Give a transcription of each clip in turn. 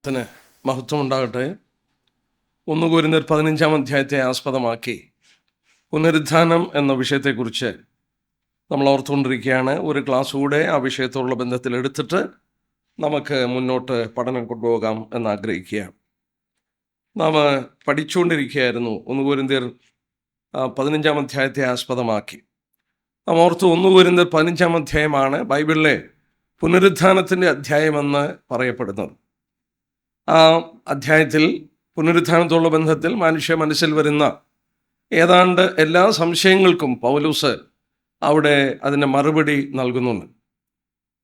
ത്തിന് മഹത്വം ഉണ്ടാകട്ടെ. 1 കൊരിന്ത്യർ 15 അധ്യായത്തെ ആസ്പദമാക്കി പുനരുത്ഥാനം എന്ന വിഷയത്തെക്കുറിച്ച് നമ്മൾ ഓർത്തുകൊണ്ടിരിക്കുകയാണ്. ഒരു ക്ലാസ് കൂടെ ആ വിഷയത്തോടുള്ള ബന്ധത്തിൽ എടുത്തിട്ട് നമുക്ക് മുന്നോട്ട് പഠനം കൊണ്ടുപോകാം എന്നാഗ്രഹിക്കുകയാണ്. നാം പഠിച്ചുകൊണ്ടിരിക്കുകയായിരുന്നു 1 കൊരിന്ത്യർ 15 അധ്യായത്തെ ആസ്പദമാക്കി. നാം ഓർത്തു 1 കൊരിന്ത്യർ 15 അധ്യായമാണ് ബൈബിളിലെ പുനരുത്ഥാനത്തിൻ്റെ അധ്യായമെന്ന് പറയപ്പെടുന്നത്. ആ അധ്യായത്തിൽ പുനരുത്ഥാനത്തോടുള്ള ബന്ധത്തിൽ മനുഷ്യ മനസ്സിൽ വരുന്ന ഏതാണ്ട് എല്ലാ സംശയങ്ങൾക്കും പൗലോസ് അവിടെ അതിൻ്റെ മറുപടി നൽകുന്നുണ്ട്.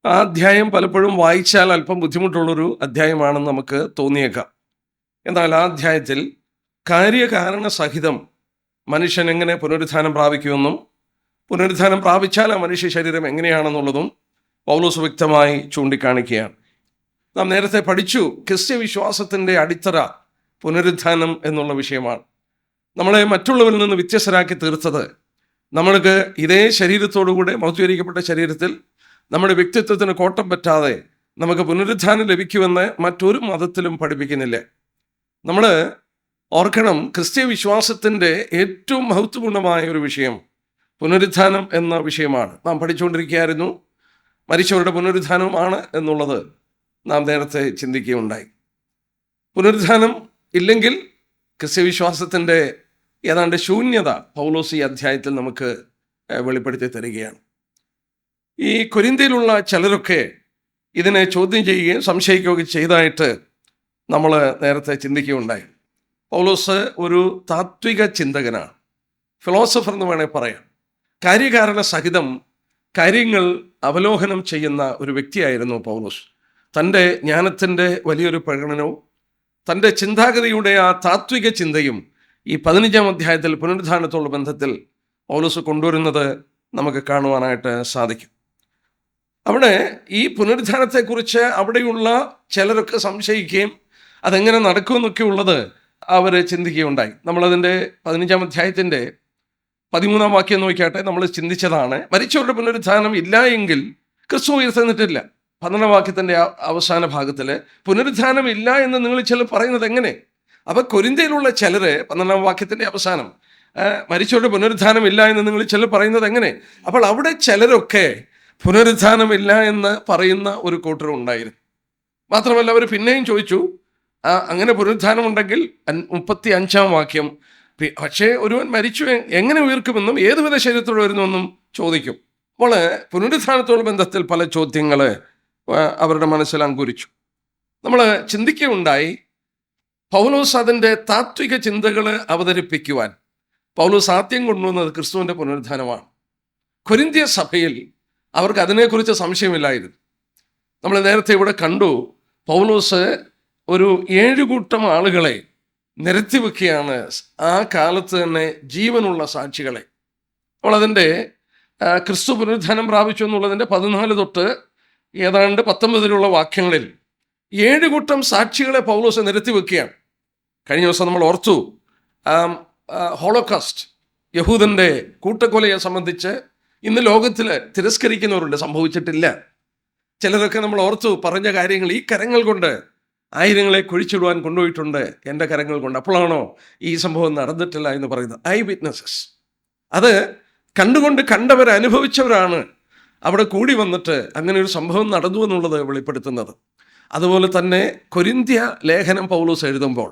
ആ അധ്യായം പലപ്പോഴും വായിച്ചാൽ അല്പം ബുദ്ധിമുട്ടുള്ളൊരു അധ്യായമാണെന്ന് നമുക്ക് തോന്നിയേക്കാം. എന്നാൽ ആ അധ്യായത്തിൽ കാര്യകാരണ സഹിതം മനുഷ്യൻ എങ്ങനെ പുനരുത്ഥാനം പ്രാപിക്കുമെന്നും പുനരുത്ഥാനം പ്രാപിച്ചാൽ ആ മനുഷ്യ ശരീരം എങ്ങനെയാണെന്നുള്ളതും പൗലോസ് വ്യക്തമായി ചൂണ്ടിക്കാണിക്കുകയാണ്. നാം നേരത്തെ പഠിച്ചു, ക്രിസ്ത്യ വിശ്വാസത്തിൻ്റെ അടിത്തറ പുനരുത്ഥാനം എന്നുള്ള വിഷയമാണ്. നമ്മളെ മറ്റുള്ളവരിൽ നിന്ന് വ്യത്യസ്തരാക്കി തീർത്തത് നമ്മൾക്ക് ഇതേ ശരീരത്തോടുകൂടെ മഹത്വീകരിക്കപ്പെട്ട ശരീരത്തിൽ നമ്മുടെ വ്യക്തിത്വത്തിന് കോട്ടം പറ്റാതെ നമുക്ക് പുനരുത്ഥാനം ലഭിക്കുമെന്ന് മറ്റൊരു മതത്തിലും പഠിപ്പിക്കുന്നില്ല. നമ്മൾ ഓർക്കണം, ക്രിസ്ത്യ വിശ്വാസത്തിൻ്റെ ഏറ്റവും മഹത്വപൂർണമായ ഒരു വിഷയം പുനരുത്ഥാനം എന്ന വിഷയമാണ്. നാം പഠിച്ചുകൊണ്ടിരിക്കുകയായിരുന്നു മരിച്ചവരുടെ പുനരുത്ഥാനമാണ് എന്നുള്ളത് നാം നേരത്തെ ചിന്തിക്കുകയുണ്ടായി. പുനരുത്ഥാനം ഇല്ലെങ്കിൽ ക്രിസ്ത്യവിശ്വാസത്തിൻ്റെ ഏതാണ്ട് ശൂന്യത പൗലോസ് ഈ അധ്യായത്തിൽ നമുക്ക് വെളിപ്പെടുത്തി തരികയാണ്. ഈ കൊരിന്ത്യയിലുള്ള ചിലരൊക്കെ ഇതിനെ ചോദ്യം ചെയ്യുകയും സംശയിക്കുകയൊക്കെ ചെയ്തതായിട്ട് നമ്മൾ നേരത്തെ ചിന്തിക്കുകയുണ്ടായി. പൗലോസ് ഒരു താത്വിക ചിന്തകനാണ്, ഫിലോസഫർ എന്ന് വേണേൽ പറയാം. കാര്യകാരണ സഹിതം കാര്യങ്ങൾ അവലോകനം ചെയ്യുന്ന ഒരു വ്യക്തിയായിരുന്നു പൗലോസ്. തൻ്റെ ജ്ഞാനത്തിൻ്റെ വലിയൊരു പ്രകടനവും തൻ്റെ ചിന്താഗതിയുടെ ആ താത്വിക ചിന്തയും ഈ 15 അധ്യായത്തിൽ പുനരുത്ഥാനത്തോടുള്ള ബന്ധത്തിൽ പൗലോസ് കൊണ്ടുവരുന്നത് നമുക്ക് കാണുവാനായിട്ട് സാധിക്കും. അവിടെ ഈ പുനരുത്ഥാനത്തെക്കുറിച്ച് അവിടെയുള്ള ചിലരൊക്കെ സംശയിക്കുകയും അതെങ്ങനെ നടക്കുമെന്നൊക്കെ ഉള്ളത് അവർ ചിന്തിക്കുകയുണ്ടായി. നമ്മളതിൻ്റെ 15 അധ്യായത്തിൻ്റെ 13 വാക്യം നോക്കിയാട്ടെ. നമ്മൾ ചിന്തിച്ചതാണ്, മരിച്ചവരുടെ പുനരുത്ഥാനം ഇല്ല എങ്കിൽ ക്രിസ്തു ഉയർത്തെഴുന്നേറ്റില്ല. 12 വാക്യത്തിൻ്റെ അവസാന ഭാഗത്തിൽ പുനരുത്ഥാനം ഇല്ല എന്ന് നിങ്ങൾ ചിലർ പറയുന്നത് എങ്ങനെ? അപ്പോൾ കൊരിന്ത്യയിലുള്ള ചിലർ 12 വാക്യത്തിൻ്റെ അവസാനം മരിച്ചവരുടെ പുനരുത്ഥാനം ഇല്ല എന്ന് നിങ്ങൾ ചിലർ പറയുന്നത് എങ്ങനെ? അപ്പോൾ അവിടെ ചിലരൊക്കെ പുനരുത്ഥാനമില്ല എന്ന് പറയുന്ന ഒരു കൂട്ടർ ഉണ്ടായിരുന്നു. മാത്രമല്ല അവർ പിന്നെയും ചോദിച്ചു, അങ്ങനെ പുനരുത്ഥാനം ഉണ്ടെങ്കിൽ 35 വാക്യം, പക്ഷേ ഒരുവൻ മരിച്ചു എങ്ങനെ ഉയർക്കുമെന്നും ഏതുവിധ ശരീരത്തോട് വരുന്നുവെന്നും ചോദിക്കും. അപ്പോൾ പുനരുത്ഥാനത്തോട് ബന്ധത്തിൽ പല ചോദ്യങ്ങൾ അവരുടെ മനസ്സിൽ അങ്കുരിച്ചു. നമ്മൾ ചിന്തിക്കുകയുണ്ടായി, പൗലോസ് അതിൻ്റെ താത്വിക ചിന്തകൾ അവതരിപ്പിക്കുവാൻ പൗലോസ് ആദ്യം കൊണ്ടുവന്നത് ക്രിസ്തുവിൻ്റെ പുനരുത്ഥാനമാണ്. കൊരിന്ത്യ സഭയിൽ അവർക്ക് അതിനെക്കുറിച്ച് സംശയമില്ലായിരുന്നു. നമ്മൾ നേരത്തെ ഇവിടെ കണ്ടു, പൗലോസ് ഒരു 7 കൂട്ടം ആളുകളെ നിരത്തി വെക്കുകയാണ്, ആ കാലത്ത് തന്നെ ജീവനുള്ള സാക്ഷികളെ. നമ്മളതിൻ്റെ ക്രിസ്തു പുനരുത്ഥാനം പ്രാപിച്ചു എന്നുള്ളതിൻ്റെ 14 തൊട്ട് ഏതാണ്ട് 19 വാക്യങ്ങളിൽ 7 കൂട്ടം സാക്ഷികളെ പൗലോസ് നിരത്തി വെക്കുകയാണ്. കഴിഞ്ഞ ദിവസം നമ്മൾ ഓർത്തു, ഹോളോകാസ്റ്റ്, യഹൂദൻ്റെ കൂട്ടക്കൊലയെ സംബന്ധിച്ച് ഇന്ന് ലോകത്തിൽ തിരസ്കരിക്കുന്നവരുണ്ട്, സംഭവിച്ചിട്ടില്ല. ചിലരൊക്കെ നമ്മൾ ഓർത്തു പറഞ്ഞ കാര്യങ്ങൾ, ഈ കരങ്ങൾ കൊണ്ട് 1000 കുഴിച്ചിടുവാൻ കൊണ്ടുപോയിട്ടുണ്ട്, എൻ്റെ കരങ്ങൾ കൊണ്ട്. അപ്പോഴാണോ ഈ സംഭവം നടന്നിട്ടില്ല എന്ന് പറയുന്നത്? ഐ വിറ്റ്നസസ്, അത് കണ്ടുകൊണ്ട് കണ്ടവർ, അനുഭവിച്ചവരാണ് അവിടെ കൂടി വന്നിട്ട് അങ്ങനെ ഒരു സംഭവം നടന്നു എന്നുള്ളത് വെളിപ്പെടുത്തുന്നത്. അതുപോലെ തന്നെ കൊരിന്ത്യ ലേഖനം പൗലോസ് എഴുതുമ്പോൾ,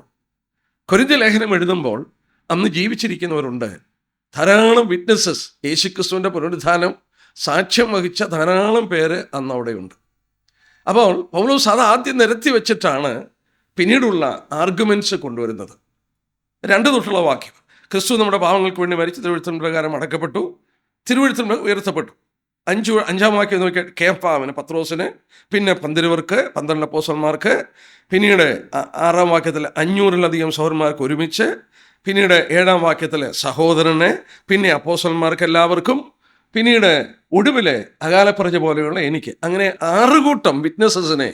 അന്ന് ജീവിച്ചിരിക്കുന്നവരുണ്ട്, ധാരാളം വിറ്റ്നസ്സസ്, യേശുക്രിസ്തുവിൻ്റെ പുനരുത്ഥാനം സാക്ഷ്യം വഹിച്ച ധാരാളം പേര് അന്ന് അവിടെയുണ്ട്. അപ്പോൾ പൗലോസ് അത് ആദ്യം നിരത്തി വെച്ചിട്ടാണ് പിന്നീടുള്ള ആർഗ്യുമെൻറ്റ്സ് കൊണ്ടുവരുന്നത്. 2 തൊട്ടുള്ള വാക്യം, ക്രിസ്തു നമ്മുടെ പാവങ്ങൾക്ക് വേണ്ടി മരിച്ച തിരുവെഴുത്തിൻ പ്രകാരം അടക്കപ്പെട്ടു, തിരുവെഴുത്തിൻ ഉയർത്തപ്പെട്ടു. 5-ാം വാക്യം നോക്കിയാൽ കേഫാവിന്, പത്രോസിന്, പിന്നെ 12 അപ്പോസ്തലന്മാർക്ക്, പിന്നീട് 6-ാം വാക്യത്തിൽ 500-ലധികം സഹോദരന്മാർക്ക് ഒരുമിച്ച്, പിന്നീട് 7-ാം വാക്യത്തിൽ സഹോദരന്, പിന്നെ അപ്പോസ്തലന്മാർക്ക് എല്ലാവർക്കും, പിന്നീട് ഒടുവിൽ അകാലപ്രജ പോലെയുള്ള എനിക്ക്. അങ്ങനെ 6 കൂട്ടം വിറ്റ്നസസിനെ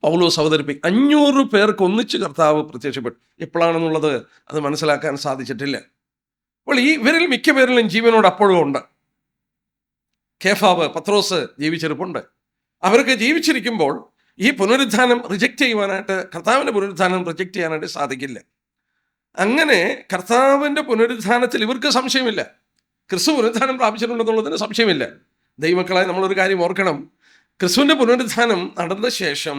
പൗലോസ് അവതരിപ്പിക്കും. 500 പേർക്ക് ഒന്നിച്ച് കർത്താവ് പ്രത്യക്ഷപ്പെട്ടു. എപ്പോഴാണെന്നുള്ളത് അത് മനസ്സിലാക്കാൻ സാധിച്ചിട്ടില്ല. അപ്പോൾ ഇവരിൽ മിക്ക പേരിലും ജീവനോട് അപ്പോഴും ഉണ്ട്. കേഫാവ്, പത്രോസ് ജീവിച്ചിരിപ്പുണ്ട്. അവരൊക്കെ ജീവിച്ചിരിക്കുമ്പോൾ ഈ പുനരുത്ഥാനം റിജക്റ്റ് ചെയ്യുവാനായിട്ട്, കർത്താവിൻ്റെ പുനരുത്ഥാനം റിജക്റ്റ് ചെയ്യാനായിട്ട് സാധിക്കില്ല. അങ്ങനെ കർത്താവിൻ്റെ പുനരുത്ഥാനത്തിൽ ഇവർക്ക് സംശയമില്ല. ക്രിസ്തു പുനരുത്ഥാനം പ്രാപിച്ചിട്ടുണ്ടെന്നുള്ളതിന് സംശയമില്ല. ദൈവമക്കളായി നമ്മളൊരു കാര്യം ഓർക്കണം. ക്രിസ്തുവിൻ്റെ പുനരുത്ഥാനം നടന്ന ശേഷം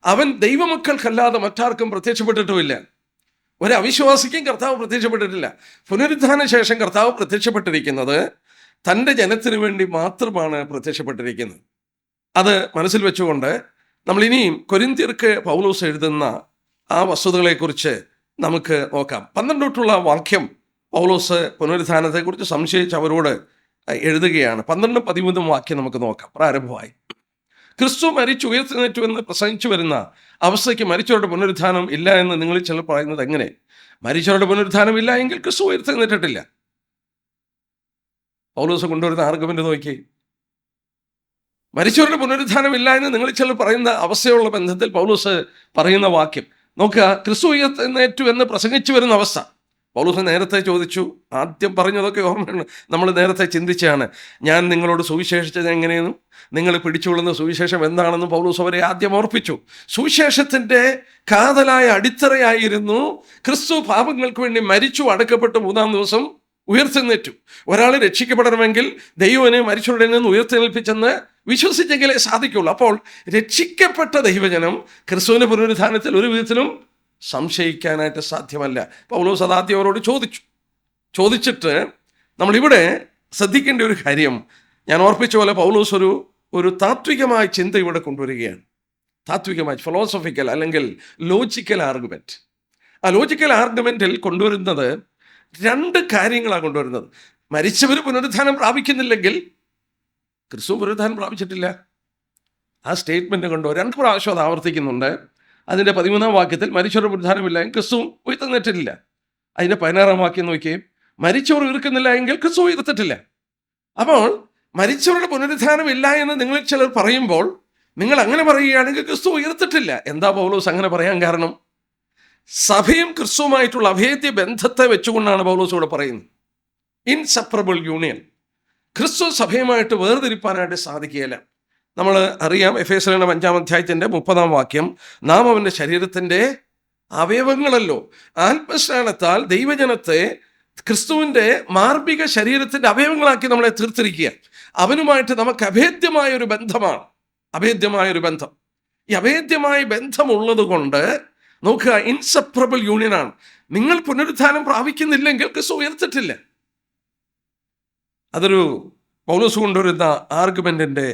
അവൻ ദൈവമക്കൾക്കല്ലാതെ മറ്റാർക്കും പ്രത്യക്ഷപ്പെട്ടിട്ടുമില്ല. ഒരു അവിശ്വാസിക്കും കർത്താവ് പ്രത്യക്ഷപ്പെട്ടിട്ടില്ല. പുനരുത്ഥാന ശേഷം കർത്താവ് പ്രത്യക്ഷപ്പെട്ടിരിക്കുന്നത് തൻ്റെ ജനത്തിന് വേണ്ടി മാത്രമാണ് പ്രത്യക്ഷപ്പെട്ടിരിക്കുന്നത്. അത് മനസ്സിൽ വെച്ചുകൊണ്ട് നമ്മൾ ഇനിയും കൊരിന്ത്യർക്ക് പൗലോസ് എഴുതുന്ന ആ വസ്തുതകളെക്കുറിച്ച് നമുക്ക് നോക്കാം. 12 വാക്യം പൗലോസ് പുനരുത്ഥാനത്തെക്കുറിച്ച് സംശയിച്ച് അവരോട് എഴുതുകയാണ്. 12-13 വാക്യം നമുക്ക് നോക്കാം. പ്രാരംഭമായി, ക്രിസ്തു മരിച്ചു ഉയർത്തെഴുന്നേറ്റു എന്ന് പ്രസംഗിച്ചു വരുന്ന അവസ്ഥയ്ക്ക് മരിച്ചവരുടെ പുനരുത്ഥാനം ഇല്ല എന്ന് നിങ്ങളിൽ ചിലർ പറയുന്നത് എങ്ങനെ? മരിച്ചവരുടെ പുനരുത്ഥാനം ഇല്ല എങ്കിൽ ക്രിസ്തു ഉയർത്തെഴുന്നേറ്റിട്ടില്ല. പൗലോസ് കൊണ്ടുവരുന്ന ആർഗ്യുമെന്റ് നോക്കി. മരിച്ചവരുടെ പുനരുത്ഥാനം ഇല്ല എന്ന് നിങ്ങൾ ചിലർ പറയുന്ന അവസ്ഥയുള്ള ബന്ധത്തിൽ പൗലോസ് പറയുന്ന വാക്യം നോക്കുക. ക്രിസ്തു ഉയർത്തെഴുന്നേറ്റു എന്ന് പ്രസംഗിച്ചു വരുന്ന അവസ്ഥ. പൗലോസ് നേരത്തെ ചോദിച്ചു, ആദ്യം പറഞ്ഞതൊക്കെ ഓർമ്മയാണ്, നമ്മൾ നേരത്തെ ചിന്തിച്ചാണ്. ഞാൻ നിങ്ങളോട് സുവിശേഷിച്ചത് എങ്ങനെയെന്നും നിങ്ങൾ പിടിച്ചുകൊള്ളുന്ന സുവിശേഷം എന്താണെന്നും പൗലോസ് അവരെ ആദ്യം ഓർപ്പിച്ചു. സുവിശേഷത്തിൻ്റെ കാതലായ അടിത്തറയായിരുന്നു ക്രിസ്തു പാപങ്ങൾക്ക് വേണ്ടി മരിച്ചു, അടക്കപ്പെട്ടു, 3-ാം ദിവസം ഉയർത്തെഴുന്നേറ്റു. ഒരാൾ രക്ഷിക്കപ്പെടണമെങ്കിൽ ദൈവനെ മരിച്ചവരുടെ നിന്ന് ഉയർത്തെഴുന്നേൽപ്പിച്ചെന്ന് വിശ്വസിച്ചെങ്കിലേ സാധിക്കുള്ളൂ. അപ്പോൾ രക്ഷിക്കപ്പെട്ട ദൈവജനം ക്രിസ്തുവിൻ്റെ പുനരുത്ഥാനത്തിൽ ഒരു വിധത്തിലും സംശയിക്കാനായിട്ട് സാധ്യമല്ല. പൗലോസ് അതാദ്യം അവരോട് ചോദിച്ചിട്ട് നമ്മളിവിടെ ശ്രദ്ധിക്കേണ്ട ഒരു കാര്യം, ഞാൻ ഓർപ്പിച്ച പോലെ പൗലോസ് ഒരു താത്വികമായ ചിന്ത ഇവിടെ കൊണ്ടുവരികയാണ്. താത്വികമായി, ഫിലോസഫിക്കൽ അല്ലെങ്കിൽ ലോജിക്കൽ ആർഗ്യുമെന്റ്. ആ ലോജിക്കൽ ആർഗ്യുമെന്റിൽ കൊണ്ടുവരുന്നത് 2 കാര്യങ്ങളാണ് കൊണ്ടുവരുന്നത്. മരിച്ചവർ പുനരുത്ഥാനം പ്രാപിക്കുന്നില്ലെങ്കിൽ ക്രിസ്തു പുനരുത്ഥാനം പ്രാപിച്ചിട്ടില്ല. ആ സ്റ്റേറ്റ്മെന്റ് കൊണ്ട് 2 പ്രാവശ്യം അത് ആവർത്തിക്കുന്നുണ്ട്. അതിൻ്റെ 13-ാം വാക്യത്തിൽ മരിച്ചവരുടെ പുനരുത്ഥാനമില്ല എങ്കിൽ ക്രിസ്തു ഉയർത്തുന്നിട്ടില്ല. അതിൻ്റെ 16-ാം വാക്യം നോക്കിയേ, മരിച്ചവർ ഉയർക്കുന്നില്ല എങ്കിൽ ക്രിസ്തു ഉയർത്തിട്ടില്ല. അപ്പോൾ മരിച്ചവരുടെ പുനരുത്ഥാനം ഇല്ല എന്ന് നിങ്ങൾ ചിലർ പറയുമ്പോൾ നിങ്ങൾ അങ്ങനെ പറയുകയാണെങ്കിൽ ക്രിസ്തു ഉയർത്തിട്ടില്ല. എന്താ പൗലോസ് അങ്ങനെ പറയാൻ കാരണം? സഭയും ക്രിസ്തുവുമായിട്ടുള്ള അഭേദ്യ ബന്ധത്തെ വെച്ചുകൊണ്ടാണ് പൗലോസ് ഇവിടെ പറയുന്നത്. Inseparable union. ക്രിസ്തു സഭയുമായിട്ട് വേർതിരിപ്പാനായിട്ട് സാധിക്കുകയില്ല. നമ്മൾ അറിയാം, എഫേസ്യരുടെ 5-ാം അധ്യായത്തിൻ്റെ 30-ാം വാക്യം, നാം അവൻ്റെ ശരീരത്തിൻ്റെ അവയവങ്ങളല്ലോ. ആത്മസ്നാനത്താൽ ദൈവജനത്തെ ക്രിസ്തുവിൻ്റെ മാർമിക ശരീരത്തിൻ്റെ അവയവങ്ങളാക്കി നമ്മളെ തീർത്തിരിക്കുക. അവനുമായിട്ട് നമുക്ക് അഭേദ്യമായൊരു ബന്ധമാണ്. അഭേദ്യമായൊരു ബന്ധം. ഈ അഭേദ്യമായ ബന്ധമുള്ളത് കൊണ്ട് നോക്കുക, ഇൻസെപ്പറബിൾ യൂണിയനാണ്. നിങ്ങൾ പുനരുത്ഥാനം പ്രാപിക്കുന്നില്ലെങ്കിൽ ക്രിസ്തു ഉയർത്തിട്ടില്ല. അതൊരു പൗലോസ് കൊണ്ടുവരുന്ന ആർഗ്യുമെന്റിന്റെ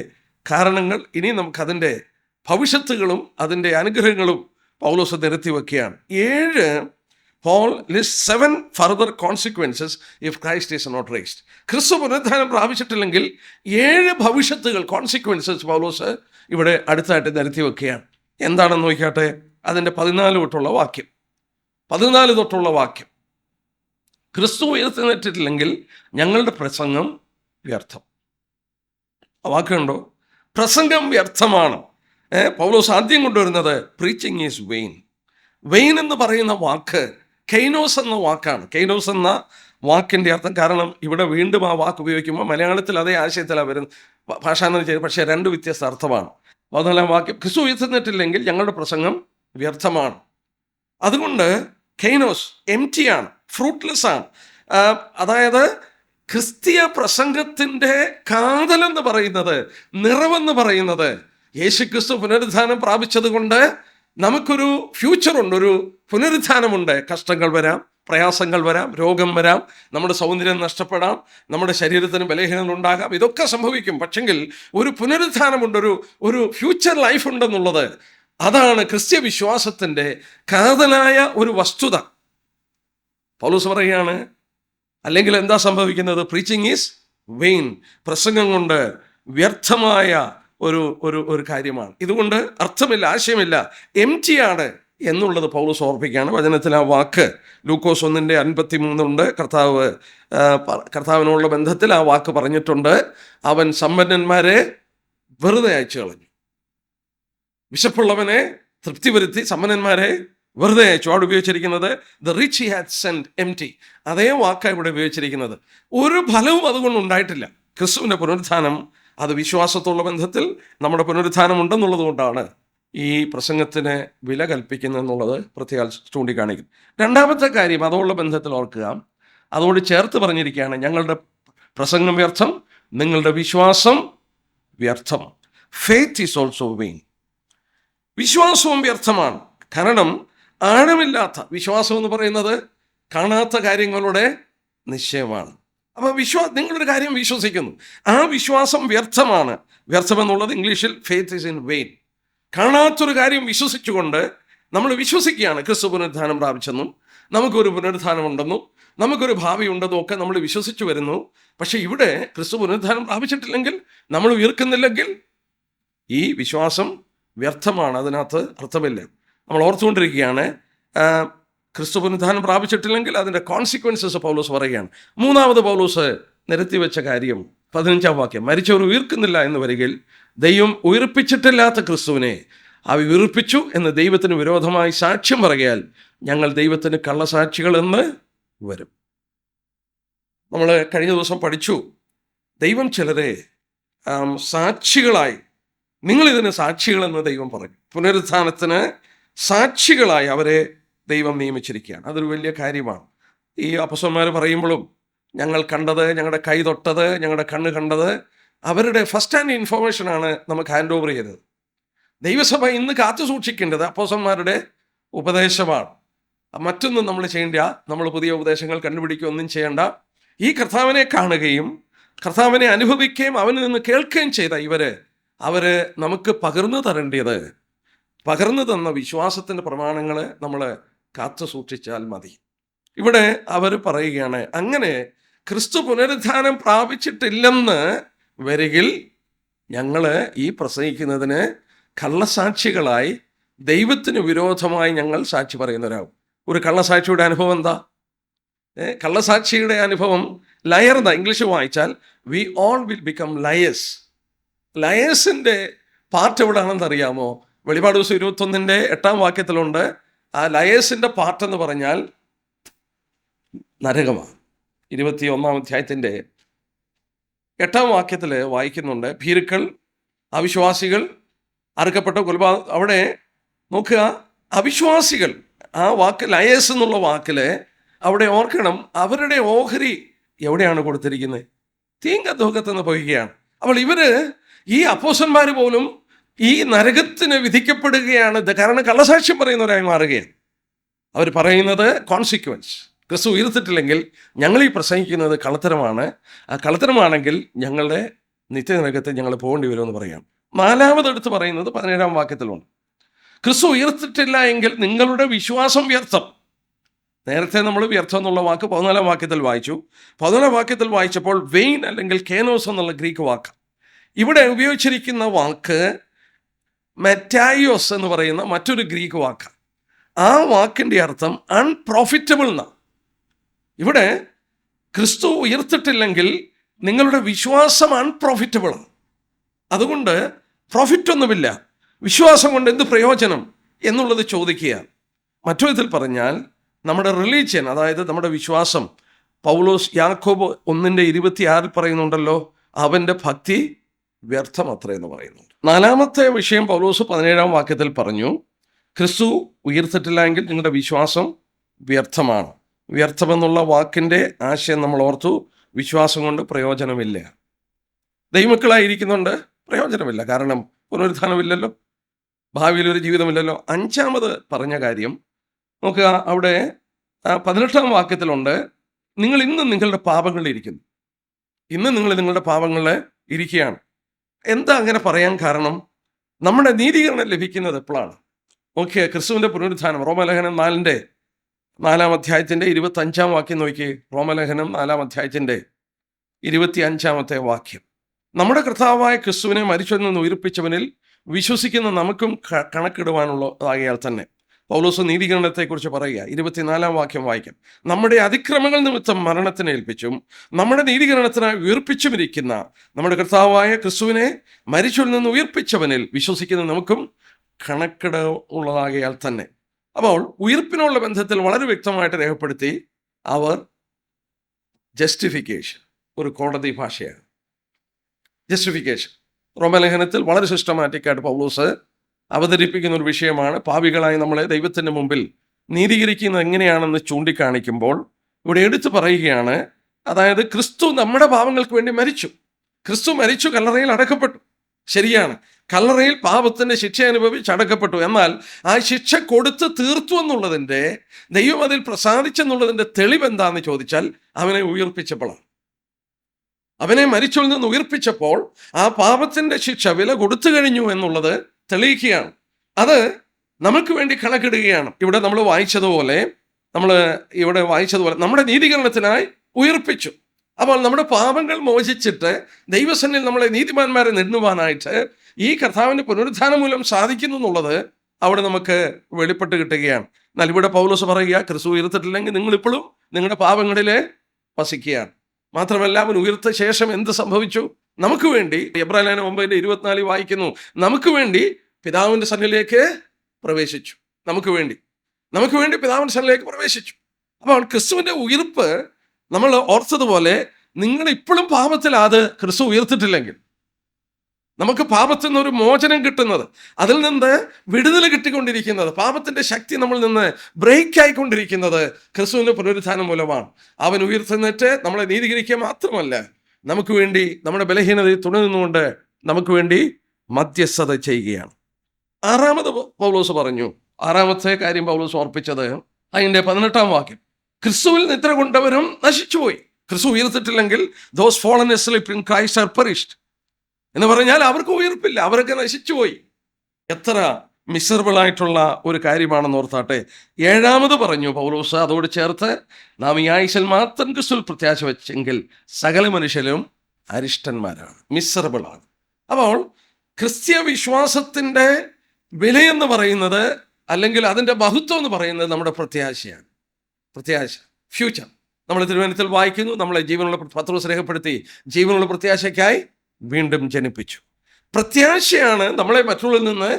കാരണങ്ങൾ. ഇനി നമുക്കതിൻ്റെ ഭവിഷ്യത്തുകളും അതിൻ്റെ അനുഗ്രഹങ്ങളും പൗലോസ് നിരത്തി വയ്ക്കുകയാണ്. 7 further consequences if Christ is not raised. ക്രിസ്തു പുനരുത്ഥാനം പ്രാപിച്ചിട്ടില്ലെങ്കിൽ 7 ഭവിഷ്യത്തുകൾ, കോൺസിക്വൻസസ് പൗലോസ് ഇവിടെ അടുത്തായിട്ട് നിരത്തി വയ്ക്കുകയാണ്. എന്താണെന്ന് നോക്കിയാട്ടെ. അതിൻ്റെ 14 തൊട്ടുള്ള വാക്യം. 14 തൊട്ടുള്ള വാക്യം, ക്രിസ്തു ഉയർത്തെഴുന്നേറ്റിട്ടില്ലെങ്കിൽ ഞങ്ങളുടെ പ്രസംഗം വ്യർത്ഥം. ആ വാക്കുണ്ടോ? പ്രസംഗം വ്യർത്ഥമാണ്. പൗലോസ് ആദ്യം കൊണ്ടുവരുന്നത് പ്രീച്ചിങ് ഈസ് വെയിൻ. വെയിൻ എന്ന് പറയുന്ന വാക്ക് കെയ്നോസ് എന്ന വാക്കാണ്. കെയ്നോസ് എന്ന വാക്കിൻ്റെ അർത്ഥം, കാരണം ഇവിടെ വീണ്ടും ആ വാക്ക് ഉപയോഗിക്കുമ്പോൾ മലയാളത്തിൽ അതേ ആശയത്തിലാണ് വരുന്നത്, ഭാഷാന്തരം ചെയ്ത്, പക്ഷേ 2 വ്യത്യസ്ത അർത്ഥമാണ്. 14-ാം വാക്യം, ക്രിസ്തു ഉയർത്തുന്നിട്ടില്ലെങ്കിൽ ഞങ്ങളുടെ പ്രസംഗം വ്യർത്ഥമാണ്. അതുകൊണ്ട് കെയ്നോസ് എംറ്റി ആണ്, ഫ്രൂട്ട്ലെസ് ആണ്. അതായത് ക്രിസ്തീയ പ്രസംഗത്തിൻ്റെ കാതലെന്ന് പറയുന്നത്, നിറവെന്ന് പറയുന്നത്, യേശുക്രിസ്തു പുനരുത്ഥാനം പ്രാപിച്ചത് കൊണ്ട് നമുക്കൊരു ഫ്യൂച്ചറുണ്ട്, ഒരു പുനരുത്ഥാനമുണ്ട്. കഷ്ടങ്ങൾ വരാം, പ്രയാസങ്ങൾ വരാം, രോഗം വരാം, നമ്മുടെ സൗന്ദര്യം നഷ്ടപ്പെടാം, നമ്മുടെ ശരീരത്തിന് ബലഹീനത ഉണ്ടാകാം, ഇതൊക്കെ സംഭവിക്കും. പക്ഷെങ്കിൽ ഒരു പുനരുത്ഥാനമുണ്ട്, ഒരു ഫ്യൂച്ചർ ലൈഫ് ഉണ്ടെന്നുള്ളത്, അതാണ് ക്രിസ്ത്യ വിശ്വാസത്തിൻ്റെ കാതലായ ഒരു വസ്തുത. പൗലോസ് പറയുകയാണ്, അല്ലെങ്കിൽ എന്താ സംഭവിക്കുന്നത്? Preaching is vain. പ്രസംഗം കൊണ്ട് വ്യർത്ഥമായ ഒരു കാര്യമാണ്. ഇതുകൊണ്ട് അർത്ഥമില്ല, ആശയമില്ല, എംറ്റി ആണ് എന്നുള്ളത് പൗലോസ് ഓർപ്പിക്കുകയാണ്. വചനത്തിൽ ആ വാക്ക് ലൂക്കോസ് 1:53 കർത്താവിനോടുള്ള ബന്ധത്തിൽ ആ വാക്ക് പറഞ്ഞിട്ടുണ്ട്. അവൻ സമ്പന്നന്മാരെ വെറുതെ അയച്ചു കളഞ്ഞു. വിശപ്പുള്ളവനെ തൃപ്തി വരുത്തി സമ്പന്നന്മാരെ വെറുതെ അയച്ചു. അവിടെ ഉപയോഗിച്ചിരിക്കുന്നത് the rich he had send എംറ്റി. അതേ വാക്കാണ് ഇവിടെ ഉപയോഗിച്ചിരിക്കുന്നത്. ഒരു ഫലവും അതുകൊണ്ട് ഉണ്ടായിട്ടില്ല. ക്രിസ്തുവിൻ്റെ പുനരുത്ഥാനം അത് വിശ്വാസത്തുള്ള ബന്ധത്തിൽ നമ്മുടെ പുനരുത്ഥാനം ഉണ്ടെന്നുള്ളത് കൊണ്ടാണ് ഈ പ്രസംഗത്തിന് വില കൽപ്പിക്കുന്നു എന്നുള്ളത് പ്രത്യേകം ചൂണ്ടിക്കാണിക്കും. രണ്ടാമത്തെ കാര്യം അതോടുള്ള ബന്ധത്തിൽ ഓർക്കുക, അതോട് ചേർത്ത് പറഞ്ഞിരിക്കുകയാണ്, ഞങ്ങളുടെ പ്രസംഗം വ്യർത്ഥം, നിങ്ങളുടെ വിശ്വാസം വ്യർത്ഥം. Faith is also vain. വിശ്വാസവും വ്യർത്ഥമാണ്. കാരണം ആഴമില്ലാത്ത വിശ്വാസം എന്ന് പറയുന്നത് കാണാത്ത കാര്യങ്ങളുടെ നിശ്ചയമാണ്. അപ്പോൾ നിങ്ങളൊരു കാര്യം വിശ്വസിക്കുന്നു, ആ വിശ്വാസം വ്യർത്ഥമാണ്. വ്യർത്ഥം എന്നുള്ളത് ഇംഗ്ലീഷിൽ ഫെയ്ത്ത് ഈസ് ഇൻ വെയിൻ. കാണാത്തൊരു കാര്യം വിശ്വസിച്ചുകൊണ്ട് നമ്മൾ വിശ്വസിക്കുകയാണ് ക്രിസ്തു പുനരുദ്ധാനം പ്രാപിച്ചെന്നും നമുക്കൊരു പുനരുദ്ധാനമുണ്ടെന്നും നമുക്കൊരു ഭാവി ഉണ്ടെന്നും ഒക്കെ നമ്മൾ വിശ്വസിച്ചു വരുന്നു. പക്ഷെ ഇവിടെ ക്രിസ്തു പുനരുദ്ധാനം പ്രാപിച്ചിട്ടില്ലെങ്കിൽ, നമ്മൾ ഉയർക്കുന്നില്ലെങ്കിൽ ഈ വിശ്വാസം വ്യർത്ഥമാണ്, അതിനകത്ത് അർത്ഥമില്ല. നമ്മൾ ഓർത്തുകൊണ്ടിരിക്കുകയാണ്, ക്രിസ്തു പുനരുദ്ധാനം പ്രാപിച്ചിട്ടില്ലെങ്കിൽ അതിൻ്റെ കോൺസിക്വൻസസ് പൗലോസ് പറയുകയാണ്. മൂന്നാമത് പൗലോസ് നിരത്തിവെച്ച കാര്യം 15-ാം വാക്യം, മരിച്ചവർ ഉയർക്കുന്നില്ല എന്ന് വരികിൽ ദൈവം ഉയർപ്പിച്ചിട്ടില്ലാത്ത ക്രിസ്തുവിനെ ഉയർപ്പിച്ചു എന്ന് ദൈവത്തിന് വിരോധമായി സാക്ഷ്യം പറയാൽ ഞങ്ങൾ ദൈവത്തിന് കള്ളസാക്ഷികൾ എന്ന് വരും. നമ്മൾ കഴിഞ്ഞ ദിവസം പഠിച്ചു, ദൈവം ചിലരെ സാക്ഷികളായി, നിങ്ങളിതിന് സാക്ഷികളെന്ന് ദൈവം പറഞ്ഞു. പുനരുത്ഥാനത്തിന് സാക്ഷികളായി അവരെ ദൈവം നിയമിച്ചിരിക്കുകയാണ്. അതൊരു വലിയ കാര്യമാണ്. ഈ അപ്പോസ്തലന്മാർ പറയുമ്പോഴും ഞങ്ങൾ കണ്ടത്, ഞങ്ങളുടെ കൈ തൊട്ടത്, ഞങ്ങളുടെ കണ്ണ് കണ്ടത്, അവരുടെ ഫസ്റ്റ് ഹാൻഡ് ഇൻഫർമേഷനാണ് നമുക്ക് ഹാൻഡ് ഓവർ ചെയ്തത്. ദൈവസഭ ഇന്ന് കാത്തു സൂക്ഷിക്കേണ്ടത് അപ്പോസ്തലന്മാരുടെ ഉപദേശമാണ്. മറ്റൊന്നും നമ്മൾ ചെയ്യേണ്ട, നമ്മൾ പുതിയ ഉപദേശങ്ങൾ കണ്ടുപിടിക്കുക ഒന്നും ചെയ്യേണ്ട. ഈ കർത്താവിനെ കാണുകയും കർത്താവിനെ അനുഭവിക്കുകയും അവനിൽ നിന്ന് കേൾക്കുകയും ചെയ്ത അവർ നമുക്ക് പകർന്നു തരേണ്ടത്, പകർന്നു തന്ന വിശ്വാസത്തിൻ്റെ പ്രമാണങ്ങൾ നമ്മൾ കാത്തു സൂക്ഷിച്ചാൽ മതി. ഇവിടെ അവർ പറയുകയാണ്, അങ്ങനെ ക്രിസ്തു പുനരുദ്ധാനം പ്രാപിച്ചിട്ടില്ലെന്ന് വരികിൽ ഞങ്ങൾ ഈ പ്രസംഗിക്കുന്നതിന് കള്ളസാക്ഷികളായി ദൈവത്തിന് വിരോധമായി ഞങ്ങൾ സാക്ഷി പറയുന്നവരാകും. ഒരു കള്ളസാക്ഷിയുടെ അനുഭവം എന്താ? കള്ളസാക്ഷിയുടെ അനുഭവം ലയർ എന്നാ ഇംഗ്ലീഷ് വായിച്ചാൽ we all will become liars. ലയേഴ്സിൻ്റെ പാർട്ട് എവിടെയാണെന്ന് അറിയാമോ? വെളിപാട് ദിവസം 21-ന്റെ 8-ാം വാക്യത്തിലുണ്ട്. ആ ലയേഴ്സിൻ്റെ പാർട്ട് എന്ന് പറഞ്ഞാൽ നരകമാണ്. 21-ാം അധ്യായത്തിൻ്റെ 8-ാം വാക്യത്തിൽ വായിക്കുന്നുണ്ട്, ഭീരുക്കൾ, അവിശ്വാസികൾ, അറുക്കപ്പെട്ട അവിടെ നോക്കുക, അവിശ്വാസികൾ, ആ വാക്ക് ലയേഴ്സ് എന്നുള്ള വാക്കിൽ അവിടെ ഓർക്കണം, അവരുടെ ഓഹരി എവിടെയാണ് കൊടുത്തിരിക്കുന്നത്? തീങ്കത്തോക്കത്തെന്ന് പോവുകയാണ്. അപ്പോൾ ഈ അപ്പോസ്തലന്മാർ പോലും ഈ നരകത്തിന് വിധിക്കപ്പെടുകയാണ്. കാരണം കള്ളസാക്ഷ്യം പറയുന്നവരായി മാറുകയാണ്. അവർ പറയുന്നത് കോൺസിക്വൻസ്, ക്രിസ്തു ഉയർത്തിട്ടില്ലെങ്കിൽ ഞങ്ങൾ ഈ പ്രസംഗിക്കുന്നത് കള്ളത്തരമാണ്. ആ കള്ളത്തരമാണെങ്കിൽ ഞങ്ങളുടെ നിത്യനരകത്തെ ഞങ്ങൾ പോകേണ്ടി വരുമെന്ന് പറയാം. നാലാമതെടുത്ത് പറയുന്നത് 17-ാം വാക്യത്തിലുണ്ട്, ക്രിസ്തു ഉയർത്തിട്ടില്ല എങ്കിൽ നിങ്ങളുടെ വിശ്വാസം വ്യർത്ഥം. നേരത്തെ നമ്മൾ വ്യർത്ഥം എന്നുള്ള വാക്ക് 14-ാം വാക്യത്തിൽ വായിച്ചു. 14-ാം വാക്യത്തിൽ വായിച്ചപ്പോൾ വെയിൻ അല്ലെങ്കിൽ കേനോസ് എന്നുള്ള ഗ്രീക്ക് വാക്ക്, ഇവിടെ ഉപയോഗിച്ചിരിക്കുന്ന വാക്ക് മെറ്റായിയോസ് എന്ന് പറയുന്ന മറ്റൊരു ഗ്രീക്ക് വാക്ക്. ആ വാക്കിൻ്റെ അർത്ഥം അൺപ്രോഫിറ്റബിൾ എന്നാണ്. ഇവിടെ ക്രിസ്തു ഉയർത്തിട്ടില്ലെങ്കിൽ നിങ്ങളുടെ വിശ്വാസം അൺപ്രോഫിറ്റബിളാണ്. അതുകൊണ്ട് പ്രോഫിറ്റ് ഒന്നുമില്ല, വിശ്വാസം കൊണ്ട് എന്ത് പ്രയോജനം എന്നുള്ളത് ചോദിക്കുക. മറ്റു വിധത്തിൽ പറഞ്ഞാൽ നമ്മുടെ റിലീജിയൻ, അതായത് നമ്മുടെ വിശ്വാസം, പൗലോസ് യാക്കോബ് 1:26 പറയുന്നുണ്ടല്ലോ, അവൻ്റെ ഭക്തി വ്യർത്ഥം അത്രയെന്ന് പറയുന്നുണ്ട്. നാലാമത്തെ വിഷയം പൗലോസ് 17-ാം വാക്യത്തിൽ പറഞ്ഞു, ക്രിസ്തു ഉയർത്തിട്ടില്ലെങ്കിൽ നിങ്ങളുടെ വിശ്വാസം വ്യർത്ഥമാണ്. വ്യർത്ഥമെന്നുള്ള വാക്കിൻ്റെ ആശയം നമ്മൾ ഓർത്തു. വിശ്വാസം കൊണ്ട് പ്രയോജനമില്ല, ദൈവമക്കളായിരിക്കുന്നുണ്ട് പ്രയോജനമില്ല, കാരണം പുനരുത്ഥാനമില്ലല്ലോ, ഭാവിയിലൊരു ജീവിതമില്ലല്ലോ. 5-ാമത് പറഞ്ഞ കാര്യം നോക്കുക, അവിടെ 18-ാം വാക്യത്തിലുണ്ട്, നിങ്ങൾ ഇന്ന് നിങ്ങളുടെ പാപങ്ങളിൽ ഇരിക്കുന്നു. ഇന്ന് നിങ്ങൾ നിങ്ങളുടെ പാപങ്ങളിൽ ഇരിക്കുകയാണ്. എന്താ അങ്ങനെ പറയാൻ കാരണം? നമ്മുടെ നീതീകരണം ലഭിക്കുന്നത് എപ്പോഴാണ്? ഓക്കെ, ക്രിസ്തുവിൻ്റെ പുനരുത്ഥാനം. റോമലേഖനം 4-ാം അധ്യായത്തിൻ്റെ 25-ാം വാക്യം നോക്കി. റോമലേഖനം 4-ാം അധ്യായത്തിൻ്റെ 25-ാമത്തെ വാക്യം, നമ്മുടെ കർത്താവായ ക്രിസ്തുവിനെ മരിച്ചവരിൽ നിന്ന് ഉയർപ്പിച്ചവനിൽ വിശ്വസിക്കുന്ന നമുക്കും കണക്കിടുവാനുള്ളതാകയാൽ തന്നെ. പൗലോസ് നീതീകരണത്തെക്കുറിച്ച് പറയുക. 24-ാം വാക്യം വായിക്കാം, നമ്മുടെ അതിക്രമങ്ങൾ നിമിത്തം മരണത്തിന് ഏൽപ്പിച്ചും നമ്മുടെ നീതീകരണത്തിനായി ഉയർപ്പിച്ചുമിരിക്കുന്ന നമ്മുടെ കർത്താവായ ക്രിസ്തുവിനെ മരിച്ചവരിൽ നിന്ന് ഉയർപ്പിച്ചവനിൽ വിശ്വസിക്കുന്ന നമുക്കും കണക്കിട ഉള്ളതാകയാൽ തന്നെ. അപ്പോൾ ഉയർപ്പിനുള്ള ബന്ധത്തിൽ വളരെ വ്യക്തമായിട്ട് രേഖപ്പെടുത്തി. അവർ ജസ്റ്റിഫിക്കേഷൻ ഒരു കോടതി ഭാഷയാണ്. ജസ്റ്റിഫിക്കേഷൻ റോമലേഖനത്തിൽ വളരെ സിസ്റ്റമാറ്റിക്കായിട്ട് പൗലോസ് അവതരിപ്പിക്കുന്ന ഒരു വിഷയമാണ്. പാപികളായി നമ്മളെ ദൈവത്തിൻ്റെ മുമ്പിൽ നീതീകരിക്കുന്നത് എങ്ങനെയാണെന്ന് ചൂണ്ടിക്കാണിക്കുമ്പോൾ ഇവിടെ എടുത്തു പറയുകയാണ്, അതായത് ക്രിസ്തു നമ്മുടെ പാപങ്ങൾക്ക് വേണ്ടി മരിച്ചു. ക്രിസ്തു മരിച്ചു, കല്ലറയിൽ അടക്കപ്പെട്ടു. ശരിയാണ്, കല്ലറയിൽ പാപത്തിൻ്റെ ശിക്ഷ അനുഭവിച്ച് അടക്കപ്പെട്ടു. എന്നാൽ ആ ശിക്ഷ കൊടുത്ത് തീർത്തു എന്നുള്ളതിൻ്റെ, ദൈവം അതിൽ പ്രസാദിച്ചെന്നുള്ളതിൻ്റെ തെളിവ് എന്താണെന്ന് ചോദിച്ചാൽ അവനെ ഉയർപ്പിച്ചപ്പോഴാണ്. അവനെ മരിച്ചതിൽ നിന്ന് ഉയർപ്പിച്ചപ്പോൾ ആ പാപത്തിൻ്റെ ശിക്ഷ വില കൊടുത്തു കഴിഞ്ഞു എന്നുള്ളത് തെളിയിക്കുകയാണ്. അത് നമുക്ക് വേണ്ടി കണക്കിടുകയാണ്. ഇവിടെ നമ്മൾ വായിച്ചതുപോലെ നമ്മുടെ നീതീകരണത്തിനായി ഉയർപ്പിച്ചു. അപ്പോൾ നമ്മുടെ പാപങ്ങൾ മോചിച്ചിട്ട് ദൈവസന്നിധിയിൽ നമ്മളെ നീതിമാന്മാരെ നിന്നുവാനായിട്ട് ഈ കർത്താവിൻ്റെ പുനരുത്ഥാനം മൂലം സാധിക്കുന്നു എന്നുള്ളത് അവിടെ നമുക്ക് വെളിപ്പെട്ട് കിട്ടുകയാണ്. എന്നാൽ ഇവിടെ പൗലോസ് പറയുക, ക്രിസ്തു ഉയർത്തിട്ടില്ലെങ്കിൽ നിങ്ങളിപ്പോഴും നിങ്ങളുടെ പാപങ്ങളിൽ വസിക്കുകയാണ്. മാത്രമല്ല, അവൻ ഉയർത്ത ശേഷം എന്ത് സംഭവിച്ചു? നമുക്ക് വേണ്ടി എബ്രായലേഖനം 9:24 വായിക്കുന്നു, നമുക്ക് വേണ്ടി പിതാവിൻ്റെ സന്നിധിയിലേക്ക് പ്രവേശിച്ചു. നമുക്ക് വേണ്ടി പിതാവിൻ്റെ സന്നിധിയിലേക്ക് പ്രവേശിച്ചു. അപ്പോൾ ക്രിസ്തുവിൻ്റെ ഉയർപ്പ് നമ്മൾ ഓർത്തതുപോലെ, നിങ്ങൾ ഇപ്പോഴും പാപത്തിൽ അത് ക്രിസ്തു ഉയർത്തിട്ടില്ലെങ്കിൽ നമുക്ക് പാപത്തിൽ നിന്നൊരു മോചനം കിട്ടുന്നത്, അതിൽ നിന്ന് വിടുതൽ കിട്ടിക്കൊണ്ടിരിക്കുന്നത്, പാപത്തിൻ്റെ ശക്തി നമ്മളിൽ നിന്ന് ബ്രേക്ക് ആയിക്കൊണ്ടിരിക്കുന്നത് ക്രിസ്തുവിൻ്റെ പുനരുത്ഥാനം മൂലമാണ്. അവൻ ഉയർത്തുന്നിട്ട് നമ്മളെ നീതീകരിക്കുക മാത്രമല്ല, നമുക്ക് വേണ്ടി നമ്മുടെ ബലഹീനതയിൽ തുണനിന്നുകൊണ്ട് നമുക്ക് വേണ്ടി മധ്യസ്ഥത ചെയ്യുകയാണ്. ആറാമത്തെ കാര്യം പൗലോസ് ഓർപ്പിച്ചത് അതിൻ്റെ 18-ാം വാക്യം, ക്രിസ്തുവിൽ നിദ്ര കൊണ്ടവരും നശിച്ചുപോയി. ക്രിസ്തു ഉയർത്തിട്ടില്ലെങ്കിൽ those fallen asleep in Christ are perished എന്ന് പറഞ്ഞാൽ അവർക്ക് ഉയർപ്പില്ല, അവരൊക്കെ നശിച്ചുപോയി. എത്ര മിസറബിൾ ആയിട്ടുള്ള ഒരു കാര്യമാണെന്ന് ഓർത്താട്ടെ. 7ാമത് പറഞ്ഞു പൗലോസ് അതോട് ചേർത്ത്, നാം ഈ ആയുസ്സിൽ മാത്രം ക്രിസ്തുവിൽ പ്രത്യാശ വെച്ചെങ്കിൽ സകല മനുഷ്യരും അരിഷ്ടന്മാരാണ്, മിസറബിളാണ്. അപ്പോൾ ക്രിസ്തീയ വിശ്വാസത്തിൻ്റെ വിലയെന്ന് പറയുന്നത്, അല്ലെങ്കിൽ അതിൻ്റെ മഹത്വം എന്ന് പറയുന്നത് നമ്മുടെ പ്രത്യാശയാണ്. പ്രത്യാശ, ഫ്യൂച്ചർ. നമ്മൾ തിരുവനന്തപുരത്തിൽ വായിക്കുന്നു, നമ്മളെ ജീവനുള്ള പത്രോസ് രേഖപ്പെടുത്തി ജീവനുള്ള പ്രത്യാശയ്ക്കായി വീണ്ടും ജനിപ്പിച്ചു. പ്രത്യാശയാണ് നമ്മളെ മറ്റുള്ളവരിൽ നിന്ന്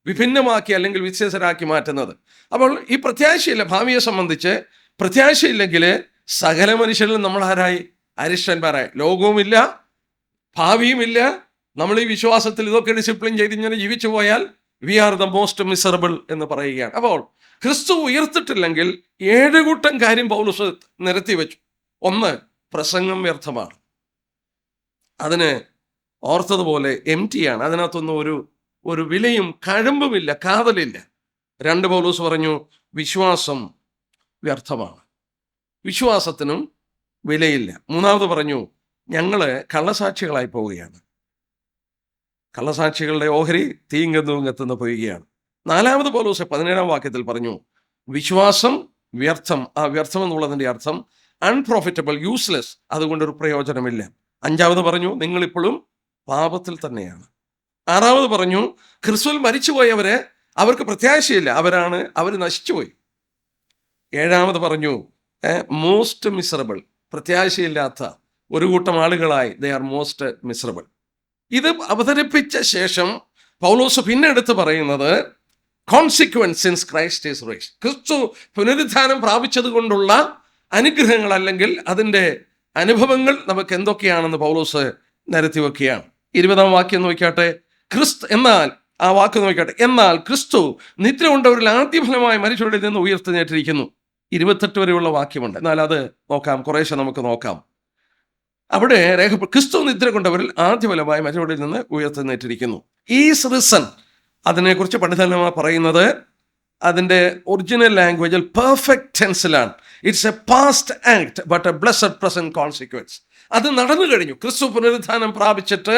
വിഭിന്നമാക്കി അല്ലെങ്കിൽ വ്യത്യസ്തരാക്കി മാറ്റുന്നത്. അപ്പോൾ ഈ പ്രത്യാശയില്ല, ഭാവിയെ സംബന്ധിച്ച് പ്രത്യാശയില്ലെങ്കിൽ സകല മനുഷ്യരിലും നമ്മൾ ആരായി? അരിഷ്ടന്മാരായി. ലോകവുമില്ല, ഭാവിയുമില്ല. നമ്മൾ ഈ വിശ്വാസത്തിൽ ഇതൊക്കെ ഡിസിപ്ലിൻ ചെയ്ത് ഇങ്ങനെ ജീവിച്ചു പോയാൽ we are the most miserable എന്ന് പറയുകയാണ്. അപ്പോൾ ക്രിസ്തു ഉയർത്തിട്ടില്ലെങ്കിൽ 7 കൂട്ടം കാര്യം പൗലോസ് നിരത്തി വെച്ചു. 1, പ്രസംഗം വ്യർത്ഥമാണ്. അതിന് ഓർത്തതുപോലെ എംറ്റിയാണ്. അതിനകത്തൊന്നും ഒരു വിലയും കഴമ്പുമില്ല, കാതലില്ല. 2, പൗലോസ് പറഞ്ഞു വിശ്വാസം വ്യർത്ഥമാണ്, വിശ്വാസത്തിനും വിലയില്ല. 3ാമത് പറഞ്ഞു ഞങ്ങൾ കള്ളസാക്ഷികളായി പോവുകയാണ്, കള്ളസാക്ഷികളുടെ ഓഹരി തീങ്കെത്തുന്ന പോവുകയാണ്. 4ാമത് പൗലോസ് 17-ാം വാക്യത്തിൽ പറഞ്ഞു വിശ്വാസം വ്യർത്ഥം. ആ വ്യർത്ഥം എന്നുള്ളതിൻ്റെ അർത്ഥം അൺപ്രോഫിറ്റബിൾ, യൂസ്ലെസ്, അതുകൊണ്ടൊരു പ്രയോജനമില്ല. 5ാമത് പറഞ്ഞു നിങ്ങളിപ്പോഴും പാപത്തിൽ തന്നെയാണ്. 6ാമത് പറഞ്ഞു ക്രിസ്തുവിൽ മരിച്ചുപോയവരെ അവർക്ക് പ്രത്യാശയില്ല, അവർ നശിച്ചുപോയി. 7ാമത് പറഞ്ഞു മോസ്റ്റ് മിസറബിൾ, പ്രത്യാശയില്ലാത്ത ഒരു കൂട്ടം ആളുകളായി ദേ ആർ മോസ്റ്റ് മിസറബിൾ. ഇത് അവതരിപ്പിച്ച ശേഷം പൗലോസ് പിന്നെ എടുത്ത് പറയുന്നത് consequence since Christ is raised. ക്രിസ്തു പുനരുത്ഥാനം പ്രാപിച്ചത് കൊണ്ടുള്ള അനുഗ്രഹങ്ങൾ അല്ലെങ്കിൽ അതിൻ്റെ അനുഭവങ്ങൾ നമുക്ക് എന്തൊക്കെയാണെന്ന് പൗലോസ് നിരത്തി വെക്കുകയാണ്. 20-ാം വാക്യം നോക്കിയാട്ടെ. എന്നാൽ ക്രിസ്തു നിദ്ര കൊണ്ടവരിൽ ആദ്യഫലമായി മരിച്ചവരിൽ നിന്ന് ഉയർത്തെഴുന്നേറ്റിരിക്കുന്നു. 28 വരെയുള്ള വാക്യമുണ്ട്, എന്നാൽ അത് നോക്കാം, കുറേശ്ശെ നമുക്ക് നോക്കാം. അവിടെ ക്രിസ്തു നിദ്ര കൊണ്ടവരിൽ ആദ്യഫലമായി മരിച്ചവരിൽ നിന്ന് ഉയർത്തെഴുന്നേറ്റിരിക്കുന്നു. ഈസ് റിസൺ, അതിനെക്കുറിച്ച് പണ്ഡിതന്മാർ പറയുന്നത് അതിൻ്റെ ഒറിജിനൽ ലാംഗ്വേജിൽ പെർഫെക്റ്റ് ടെൻസിലാണ്. It's a past act but a blessed present consequence. അത് നടന്നു കഴിഞ്ഞു. ക്രിസ്തു പുനരുത്ഥാനം പ്രാപിച്ചിട്ട്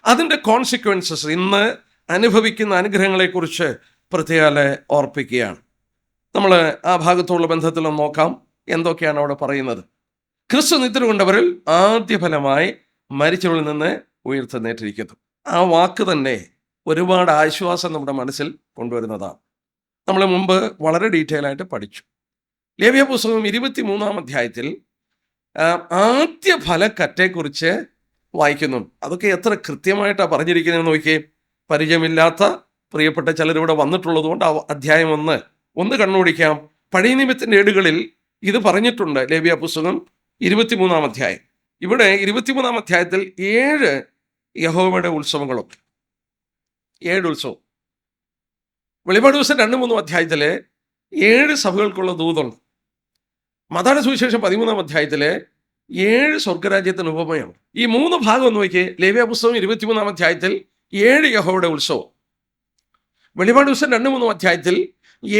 അതിൻ്റെ കോൺസിക്വൻസസ്, ഇന്ന് അനുഭവിക്കുന്ന അനുഗ്രഹങ്ങളെക്കുറിച്ച് പ്രത്യേകം ഓർപ്പിക്കുകയാണ്. നമ്മൾ ആ ഭാഗത്തുള്ള ബന്ധത്തിലൊന്ന് നോക്കാം, എന്തൊക്കെയാണ് അവിടെ പറയുന്നത്. ക്രിസ്തു നിദ്ര കൊണ്ടവരിൽ ആദ്യഫലമായി മരിച്ചവരിൽ നിന്ന് ഉയർത്തെഴുന്നേറ്റിരിക്കുന്നു. ആ വാക്ക് തന്നെ ഒരുപാട് ആശ്വാസം നമ്മുടെ മനസ്സിൽ കൊണ്ടുവരുന്നതാണ്. നമ്മൾ മുമ്പ് വളരെ ഡീറ്റെയിൽ ആയിട്ട് പഠിച്ചു. ലേവ്യ പുസ്തകം 23-ാം അധ്യായത്തിൽ ആദ്യ ഫലക്കറ്റെക്കുറിച്ച് വായിക്കുന്നുണ്ട്. അതൊക്കെ എത്ര കൃത്യമായിട്ടാണ് പറഞ്ഞിരിക്കുന്നതെന്ന് നോക്കിയേ. പരിചയമില്ലാത്ത പ്രിയപ്പെട്ട ചിലരിവിടെ വന്നിട്ടുള്ളതുകൊണ്ട് ആ അധ്യായം ഒന്ന് കണ്ണോടിക്കാം. പഴയ നിയമത്തിൻ്റെ ഏടുകളിൽ ഇത് പറഞ്ഞിട്ടുണ്ട്. ലേവ്യ പുസ്തകം 23-ാം അധ്യായം. ഇവിടെ 23-ാം അധ്യായത്തിൽ 7 യഹോവയുടെ ഉത്സവങ്ങളുണ്ട്. 7 ഉത്സവം. വെളിപാട് ദിവസം 2-3 അധ്യായത്തിലെ 7 സഭകൾക്കുള്ള ദൂതുണ്ട്. മത്തായിയുടെ സുവിശേഷം 13 അധ്യായത്തിലെ 7 സ്വർഗരാജ്യത്തിന് ഉപമയാണ്. ഈ 3 ഭാഗം ഒന്ന് നോക്കിയേ. ലേവ്യ പുസ്തകം 23 അധ്യായത്തിൽ 7 യഹോവയുടെ ഉത്സവം. വെളിപാട് ദിവസം 2-3 അധ്യായത്തിൽ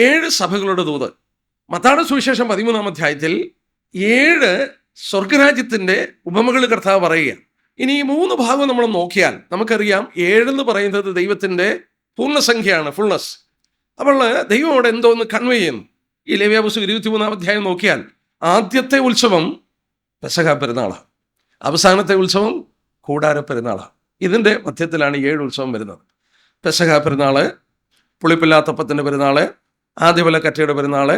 7 സഭകളുടെ ദൂത്. മത്തായിയുടെ സുവിശേഷം 13 അധ്യായത്തിൽ 7 സ്വർഗരാജ്യത്തിൻ്റെ ഉപമകൾ കർത്താവ് പറയുക. ഇനി ഈ 3 ഭാഗം നമ്മൾ നോക്കിയാൽ നമുക്കറിയാം 7 എന്ന് പറയുന്നത് ദൈവത്തിൻ്റെ പൂർണ്ണസംഖ്യയാണ്, ഫുൾനെസ്. അപ്പോൾ ദൈവം അവിടെ എന്തോന്ന് കൺവേ ചെയ്യുന്നു. ഈ ലേവ്യ പുസ്തകം 23 അധ്യായം നോക്കിയാൽ ആദ്യത്തെ ഉത്സവം പെസഹ പെരുന്നാളാണ്, അവസാനത്തെ ഉത്സവം കൂടാര പെരുന്നാളാണ്. ഇതിൻ്റെ മധ്യത്തിലാണ് 7 ഉത്സവം വരുന്നത്. പെസഹ പെരുന്നാള്, പുളിപ്പില്ലാത്തപ്പത്തിൻ്റെ പെരുന്നാള്, ആദ്യഫലക്കറ്റയുടെ പെരുന്നാള്,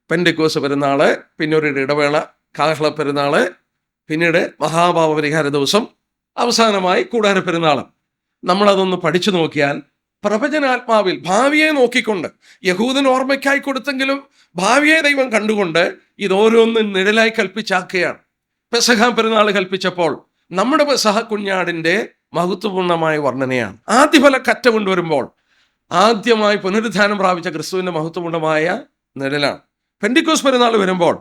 പെന്തിക്കോസ് പെരുന്നാള്, പിന്നെ ഒരു ഇടവേള കാഹള പെരുന്നാള്, പിന്നീട് മഹാപാപപരിഹാര ദിവസം, അവസാനമായി കൂടാര പെരുന്നാള്. നമ്മളതൊന്ന് പഠിച്ചു നോക്കിയാൽ പ്രവചനാത്മാവിൽ ഭാവിയെ നോക്കിക്കൊണ്ട്, യഹൂദൻ ഓർമ്മയ്ക്കായി കൊടുത്തെങ്കിലും ഭാവിയെ ദൈവം കണ്ടുകൊണ്ട് ഇതോരോന്നും നിഴലായി കൽപ്പിച്ചാക്കുകയാണ്. പെസഹ പെരുന്നാൾ കൽപ്പിച്ചപ്പോൾ നമ്മുടെ പെസഹ കുഞ്ഞാടിൻ്റെ മഹത്വപൂർണ്ണമായ വർണ്ണനയാണ്. ആദ്യഫല കറ്റ കൊണ്ടുവരുമ്പോൾ ആദ്യമായി പുനരുദ്ധാനം പ്രാപിച്ച ക്രിസ്തുവിൻ്റെ മഹത്വപൂർണ്ണമായ നിഴലാണ്. പെന്തിക്കോസ് പെരുന്നാൾ വരുമ്പോൾ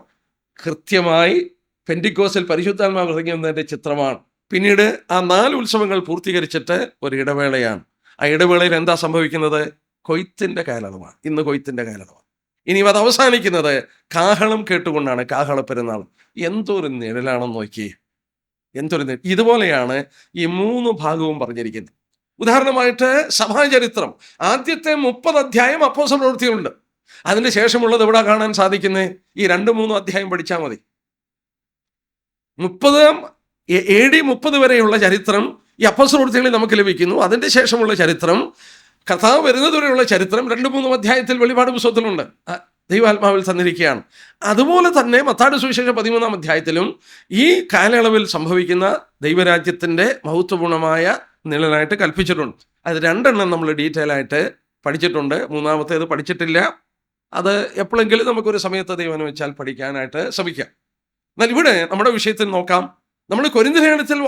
കൃത്യമായി പെന്തിക്കോസിൽ പരിശുദ്ധാത്മാവ് ഇറങ്ങുന്നതിൻ്റെ ചിത്രമാണ്. പിന്നീട് ആ 4 ഉത്സവങ്ങൾ പൂർത്തീകരിച്ചിട്ട് ഒരു ഇടവേളയാണ്. ആ ഇടവേളയിൽ എന്താ സംഭവിക്കുന്നത്? കൊയ്ത്തിൻ്റെ കാലമാണ്. ഇന്ന് കൊയ്ത്തിൻ്റെ കാലമാണ്. ഇനി അത് അവസാനിക്കുന്നത് കാഹളം കേട്ടുകൊണ്ടാണ്. കാഹള പെരുന്നാൾ എന്തൊരു നിഴലാണെന്ന് നോക്കിയേ, എന്തൊരു നിഴൽ. ഇതുപോലെയാണ് ഈ 3 ഭാഗവും പറഞ്ഞിരിക്കുന്നത്. ഉദാഹരണമായിട്ട് സഭാചരിത്രം ആദ്യത്തെ 30 അധ്യായം അപ്പോസ്തല പ്രവൃത്തികളുണ്ട്. അതിന് ശേഷമുള്ളത് എവിടെ കാണാൻ സാധിക്കുന്നത്? ഈ 2-3 അധ്യായം പഠിച്ചാൽ മതി. 30 വരെയുള്ള ചരിത്രം ഈ അപ്പോസ്തല പ്രവൃത്തികളിൽ നമുക്ക് ലഭിക്കുന്നു. അതിൻ്റെ ശേഷമുള്ള ചരിത്രം, കർത്താവ് വരുന്നതുവരെയുള്ള ചരിത്രം 2-3 അധ്യായത്തിൽ വെളിപാട് പുസ്തകത്തിലുണ്ട്. ദൈവാത്മാവിൽ തന്നിരിക്കുകയാണ്. അതുപോലെ തന്നെ മത്തായിയുടെ സുവിശേഷം 13 അധ്യായത്തിലും ഈ കാലയളവിൽ സംഭവിക്കുന്ന ദൈവരാജ്യത്തിൻ്റെ മഹത്വപൂർണ്ണമായ നിഴലായിട്ട് കൽപ്പിച്ചിട്ടുണ്ട്. അത് 2 നമ്മൾ ഡീറ്റെയിൽ ആയിട്ട് പഠിച്ചിട്ടുണ്ട്. 3-ാമത്തേത് പഠിച്ചിട്ടില്ല. അത് എപ്പോഴെങ്കിലും നമുക്കൊരു സമയത്ത് ദൈവം വെച്ചാൽ പഠിക്കാനായിട്ട് ശ്രമിക്കാം. എന്നാൽ ഇവിടെ നമ്മുടെ വിഷയത്തിൽ നോക്കാം. നമ്മൾ കൊരിന്ത്യർ ലേഖനത്തിൽ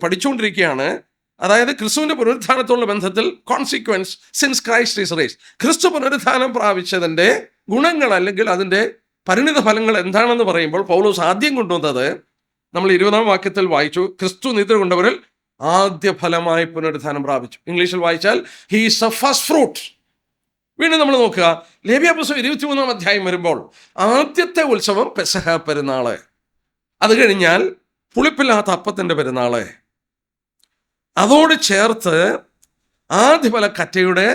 പഠിച്ചുകൊണ്ടിരിക്കുകയാണ്. അതായത് ക്രിസ്തുവിൻ്റെ പുനരുത്ഥാനത്തോടുള്ള ബന്ധത്തിൽ consequence since Christ is raised. ക്രിസ്തു പുനരുത്ഥാനം പ്രാപിച്ചതിൻ്റെ ഗുണങ്ങൾ അല്ലെങ്കിൽ അതിൻ്റെ പരിണിത ഫലങ്ങൾ എന്താണെന്ന് പറയുമ്പോൾ പൗലോസ് ആദ്യം കൊണ്ടുവന്നത് നമ്മൾ 20-ാം വാക്യത്തിൽ വായിച്ചു. ക്രിസ്തു നിദ്ര കൊണ്ടവരിൽ ആദ്യ ഫലമായി പുനരുത്ഥാനം പ്രാപിച്ചു. ഇംഗ്ലീഷിൽ വായിച്ചാൽ he is A first fruit. വീണ്ടും നമ്മൾ നോക്കുക, ലേവ്യ പുസ്തകം 23-ാം അധ്യായം വരുമ്പോൾ ആദ്യത്തെ ഉത്സവം പെസഹ പെരുന്നാള്, അത് കഴിഞ്ഞാൽ പുളിപ്പില്ലാത്ത അപ്പത്തിൻ്റെ പെരുന്നാള്, അതോട് ചേർത്ത് ആദ്യഫല കറ്റയുടെ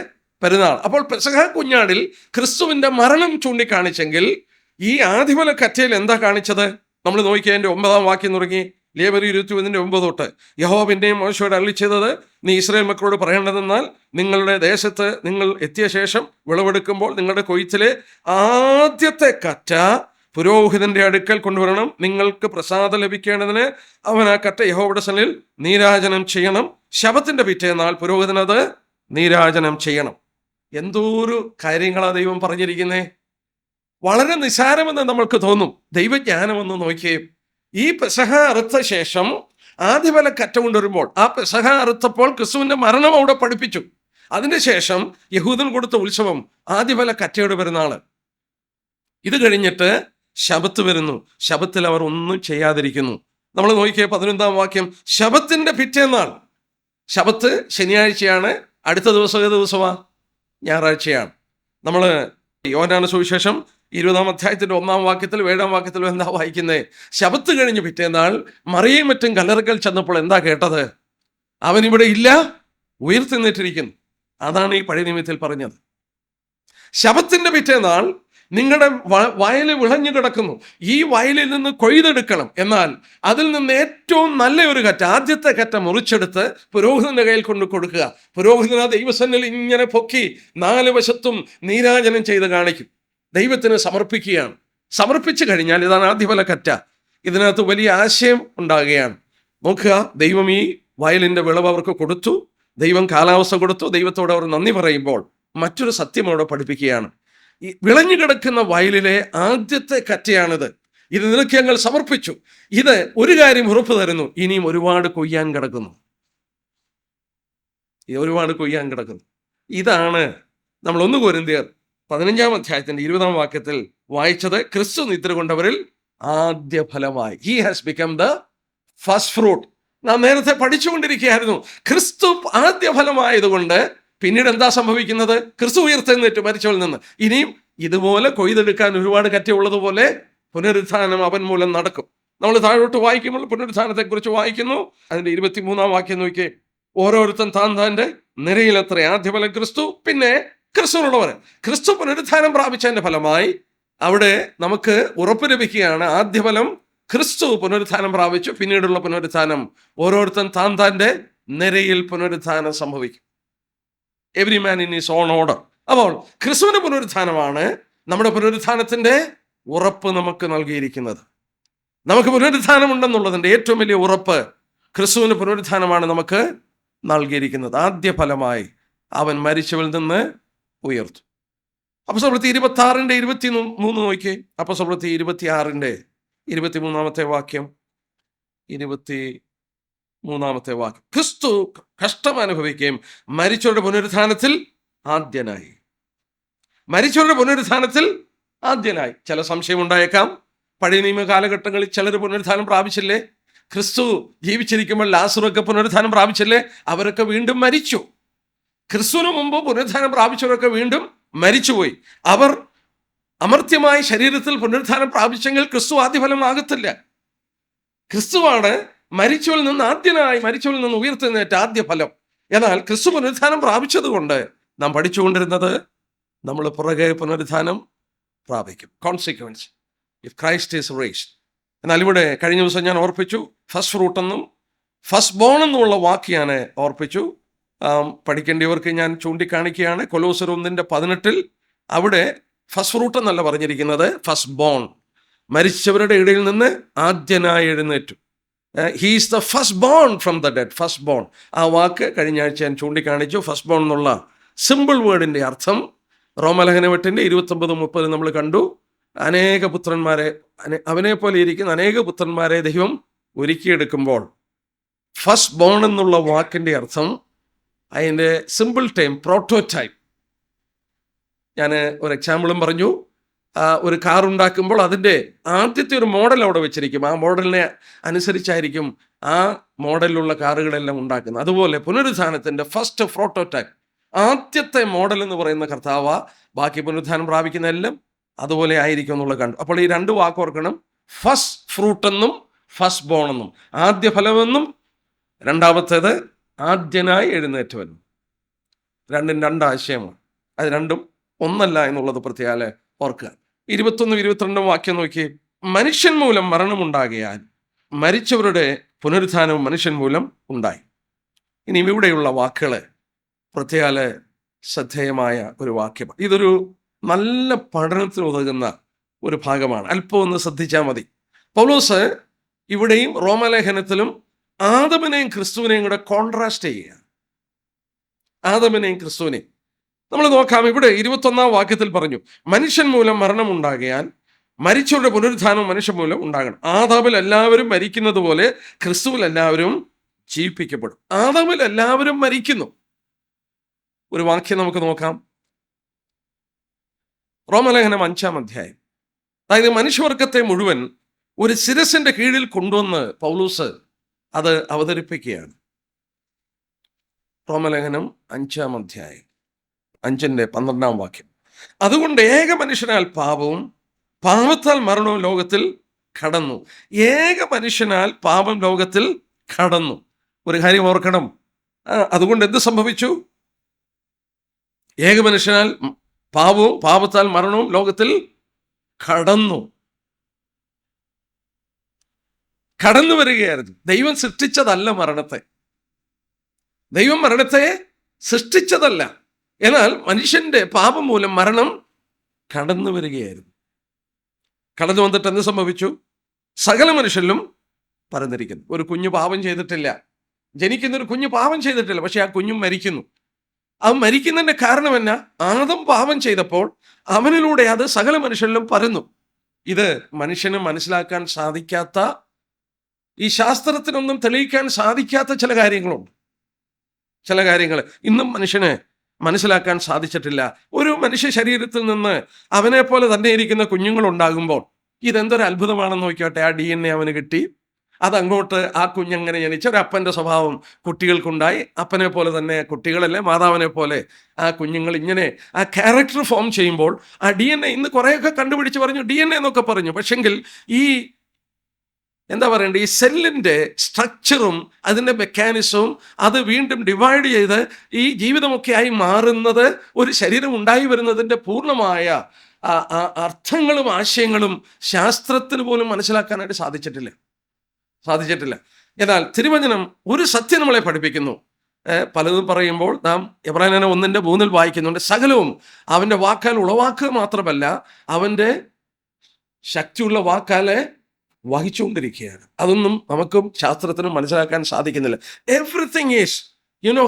പെരുന്നാൾ. അപ്പോൾ പെസഹ കുഞ്ഞാടിൽ ക്രിസ്തുവിൻ്റെ മരണം ചൂണ്ടിക്കാണിച്ചെങ്കിൽ ഈ ആദ്യഫല കറ്റയിൽ എന്താ കാണിച്ചത്? നമ്മൾ നോക്കിയാൽ എൻ്റെ 9-ാം വാക്യം തുടങ്ങി ലേവ്യർ 21-9 തൊട്ട് യഹോവ പിന്നെയും മോശയോട് അരുളിച്ചത്, നീ ഇസ്രായേൽ മക്കളോട് പറയേണ്ടതെന്നാൽ നിങ്ങളുടെ ദേശത്ത് നിങ്ങൾ എത്തിയ ശേഷം വിളവെടുക്കുമ്പോൾ നിങ്ങളുടെ കൊയ്ത്തിലെ ആദ്യത്തെ കറ്റ പുരോഹിതന്റെ അടുക്കൽ കൊണ്ടുവരണം. നിങ്ങൾക്ക് പ്രസാദം ലഭിക്കേണ്ടതിന് അവൻ ആ കറ്റ യഹോവയുടെ സന്നിധിയിൽ നീരാജനം ചെയ്യണം. ശബത്തിന്റെ പിറ്റേന്നാൾ പുരോഹിതൻ അത് നീരാജനം ചെയ്യണം. എന്തോരു കാര്യങ്ങളാണ് ദൈവം പറഞ്ഞിരിക്കുന്നേ. വളരെ നിസ്സാരമെന്ന് നമ്മൾക്ക് തോന്നും. ദൈവജ്ഞാനമെന്ന് നോക്കിയേ. ഈ പെസഹ അറുത്ത ശേഷം ആദ്യഫല കറ്റ കൊണ്ടുവരുമ്പോൾ ആ പെസഹ അറുത്തപ്പോൾ ക്രിസ്തുവിന്റെ മരണം അവിടെ പഠിപ്പിച്ചു. അതിനുശേഷം യഹൂദൻ കൊടുത്ത ഉത്സവം ആദ്യഫല കറ്റയുടെ പെരുന്നാള്. ഇത് കഴിഞ്ഞിട്ട് ശബത്ത് വരുന്നു. ശബത്തിൽ അവർ ഒന്നും ചെയ്യാതിരിക്കുന്നു. നമ്മൾ നോക്കിയ 11-ാം വാക്യം, ശബത്തിന്റെ പിറ്റേന്നാൾ. ശബത്ത് ശനിയാഴ്ചയാണ്. അടുത്ത ദിവസം ഏത് ദിവസമാണ്? ഞായറാഴ്ചയാണ്. നമ്മൾ യോഹന്നാന്റെ സുവിശേഷം 20-ാം അധ്യായത്തിൻ്റെ 1-ാം വാക്യത്തിൽ 7-ാം വാക്യത്തിലും എന്താ വായിക്കുന്നത്? ശബത്ത് കഴിഞ്ഞ് പിറ്റേന്നാൾ മറിയയും മറ്റും കല്ലറക്കൽ ചെന്നപ്പോൾ എന്താ കേട്ടത്? അവൻ ഇവിടെ ഇല്ല, ഉയർത്തെഴുന്നേറ്റിരിക്കുന്നു. അതാണ് ഈ പഴയ നിയമത്തിൽ പറഞ്ഞത്. ശബത്തിന്റെ പിറ്റേന്നാൾ നിങ്ങളുടെ വയൽ വിളഞ്ഞു കിടക്കുന്നു, ഈ വയലിൽ നിന്ന് കൊയ്തെടുക്കണം. എന്നാൽ അതിൽ നിന്ന് ഏറ്റവും നല്ല ഒരു കറ്റ, ആദ്യത്തെ കറ്റ മുറിച്ചെടുത്ത് പുരോഹിതന്റെ കയ്യിൽ കൊണ്ട് കൊടുക്കുക. പുരോഹിതൻ ആ ദൈവസന്നിധിയിൽ ഇങ്ങനെ പൊക്കി 4 വശത്തും നീരാജനം ചെയ്ത് കാണിക്കും. ദൈവത്തിന് സമർപ്പിക്കുകയാണ്. സമർപ്പിച്ചു കഴിഞ്ഞാൽ ഇതാണ് ആദ്യഫല കറ്റ. ഇതിനകത്ത് വലിയ ആശയം ഉണ്ടാകുകയാണ്. നോക്കുക, ദൈവം ഈ വയലിൻ്റെ വിളവ് അവർക്ക് കൊടുത്തു, ദൈവം കാലാവസ്ഥ കൊടുത്തു. ദൈവത്തോട് അവർ നന്ദി പറയുമ്പോൾ മറ്റൊരു സത്യം അവിടെ പഠിപ്പിക്കുകയാണ്. ഈ വിളഞ്ഞു കിടക്കുന്ന വയലിലെ ആദ്യത്തെ കറ്റയാണിത്. ഇത് നിനക്ക് ഞങ്ങൾ സമർപ്പിച്ചു. ഇത് ഒരു കാര്യം ഉറപ്പ് തരുന്നു, ഇനിയും ഒരുപാട് കൊയ്യാൻ കിടക്കുന്നു. ഇതാണ് നമ്മൾ 1 കൊരിന്ത്യർ 15 അധ്യായത്തിന്റെ 20 വാക്യത്തിൽ വായിച്ചത് ക്രിസ്തു നിദ്ര കൊണ്ടവരിൽ ആദ്യ ഫലമായി. He has become the first fruit. നാം നേരത്തെ പഠിച്ചുകൊണ്ടിരിക്കുകയായിരുന്നു. ക്രിസ്തു ആദ്യ ഫലമായതുകൊണ്ട് പിന്നീട് എന്താ സംഭവിക്കുന്നത്? ക്രിസ്തു ഉയർത്തെഴുന്നേറ്റു മരിച്ചവരിൽ നിന്ന്. ഇനിയും ഇതുപോലെ കൊയ്തെടുക്കാൻ ഒരുപാട് കറ്റയുള്ളതുപോലെ പുനരുത്ഥാനം അവൻ മൂലം നടക്കും. നമ്മൾ താഴോട്ട് വായിക്കുമ്പോൾ പുനരുത്ഥാനത്തെക്കുറിച്ച് വായിക്കുന്നു. അതിന്റെ 23 വാക്യം നോക്കിയേ. ഓരോരുത്തൻ താൻ്റെ നിരയിലത്ര ആദ്യഫലം ക്രിസ്തു, പിന്നെ ക്രിസ്തുവിനുള്ളവർ. ക്രിസ്തു പുനരുത്ഥാനം പ്രാപിച്ചതിന്റെ ഫലമായി അവിടെ നമുക്ക് ഉറപ്പ് ലഭിക്കുകയാണ്. ആദ്യഫലം ക്രിസ്തു പുനരുത്ഥാനം പ്രാപിച്ചു, പിന്നീടുള്ള പുനരുത്ഥാനം ഓരോരുത്തൻ താൻ്റെ നിരയിൽ പുനരുത്ഥാനം സംഭവിക്കും. Every man in his own order. അപ്പോൾ ക്രിസ്തുവിന്റെ പുനരുത്ഥാനമാണ് നമ്മുടെ പുനരുത്ഥാനത്തിന്റെ ഉറപ്പ് നമുക്ക് നൽകിയിരിക്കുന്നത്. നമുക്ക് പുനരുത്ഥാനം ഉണ്ടെന്നുള്ളതിന്റെ ഏറ്റവും വലിയ ഉറപ്പ് ക്രിസ്തുവിന്റെ പുനരുത്ഥാനമാണ് നമുക്ക് നൽകിയിരിക്കുന്നത്. ആദ്യ ഫലമായി അവൻ മരിച്ചവരിൽ നിന്ന് ഉയർത്തു. അപ്പോസ്തലപ്രവൃത്തി 26:23 നോക്കിയേ. അപ്പോസ്തലപ്രവൃത്തി 26:23 വാക്യം. 23 വാക്യം. ക്രിസ്തു കഷ്ടം അനുഭവിക്കുകയും മരിച്ചവരുടെ പുനരുത്ഥാനത്തിൽ ആദ്യനായി. മരിച്ചവരുടെ പുനരുത്ഥാനത്തിൽ ആദ്യനായി. ചില സംശയം ഉണ്ടായേക്കാം. പഴയ നിയമ കാലഘട്ടങ്ങളിൽ ചിലർ പുനരുത്ഥാനം പ്രാപിച്ചില്ലേ? ക്രിസ്തു ജീവിച്ചിരിക്കുമ്പോൾ ലാസറൊക്കെ പുനരുത്ഥാനം പ്രാപിച്ചില്ലേ? അവരൊക്കെ വീണ്ടും മരിച്ചു. ക്രിസ്തുവിന് മുമ്പ് പുനരുത്ഥാനം പ്രാപിച്ചവരൊക്കെ വീണ്ടും മരിച്ചുപോയി. അവർ അമർത്യമായ ശരീരത്തിൽ പുനരുത്ഥാനം പ്രാപിച്ചെങ്കിൽ ക്രിസ്തു ആദ്യഫലമാകത്തില്ല. ക്രിസ്തുവാണ് മരിച്ചവരിൽ നിന്ന് ആദ്യനായി, മരിച്ചവരിൽ നിന്ന് ഉയർത്തെഴുന്നേറ്റ ആദ്യ ഫലം. എന്നാൽ ക്രിസ്തു പുനരുത്ഥാനം പ്രാപിച്ചത് കൊണ്ട് നാം പഠിച്ചുകൊണ്ടിരുന്നത് നമ്മൾ പുറകെ പുനരുത്ഥാനം പ്രാപിക്കും. Consequence if Christ is raised. എന്നാൽ ഇവിടെ കഴിഞ്ഞ ദിവസം ഞാൻ ഓർപ്പിച്ചു, ഫസ്റ്റ് ഫ്രൂട്ട് എന്നും ഫസ്റ്റ് ബോൺ എന്നുമുള്ള വാക്ക് ഞാൻ ഓർപ്പിച്ചു. പഠിക്കേണ്ടവർക്ക് ഞാൻ ചൂണ്ടിക്കാണിക്കുകയാണ്. കൊലോസ്യർ 1:18 അവിടെ ഫസ്റ്റ് ഫ്രൂട്ട് എന്നല്ല പറഞ്ഞിരിക്കുന്നത്, ഫസ്റ്റ് ബോൺ. മരിച്ചവരുടെ ഇടയിൽ നിന്ന് ആദ്യനായി എഴുന്നേറ്റു. He is the first bone from the dead. First bone ആ വാക്ക് കഴിഞ്ഞ ആഴ്ച ഞാൻ ചൂണ്ടിക്കാണിച്ചു. ഫസ്റ്റ് ബോൺ എന്നുള്ള സിമ്പിൾ വേർഡിൻ്റെ അർത്ഥം റോമലേഖനം 8:29-30 നമ്മൾ കണ്ടു. അനേക പുത്രന്മാരെ, അവനെ പോലെ ഇരിക്കുന്ന അനേക പുത്രന്മാരെ ദൈവം ഒരുക്കിയെടുക്കുമ്പോൾ ഫസ്റ്റ് ബോൺ എന്നുള്ള വാക്കിൻ്റെ അർത്ഥം, അതിൻ്റെ സിമ്പിൾ ടൈം പ്രോട്ടോടൈപ്പ്. ഞാൻ ഒരു എക്സാമ്പിളും പറഞ്ഞു. ഒരു കാർ ഉണ്ടാക്കുമ്പോൾ അതിൻ്റെ ആദ്യത്തെ ഒരു മോഡൽ അവിടെ വെച്ചിരിക്കും. ആ മോഡലിനെ അനുസരിച്ചായിരിക്കും ആ മോഡലിലുള്ള കാറുകളെല്ലാം ഉണ്ടാക്കുന്നത്. അതുപോലെ പുനരുത്ഥാനത്തിൻ്റെ ഫസ്റ്റ് പ്രോട്ടോടൈപ്പ്, ആദ്യത്തെ മോഡൽ എന്ന് പറയുന്ന കർത്താവ. ബാക്കി പുനരുത്ഥാനം പ്രാപിക്കുന്ന എല്ലാം അതുപോലെ ആയിരിക്കും എന്നുള്ളത് കണ്ടു. അപ്പോൾ ഈ 2 വാക്ക് ഓർക്കണം. ഫസ്റ്റ് ഫ്രൂട്ട് എന്നും ഫസ്റ്റ് ബോൺ എന്നും. ആദ്യ ഫലമെന്നും രണ്ടാമത്തേത് ആദ്യനായി എഴുന്നേറ്റവനും. രണ്ടും 2 ആശയമാണ്. അത് രണ്ടും ഒന്നല്ല എന്നുള്ളത് പ്രത്യേകം ഓർക്കുക. 21-22 വാക്യം നോക്കി. മനുഷ്യൻ മൂലം മരണമുണ്ടാകിയാൽ മരിച്ചവരുടെ പുനരുത്ഥാനവും മനുഷ്യൻ മൂലം ഉണ്ടായി. ഇനി ഇവിടെയുള്ള വാക്കുകൾ പ്രത്യേക ശ്രദ്ധേയമായ ഒരു വാക്യമാണ്. ഇതൊരു നല്ല പഠനത്തിന് ഉതകുന്ന ഒരു ഭാഗമാണ്. അല്പം ഒന്ന് ശ്രദ്ധിച്ചാൽ മതി. പൗലോസ് ഇവിടെയും റോമലേഖനത്തിലും ആദമിനെയും ക്രിസ്തുവിനെയും കൂടെ കോൺട്രാസ്റ്റ് ചെയ്യുക. ആദമിനെയും ക്രിസ്തുവിനെയും നമ്മൾ നോക്കാം. ഇവിടെ 21 വാക്യത്തിൽ പറഞ്ഞു, മനുഷ്യൻ മൂലം മരണം ഉണ്ടാകിയാൽ മരിച്ചവരുടെ പുനരുത്ഥാനം മനുഷ്യൻ മൂലം ഉണ്ടാകണം. ആദാമിൽ എല്ലാവരും മരിക്കുന്നത് പോലെ ക്രിസ്തുവിൽ എല്ലാവരും ജീവിപ്പിക്കപ്പെടും. ആദാമിൽ എല്ലാവരും മരിക്കുന്നു. ഒരു വാക്യം നമുക്ക് നോക്കാം. റോമലേഖനം 5 അധ്യായം. അതായത് മനുഷ്യവർഗത്തെ മുഴുവൻ ഒരു ശിരസിന്റെ കീഴിൽ കൊണ്ടുവന്ന് പൗലോസ് അത് അവതരിപ്പിക്കുകയാണ്. റോമലേഖനം 5 അധ്യായം 5:12 വാക്യം. അതുകൊണ്ട് ഏക മനുഷ്യനാൽ പാപവും പാപത്താൽ മരണവും ലോകത്തിൽ കടന്നു. ഏക മനുഷ്യനാൽ പാപം ലോകത്തിൽ കടന്നു. ഒരു കാര്യം ഓർക്കണം. അതുകൊണ്ട് എന്ത് സംഭവിച്ചു? ഏക മനുഷ്യനാൽ പാപവും പാപത്താൽ മരണവും ലോകത്തിൽ കടന്നു വരികയായിരുന്നു. ദൈവം സൃഷ്ടിച്ചതല്ല മരണത്തെ. ദൈവം മരണത്തെ സൃഷ്ടിച്ചതല്ല. എന്നാൽ മനുഷ്യന്റെ പാപം മൂലം മരണം കടന്നു വരികയായിരുന്നു. കടന്നു വന്നിട്ട് എന്ത് സംഭവിച്ചു? സകല മനുഷ്യരിലും പരന്നിരിക്കുന്നു. ഒരു കുഞ്ഞു പാപം ചെയ്തിട്ടില്ല, ജനിക്കുന്നൊരു കുഞ്ഞു പാപം ചെയ്തിട്ടില്ല, പക്ഷെ ആ കുഞ്ഞും മരിക്കുന്നു. ആ മരിക്കുന്നതിന്റെ കാരണം എന്നാ? ആദം പാപം ചെയ്തപ്പോൾ അവനിലൂടെ അത് സകല മനുഷ്യരിലും പരന്നു. ഇത് മനുഷ്യന് മനസ്സിലാക്കാൻ സാധിക്കാത്ത, ഈ ശാസ്ത്രത്തിനൊന്നും തെളിയിക്കാൻ സാധിക്കാത്ത ചില കാര്യങ്ങളുണ്ട്. ചില കാര്യങ്ങൾ ഇന്നും മനുഷ്യന് മനസ്സിലാക്കാൻ സാധിച്ചിട്ടില്ല. ഒരു മനുഷ്യ ശരീരത്തിൽ നിന്ന് അവനെ പോലെ തന്നെ ഇരിക്കുന്ന കുഞ്ഞുങ്ങളുണ്ടാകുമ്പോൾ ഇതെന്തൊരു അത്ഭുതമാണെന്ന് നോക്കിയോട്ടെ. ആ DNA അവന് കിട്ടി, അതങ്ങോട്ട് ആ കുഞ്ഞങ്ങനെ ജനിച്ച ഒരപ്പൻ്റെ സ്വഭാവം കുട്ടികൾക്കുണ്ടായി. അപ്പനെ പോലെ തന്നെ കുട്ടികളല്ലേ, മാതാവിനെ പോലെ ആ കുഞ്ഞുങ്ങൾ ഇങ്ങനെ ആ ക്യാരക്ടർ ഫോം ചെയ്യുമ്പോൾ ആ DNA ഇന്ന് കുറേയൊക്കെ കണ്ടുപിടിച്ച് പറഞ്ഞു, DNA എന്നൊക്കെ പറഞ്ഞു. പക്ഷെങ്കിൽ ഈ എന്താ പറയണ്ടേ, ഈ സെല്ലിൻ്റെ സ്ട്രക്ചറും അതിൻ്റെ മെക്കാനിസവും അത് വീണ്ടും ഡിവൈഡ് ചെയ്ത് ഈ ജീവിതമൊക്കെ ആയി മാറുന്നത്, ഒരു ശരീരം ഉണ്ടായി വരുന്നതിൻ്റെ പൂർണ്ണമായ അർത്ഥങ്ങളും ആശയങ്ങളും ശാസ്ത്രത്തിന് പോലും മനസ്സിലാക്കാനായിട്ട് സാധിച്ചിട്ടില്ല. എന്നാൽ തിരുവചനം ഒരു സത്യം നമ്മളെ പഠിപ്പിക്കുന്നു. പലതും പറയുമ്പോൾ നാം എബ്രായലേഖനം 1:3 വായിക്കുന്നുണ്ട്. സകലവും അവൻ്റെ വാക്കാൽ ഉളവാക്കുക മാത്രമല്ല, അവൻ്റെ ശക്തിയുള്ള വാക്കാലെ വഹിച്ചുകൊണ്ടിരിക്കുകയാണ്. അതൊന്നും നമുക്കും ശാസ്ത്രത്തിനും മനസ്സിലാക്കാൻ സാധിക്കുന്നില്ല. Everything is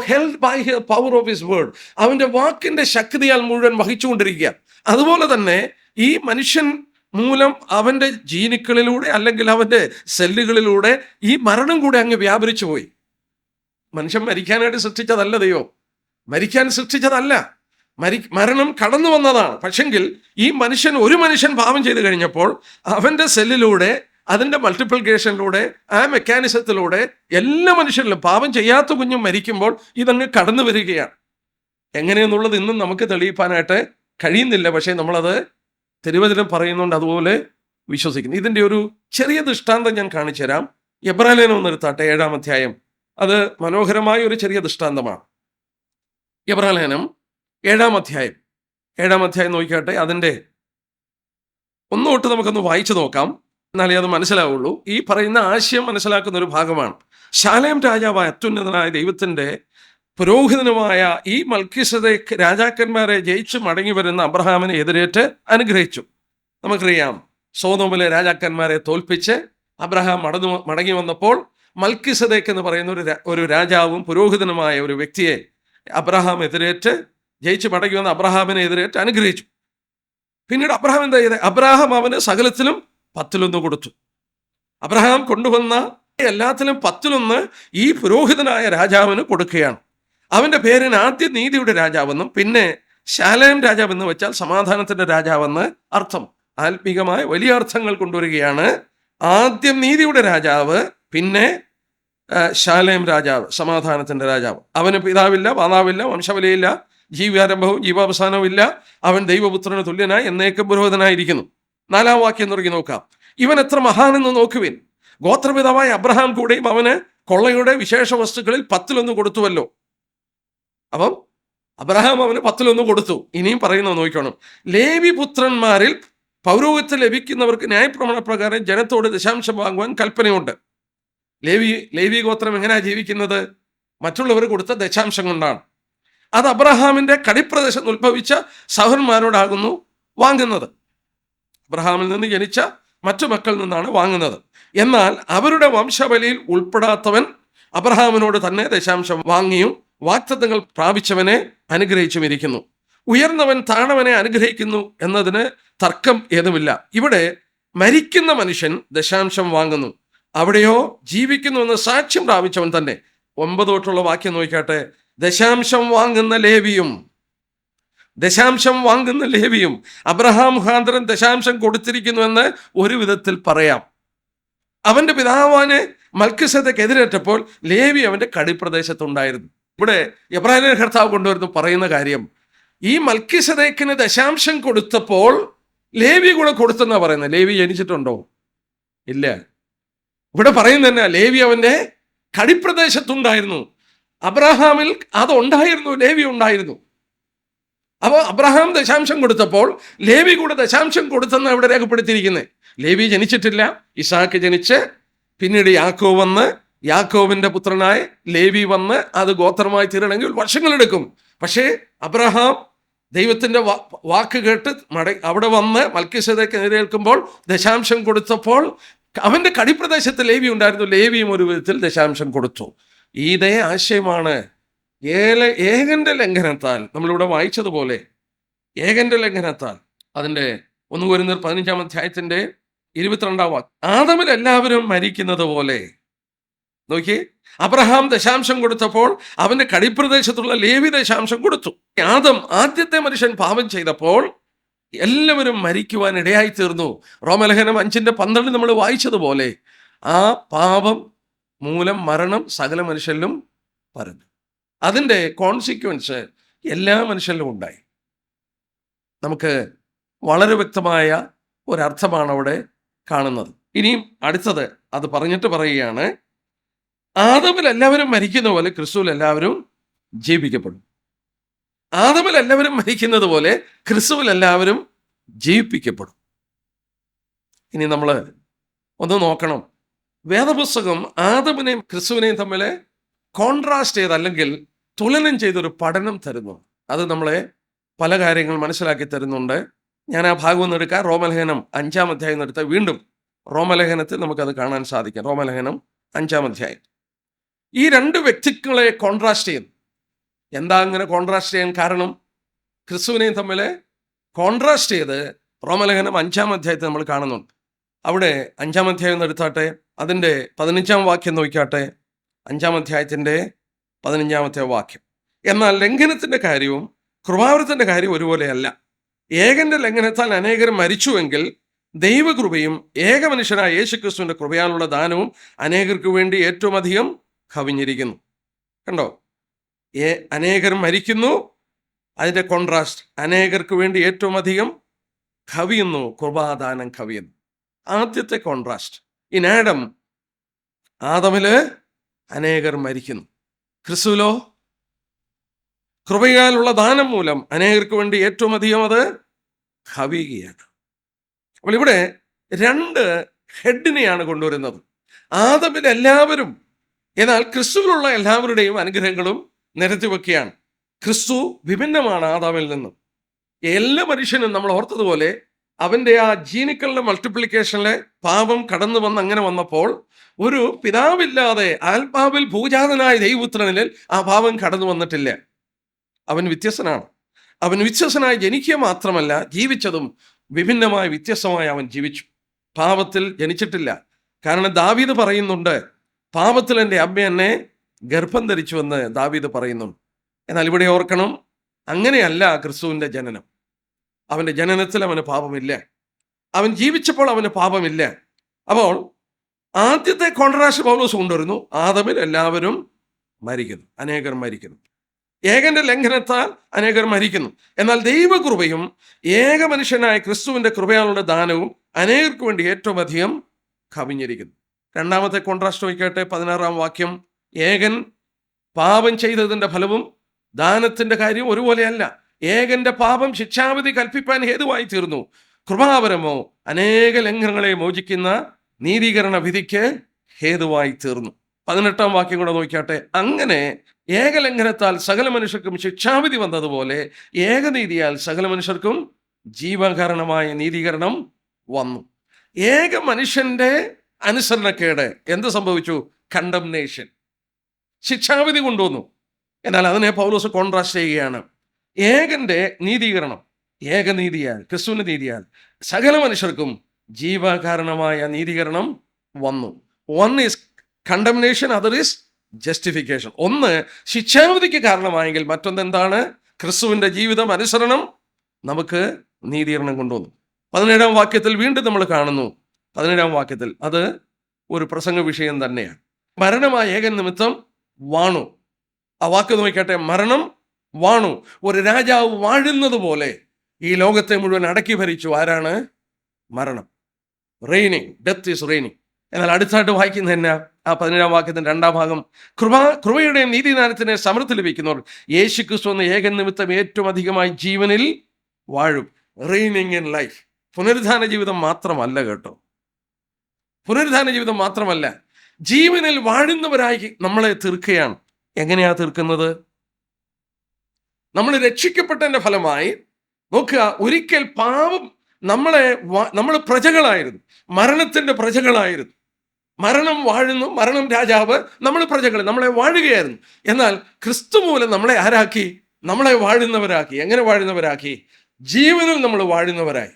held by his power of his word. അവൻ്റെ വാക്കിൻ്റെ ശക്തിയാൽ മുഴുവൻ വഹിച്ചുകൊണ്ടിരിക്കുക. അതുപോലെ തന്നെ ഈ മനുഷ്യൻ മൂലം അവൻ്റെ ജീനുക്കളിലൂടെ അല്ലെങ്കിൽ അവൻ്റെ സെല്ലുകളിലൂടെ ഈ മരണം കൂടെ അങ്ങ് വ്യാപരിച്ചു പോയി. മനുഷ്യൻ മരിക്കാനായിട്ട് സൃഷ്ടിച്ചതല്ല ദൈവം, മരിക്കാൻ സൃഷ്ടിച്ചതല്ല. മരണം കടന്നു വന്നതാണ്. പക്ഷെങ്കിൽ ഈ ഒരു മനുഷ്യൻ പാപം ചെയ്തു കഴിഞ്ഞപ്പോൾ അവൻ്റെ സെല്ലിലൂടെ, അതിൻ്റെ മൾട്ടിപ്ലിക്കേഷനിലൂടെ, ആ മെക്കാനിസത്തിലൂടെ എല്ലാ മനുഷ്യരിലും, പാപം ചെയ്യാത്ത കുഞ്ഞും മരിക്കുമ്പോൾ ഇതങ്ങ് കടന്നു വരികയാണ്. എങ്ങനെയെന്നുള്ളത് ഇന്നും നമുക്ക് തെളിയിക്കാനായിട്ട് കഴിയുന്നില്ല. പക്ഷേ നമ്മളത് തിരുവചനം പറയുന്നുണ്ട്, അതുപോലെ വിശ്വസിക്കുന്നു. ഇതിൻ്റെ ഒരു ചെറിയ ദൃഷ്ടാന്തം ഞാൻ കാണിച്ചു തരാം. എബ്രായലേഖനം 7-ാം അധ്യായം. അത് മനോഹരമായ ഒരു ചെറിയ ദൃഷ്ടാന്തമാണ്. എബ്രായലേഖനം 7-ാം അധ്യായം നോക്കിയാട്ടെ. അതിൻ്റെ 1 തൊട്ട് നമുക്കൊന്ന് വായിച്ചു നോക്കാം, എന്നാലേ അത് മനസ്സിലാവുള്ളൂ. ഈ പറയുന്ന ആശയം മനസ്സിലാക്കുന്ന ഒരു ഭാഗമാണ്. ശാലേം രാജാവായ അത്യുന്നതനായ ദൈവത്തിൻ്റെ പുരോഹിതനുമായ ഈ മൽക്കീസേദെക്ക് രാജാക്കന്മാരെ ജയിച്ച് മടങ്ങി വരുന്ന അബ്രഹാമിനെ എതിരേറ്റ് അനുഗ്രഹിച്ചു. നമുക്കറിയാം, സോദോമിലെ രാജാക്കന്മാരെ തോൽപ്പിച്ച് അബ്രഹാം മടങ്ങി വന്നപ്പോൾ മൽക്കീസേദെക്ക് എന്ന് പറയുന്ന ഒരു രാജാവും പുരോഹിതനുമായ ഒരു വ്യക്തിയെ അബ്രഹാം എതിരേറ്റ്, ജയിച്ച് മടങ്ങി വന്ന അബ്രഹാമിനെ എതിരേറ്റ് അനുഗ്രഹിച്ചു. പിന്നീട് അബ്രഹാം എന്താ ചെയ്തത്? അബ്രഹാം അവന് സകലത്തിലും 10 കൊടുത്തു. അബ്രഹാം കൊണ്ടുവന്ന എല്ലാത്തിലും 10 ഈ പുരോഹിതനായ രാജാവിന് കൊടുക്കുകയാണ്. അവൻ്റെ പേരിന് ആദ്യം നീതിയുടെ രാജാവെന്നും പിന്നെ ശാലേം രാജാവെന്ന് വെച്ചാൽ സമാധാനത്തിൻ്റെ രാജാവെന്ന് അർത്ഥം. ആത്മീകമായ വലിയ അർത്ഥങ്ങൾ കൊണ്ടുവരികയാണ്. ആദ്യം നീതിയുടെ രാജാവ്, പിന്നെ ശാലേം രാജാവ്, സമാധാനത്തിൻ്റെ രാജാവ്. അവന് പിതാവില്ല, മാതാവില്ല, വംശവലിയില്ല, ജീവാരംഭവും ജീവാവസാനവും ഇല്ല. അവൻ ദൈവപുത്രന് തുല്യനായി എന്നേക്കും പുരോഹിതനായിരിക്കുന്നു. 4-ാം വാക്യം തുടങ്ങി നോക്കാം. ഇവൻ എത്ര മഹാനെന്ന് നോക്കുവിൻ. ഗോത്രപിതാവായ അബ്രഹാം കൂടെയും അവന് കൊള്ളയുടെ വിശേഷ വസ്തുക്കളിൽ 10 കൊടുത്തുവല്ലോ. അപ്പം അബ്രഹാം അവന് 10 കൊടുത്തു. ഇനിയും പറയുന്നത് നോക്കണം. ലേവി പുത്രന്മാരിൽ പൗരോഹിത്യം ലഭിക്കുന്നവർക്ക് ന്യായപ്രമാണ പ്രകാരം ജനത്തോട് ദശാംശം വാങ്ങുവാൻ കൽപ്പനയുണ്ട്. ലേവി ഗോത്രം എങ്ങനെയാണ് ജീവിക്കുന്നത്? മറ്റുള്ളവർ കൊടുത്ത ദശാംശം കൊണ്ടാണ്. അത് അബ്രഹാമിൻ്റെ കടിപ്രദേശത്ത് ഉത്ഭവിച്ച സഹോദരന്മാരോടാകുന്നു വാങ്ങുന്നത്. അബ്രഹാമിൽ നിന്ന് ജനിച്ച മറ്റു മക്കളിൽ നിന്നാണ് വാങ്ങുന്നത്. എന്നാൽ അവരുടെ വംശബലിയിൽ ഉൾപ്പെടാത്തവൻ അബ്രഹാമിനോട് തന്നെ ദശാംശം വാങ്ങിയും വാഗ്ദത്തങ്ങൾ പ്രാപിച്ചവനെ അനുഗ്രഹിച്ചും ഇരിക്കുന്നു. ഉയർന്നവൻ താണവനെ അനുഗ്രഹിക്കുന്നു എന്നതിന് തർക്കം ഏതുമില്ല. ഇവിടെ മരിക്കുന്ന മനുഷ്യൻ ദശാംശം വാങ്ങുന്നു, അവിടെയോ ജീവിക്കുന്നുവെന്ന് സാക്ഷ്യം പ്രാപിച്ചവൻ തന്നെ. 9 തൊട്ടുള്ള വാക്യം നോക്കിയാട്ടെ. ദശാംശം വാങ്ങുന്ന ലേവിയും അബ്രഹാം മുഖാന്തരം ദശാംശം കൊടുത്തിരിക്കുന്നുവെന്ന് ഒരു വിധത്തിൽ പറയാം. അവൻ്റെ പിതാവാനെ മൽക്കീസേദെക്ക് എതിരേറ്റപ്പോൾ ലേവി അവൻ്റെ കടിപ്രദേശത്തുണ്ടായിരുന്നു. ഇവിടെ എബ്രായലേഖന കർത്താവ് കൊണ്ടുവരുന്നു പറയുന്ന കാര്യം, ഈ മൽക്കീസേദെക്കിന് ദശാംശം കൊടുത്തപ്പോൾ ലേവി കൂടെ കൊടുത്തെന്നാ പറയുന്നത്. ലേവി ജനിച്ചിട്ടുണ്ടോ? ഇല്ല. ഇവിടെ പറയുന്നത് തന്നെ ലേവി അവൻ്റെ കടിപ്രദേശത്തുണ്ടായിരുന്നു. അബ്രഹാമിൽ അതുണ്ടായിരുന്നു, ലേവി ഉണ്ടായിരുന്നു. അപ്പോൾ അബ്രഹാം ദശാംശം കൊടുത്തപ്പോൾ ലേവി കൂടെ ദശാംശം കൊടുത്തെന്ന് ഇവിടെ രേഖപ്പെടുത്തിയിരിക്കുന്നത്. ലേവി ജനിച്ചിട്ടില്ല, ഇസാക്ക് ജനിച്ച് പിന്നീട് യാക്കോബ് വന്ന്, യാക്കോബിൻ്റെ പുത്രനായ ലേവി വന്ന് അത് ഗോത്രമായി തീരണമെങ്കിൽ വർഷങ്ങളെടുക്കും. പക്ഷേ അബ്രഹാം ദൈവത്തിൻ്റെ വാക്ക് കേട്ട് അവിടെ വന്ന് മൽക്കീസേദെക്ക് എതിരേൽക്കുമ്പോൾ ദശാംശം കൊടുത്തപ്പോൾ അവൻ്റെ കടിപ്രദേശത്ത് ലേവി ഉണ്ടായിരുന്നു. ലേവിയും ഒരു വിധത്തിൽ ദശാംശം കൊടുത്തു. ഇതേ ആശയമാണ് ഏകന്റെ ലംഘനത്താൽ നമ്മളിവിടെ വായിച്ചതുപോലെ, ഏകന്റെ ലംഘനത്താൽ അതിൻ്റെ 1 കൊരിന്ത്യർ 15-ാം അധ്യായത്തിൻ്റെ 22-ാം വാക്യം, ആദമിൽ എല്ലാവരും മരിക്കുന്നത് പോലെ. നോക്കി, അബ്രഹാം ദശാംശം കൊടുത്തപ്പോൾ അവൻ്റെ കടിപ്രദേശത്തുള്ള ലേവി ദശാംശം കൊടുത്തു. ആദം ആദ്യത്തെ മനുഷ്യൻ പാപം ചെയ്തപ്പോൾ എല്ലാവരും മരിക്കുവാൻ ഇടയായി തീർന്നു. റോമലേഖനം 5:12 നമ്മൾ വായിച്ചതുപോലെ ആ പാപം മൂലം മരണം സകല മനുഷ്യരിലും പരന്നു. അതിൻ്റെ കോൺസിക്വൻസ് എല്ലാ മനുഷ്യരിലും ഉണ്ടായി. നമുക്ക് വളരെ വ്യക്തമായ ഒരർത്ഥമാണ് അവിടെ കാണുന്നത്. ഇനിയും അടുത്തത് അത് പറഞ്ഞിട്ട് പറയുകയാണ്, ആദമിൽ എല്ലാവരും മരിക്കുന്ന പോലെ ക്രിസ്തുവിൽ എല്ലാവരും ജീവിക്കപ്പെടും. ആദമിൽ എല്ലാവരും മരിക്കുന്നത് പോലെ ക്രിസ്തുവിൽ എല്ലാവരും ജീവിപ്പിക്കപ്പെടും. ഇനി നമ്മൾ ഒന്ന് നോക്കണം, വേദപുസ്തകം ആദമിനെയും ക്രിസ്തുവിനെയും തമ്മിൽ കോൺട്രാസ്റ്റ് ചെയ്ത് അല്ലെങ്കിൽ തുലനം ചെയ്തൊരു പഠനം തരുന്നു. അത് നമ്മളെ പല കാര്യങ്ങൾ മനസ്സിലാക്കി തരുന്നുണ്ട്. ഞാൻ ആ ഭാഗം ഒന്ന് എടുക്കാം. റോമലേഖനം 5-ാം അധ്യായം എടുത്ത് വീണ്ടും റോമലേഖനത്തിൽ നമുക്കത് കാണാൻ സാധിക്കും. റോമലേഖനം 5-ാം അധ്യായം ഈ രണ്ട് വ്യക്തികളെ കോൺട്രാസ്റ്റ് ചെയ്യുന്നു. എന്താ അങ്ങനെ കോൺട്രാസ്റ്റ് ചെയ്യാൻ കാരണം? ക്രിസ്തുവിനെയും തമ്മിൽ കോൺട്രാസ്റ്റ് ചെയ്ത് റോമലേഖനം 5-ാം അധ്യായത്തിൽ നമ്മൾ കാണുന്നുണ്ട്. അവിടെ 5-ാം അധ്യായം എടുത്താട്ടെ, അതിൻ്റെ 15-ാം വാക്യം നോക്കിയാട്ടെ. 5-ാം അധ്യായത്തിൻ്റെ 15-ാമത്തെ വാക്യം, എന്നാൽ ലംഘനത്തിൻ്റെ കാര്യവും കൃപാവരത്തിൻ്റെ കാര്യവും ഒരുപോലെയല്ല. ഏകന്റെ ലംഘനത്താൽ അനേകർ മരിച്ചുവെങ്കിൽ ദൈവകൃപയും ഏക മനുഷ്യനായ യേശുക്രിസ്തുവിൻ്റെ കൃപയാലുള്ള ദാനവും അനേകർക്ക് വേണ്ടി ഏറ്റവും അധികം കവിഞ്ഞിരിക്കുന്നു. കണ്ടോ, അനേകർ മരിക്കുന്നു, അതിൻ്റെ കോൺട്രാസ്റ്റ് അനേകർക്ക് വേണ്ടി ഏറ്റവും അധികം കവിയുന്നു, കൃപാദാനം കവിയുന്നു. ആദ്യത്തെ കോൺട്രാസ്റ്റ്, ഇൻ ആദമില് അനേകർ മരിക്കുന്നു, ക്രിസ്തുവിലോ കൃപയാലുള്ള ദാനം മൂലം അനേകർക്ക് വേണ്ടി ഏറ്റവും അധികം അത് കവിയുകയാണ്. അപ്പോൾ ഇവിടെ രണ്ട് ഹെഡിനെയാണ് കൊണ്ടുവരുന്നത്. ആദമിൽ എല്ലാവരും, എന്നാൽ ക്രിസ്തുവിലുള്ള എല്ലാവരുടെയും അനുഗ്രഹങ്ങളും നിരത്തി വെക്കുകയാണ്. ക്രിസ്തു വിഭിന്നമാണ് ആദാമിൽ നിന്നും. എല്ലാ മനുഷ്യനും നമ്മൾ ഓർത്തതുപോലെ അവൻ്റെ ആ ജീനുക്കളുടെ മൾട്ടിപ്ലിക്കേഷനിലെ പാപം കടന്നു വന്ന് അങ്ങനെ വന്നപ്പോൾ ഒരു പിതാവില്ലാതെ ആത്മാവിൽ ഭൂജാതനായ ദൈവപുത്രനിൽ ആ പാപം കടന്നു വന്നിട്ടില്ല. അവൻ വ്യത്യസ്തനാണ്. അവൻ വ്യത്യസ്തനായി ജനിക്കുക മാത്രമല്ല, ജീവിച്ചതും വിഭിന്നമായി വ്യത്യസ്തമായി അവൻ ജീവിച്ചു. പാപത്തിൽ ജനിച്ചിട്ടില്ല. കാരണം ദാവീദ് പറയുന്നുണ്ട്, പാപത്തിൽ എൻ്റെ അമ്മ എന്നെ ഗർഭം ധരിച്ചുവെന്ന് ദാവീദ് പറയുന്നുണ്ട്. എന്നാൽ ഇവിടെ ഓർക്കണം, അങ്ങനെയല്ല ക്രിസ്തുവിൻ്റെ ജനനം. അവൻ്റെ ജനനത്തിൽ അവന് പാപമില്ല. അവൻ ജീവിച്ചപ്പോൾ അവന് പാപമില്ല. അപ്പോൾ ആദ്യത്തെ കോൺട്രാസ്റ്റ് പൗലോസ് കൊണ്ടുവരുന്നു. ആദമിൽ എല്ലാവരും മരിക്കുന്നു, അനേകർ മരിക്കുന്നു. ഏകന്റെ ലംഘനത്താൽ അനേകർ മരിക്കുന്നു, എന്നാൽ ദൈവകൃപയും ഏക മനുഷ്യനായ ക്രിസ്തുവിൻ്റെ കൃപയാലുള്ള ദാനവും അനേകർക്ക് വേണ്ടി ഏറ്റവും അധികം കവിഞ്ഞിരിക്കുന്നു. രണ്ടാമത്തെ കോൺട്രാസ്റ്റ് നോക്കിക്കട്ടെ, 16-ാം വാക്യം. ഏകൻ പാപം ചെയ്തതിൻ്റെ ഫലവും ദാനത്തിൻ്റെ കാര്യം ഒരുപോലെയല്ല. ഏകന്റെ പാപം ശിക്ഷാവിധി കൽപ്പിപ്പാൻ ഹേതുവായി തീർന്നു, കൃപാവരമോ അനേക ലംഘനങ്ങളെ മോചിക്കുന്ന നീതീകരണ വിധിക്ക് ഹേതുവായി തീർന്നു. 18-ാം വാക്യം കൂടെ നോക്കിയാട്ടെ. അങ്ങനെ ഏകലംഘനത്താൽ സകല മനുഷ്യർക്കും ശിക്ഷാവിധി വന്നതുപോലെ ഏകനീതിയാൽ സകല മനുഷ്യർക്കും ജീവകാരണമായ നീതീകരണം വന്നു. ഏക മനുഷ്യന്റെ അനുസരണക്കേട് എന്ത് സംഭവിച്ചു? കണ്ടംനേഷൻ, ശിക്ഷാവിധി കൊണ്ടുവന്നു. എന്നാൽ അതിനെ പൗലോസ് കോൺട്രാസ്റ്റ് ചെയ്യുകയാണ്. ഏകന്റെ നീതീകരണം, ഏകനീതിയാൽ, ക്രിസ്തുവിന്റെ നീതിയാൽ സകല മനുഷ്യർക്കും ജീവകാരണമായ നീതീകരണം വന്നു. One is condemnation, other is justification. ഒന്ന് ശിക്ഷാവിധിക്ക് കാരണമായെങ്കിൽ മറ്റൊന്ന് എന്താണ്? ക്രിസ്തുവിൻ്റെ ജീവിതം, അനുസരണം നമുക്ക് നീതീകരണം കൊണ്ടുവന്നു. 17-ാം വാക്യത്തിൽ വീണ്ടും നമ്മൾ കാണുന്നു. 17-ാം വാക്യത്തിൽ അത് ഒരു പ്രസംഗ വിഷയം തന്നെയാണ്. മരണമായ ഏകൻ നിമിത്തം വാണു. ആ വാക്ക് നോക്കിക്കട്ടെ, മരണം വാണു. ഒരു രാജാവ് വാഴുന്നത് പോലെ ഈ ലോകത്തെ മുഴുവൻ അടക്കി ഭരിച്ചു. ആരാണ്? മരണം. Raining, death is raining. എന്നാൽ അടുത്തായിട്ട് വായിക്കുന്ന തന്നെ ആ 17-ാം വാക്യത്തിൻ്റെ 2-ാം ഭാഗം, കൃപയുടെയും നീതിദാനത്തിന് സമൃദ്ധി ലഭിക്കുന്നവർ യേശു ക്രിസ്തു എന്ന ഏകൻ നിമിത്തം ഏറ്റവും അധികമായി ജീവനിൽ വാഴും. Raining in life. പുനരുദ്ധാന ജീവിതം മാത്രമല്ല കേട്ടോ, പുനരുദ്ധാന ജീവിതം മാത്രമല്ല, ജീവനിൽ വാഴുന്നവരായി നമ്മളെ തീർക്കുകയാണ്. എങ്ങനെയാ തീർക്കുന്നത്? നമ്മൾ രക്ഷിക്കപ്പെട്ടതിൻ്റെ ഫലമായി നോക്കുക, ഒരിക്കൽ പാപം നമ്മൾ പ്രജകളായിരുന്നു, മരണത്തിൻ്റെ പ്രജകളായിരുന്നു. മരണം വാഴുന്നു, മരണം രാജാവ്, നമ്മൾ പ്രജകൾ, നമ്മളെ വാഴുകയായിരുന്നു. എന്നാൽ ക്രിസ്തു മൂലം നമ്മളെ ആരാക്കി? നമ്മളെ വാഴുന്നവരാക്കി. എങ്ങനെ വാഴുന്നവരാക്കി? ജീവനിൽ നമ്മൾ വാഴുന്നവരായി.